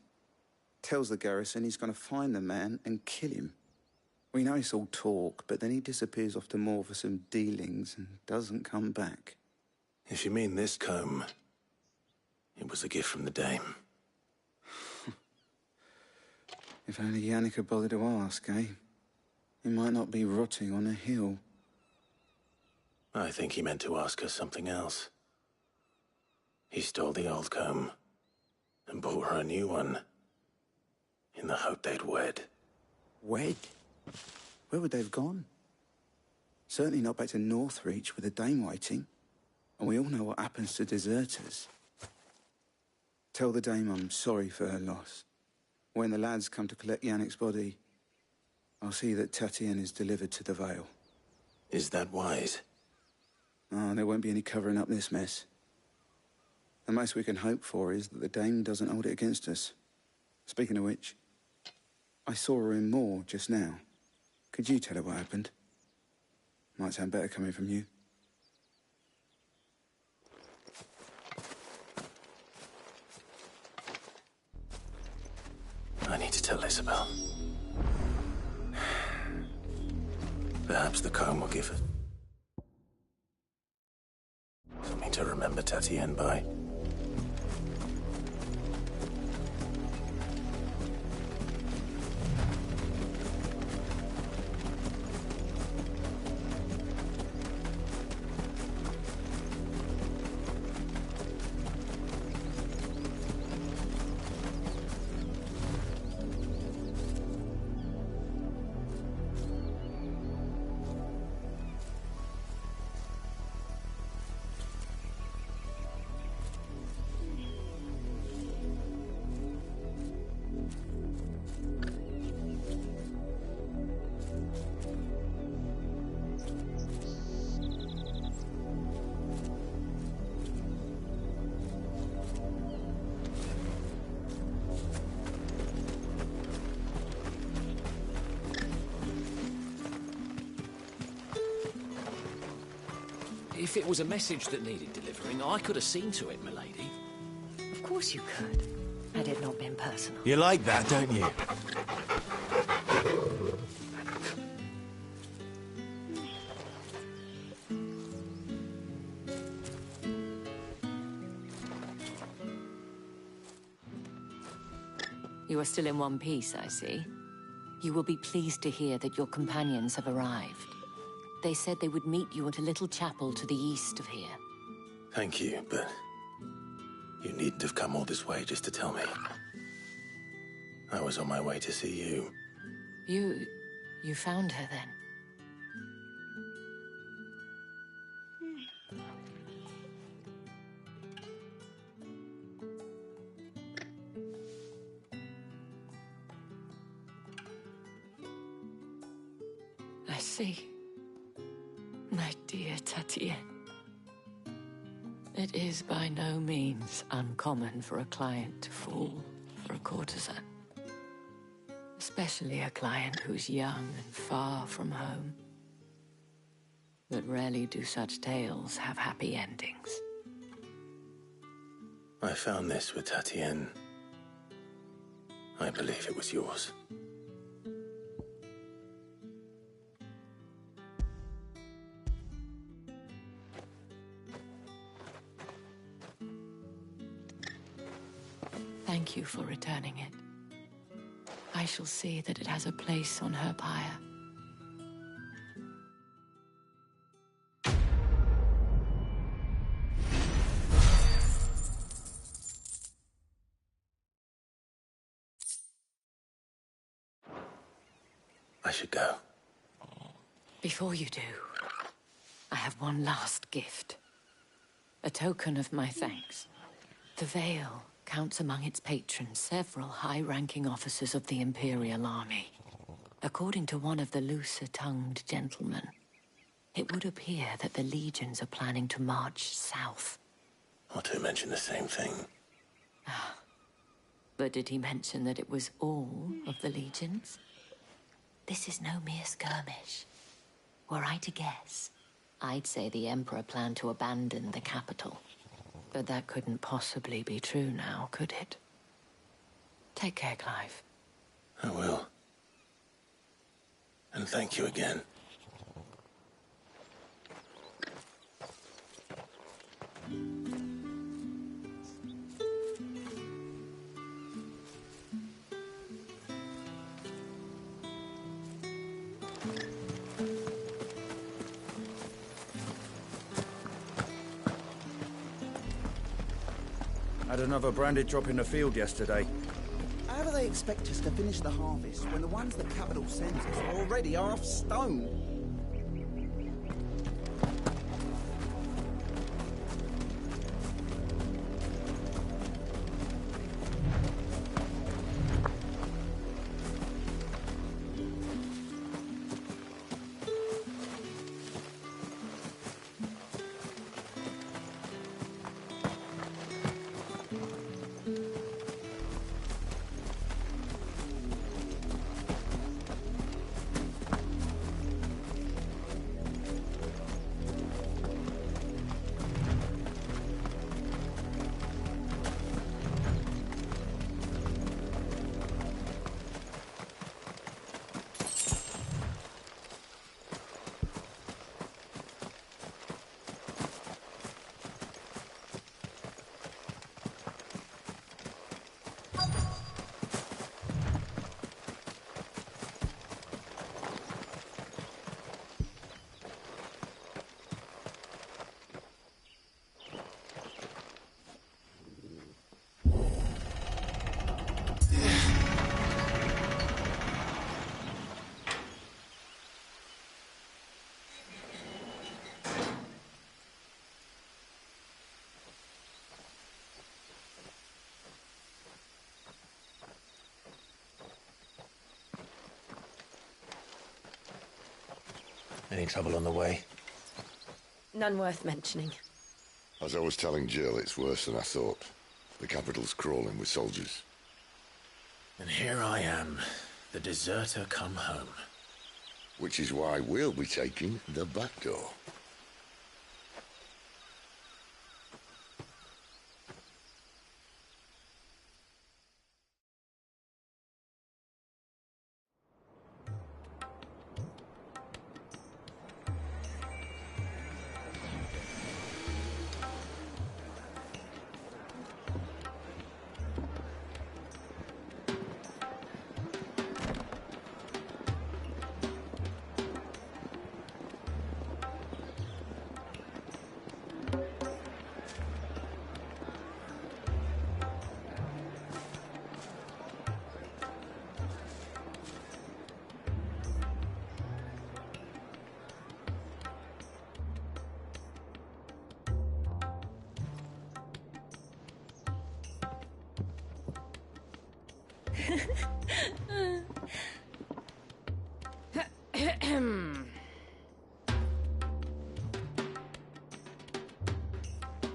Tells the garrison he's going to find the man and kill him. We know it's all talk, but then he disappears off to Moor for some dealings and doesn't come back. If you mean this comb, it was a gift from the dame. If only Yannick had bothered to ask, eh? He might not be rotting on a hill. I think he meant to ask her something else. He stole the old comb and bought her a new one in the hope they'd wed. Wed? Where would they have gone? Certainly not back to Northreach with the dame waiting. And we all know what happens to deserters. Tell the dame I'm sorry for her loss. When the lads come to collect Yannick's body, I'll see that Tatien is delivered to the Vale. Is that wise? Oh, there won't be any covering up this mess. The most we can hope for is that the dame doesn't hold it against us. Speaking of which, I saw her in Moor just now. Could you tell her what happened? Might sound better coming from you. I need to tell Isabel. Perhaps the comb will give it something to remember Tatien by. If it was a message that needed delivering, I could have seen to it, milady. Of course you could, had it not been personal. You like that, don't you? You are still in one piece, I see. You will be pleased to hear that your companions have arrived. They said they would meet you at a little chapel to the east of here. Thank you, but you needn't have come all this way just to tell me. I was on my way to see you. You found her then? I see. My dear Tatien. It is by no means uncommon for a client to fall for a courtesan. Especially a client who's young and far from home. But rarely do such tales have happy endings. I found this with Tatien. I believe it was yours. Thank you for returning it. I shall see that it has a place on her pyre. I should go. Before you do, I have one last gift. A token of my thanks. The Vale counts among its patrons several high-ranking officers of the Imperial Army. According to one of the looser-tongued gentlemen, it would appear that the legions are planning to march south. Or to mention the same thing. But did he mention that it was all of the legions? This is no mere skirmish. Were I to guess, I'd say the Emperor planned to abandon the capital. But that couldn't possibly be true now, could it? Take care, Clive. I will. And thank you again. Had another branded drop in the field yesterday. How do they expect us to finish the harvest when the ones the capital sends us are already half stone? Any trouble on the way? None worth mentioning. As I was telling Jill, it's worse than I thought. The capital's crawling with soldiers. And here I am, the deserter come home. Which is why we'll be taking the back door.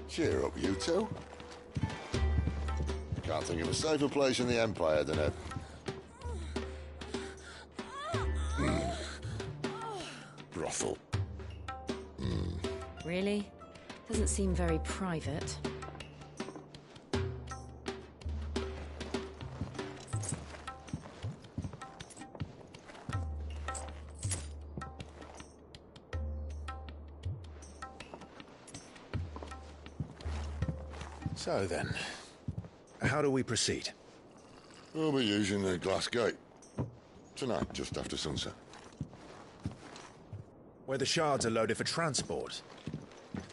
Cheer up, you two. Can't think of a safer place in the Empire than a... brothel. Really? Doesn't seem very private. So then, how do we proceed? We'll be using the glass gate. Tonight, just after sunset. Where the shards are loaded for transport.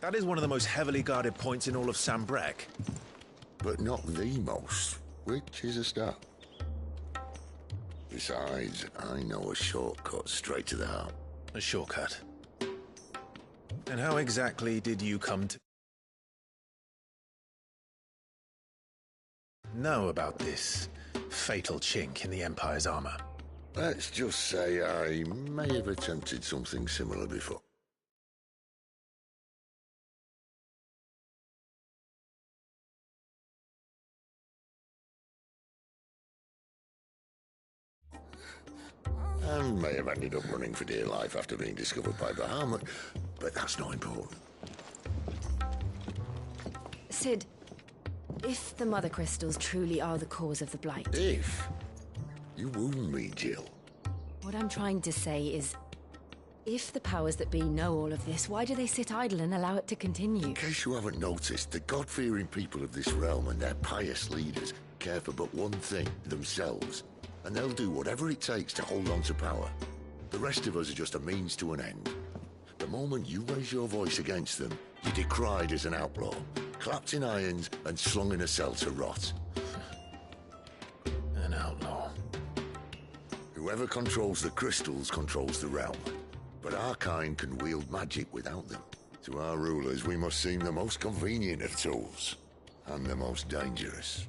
That is one of the most heavily guarded points in all of Sambrek. But not the most, which is a start. Besides, I know a shortcut straight to the heart. A shortcut? And how exactly did you come to know about this fatal chink in the Empire's armor? Let's just say I may have attempted something similar before. And may have ended up running for dear life after being discovered by Bahamut, but that's not important. Sid, if the Mother Crystals truly are the cause of the Blight... If? You wound me, Jill. What I'm trying to say is, if the powers that be know all of this, why do they sit idle and allow it to continue? In case you haven't noticed, the God-fearing people of this realm and their pious leaders care for but one thing, themselves. And they'll do whatever it takes to hold on to power. The rest of us are just a means to an end. The moment you raise your voice against them, you're decried as an outlaw, clapped in irons and slung in a cell to rot. An outlaw. Whoever controls the crystals controls the realm. But our kind can wield magic without them. To our rulers, we must seem the most convenient of tools. And the most dangerous.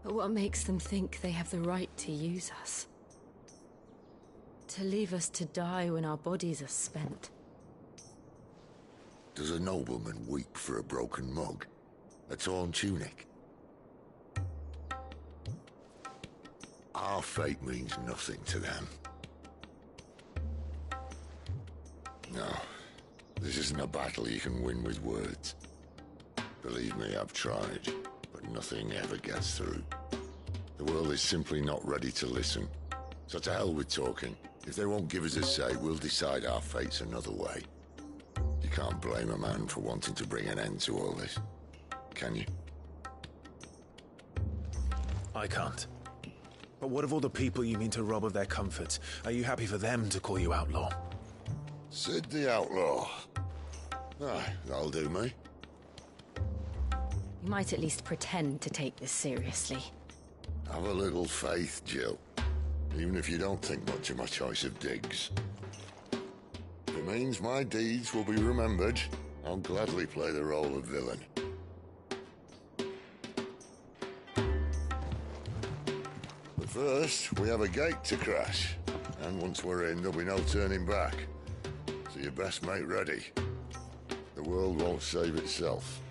But what makes them think they have the right to use us? To leave us to die when our bodies are spent? Does a nobleman weep for a broken mug? A torn tunic? Our fate means nothing to them. No, this isn't a battle you can win with words. Believe me, I've tried, but nothing ever gets through. The world is simply not ready to listen. So to hell with talking. If they won't give us a say, we'll decide our fates another way. You can't blame a man for wanting to bring an end to all this, can you? I can't. But what of all the people you mean to rob of their comforts? Are you happy for them to call you outlaw? Sid the Outlaw. Aye, that'll do me. You might at least pretend to take this seriously. Have a little faith, Jill. Even if you don't think much of my choice of digs. If it means my deeds will be remembered, I'll gladly play the role of villain. But first, we have a gate to crash. And once we're in, there'll be no turning back. So you best make ready. The world won't save itself.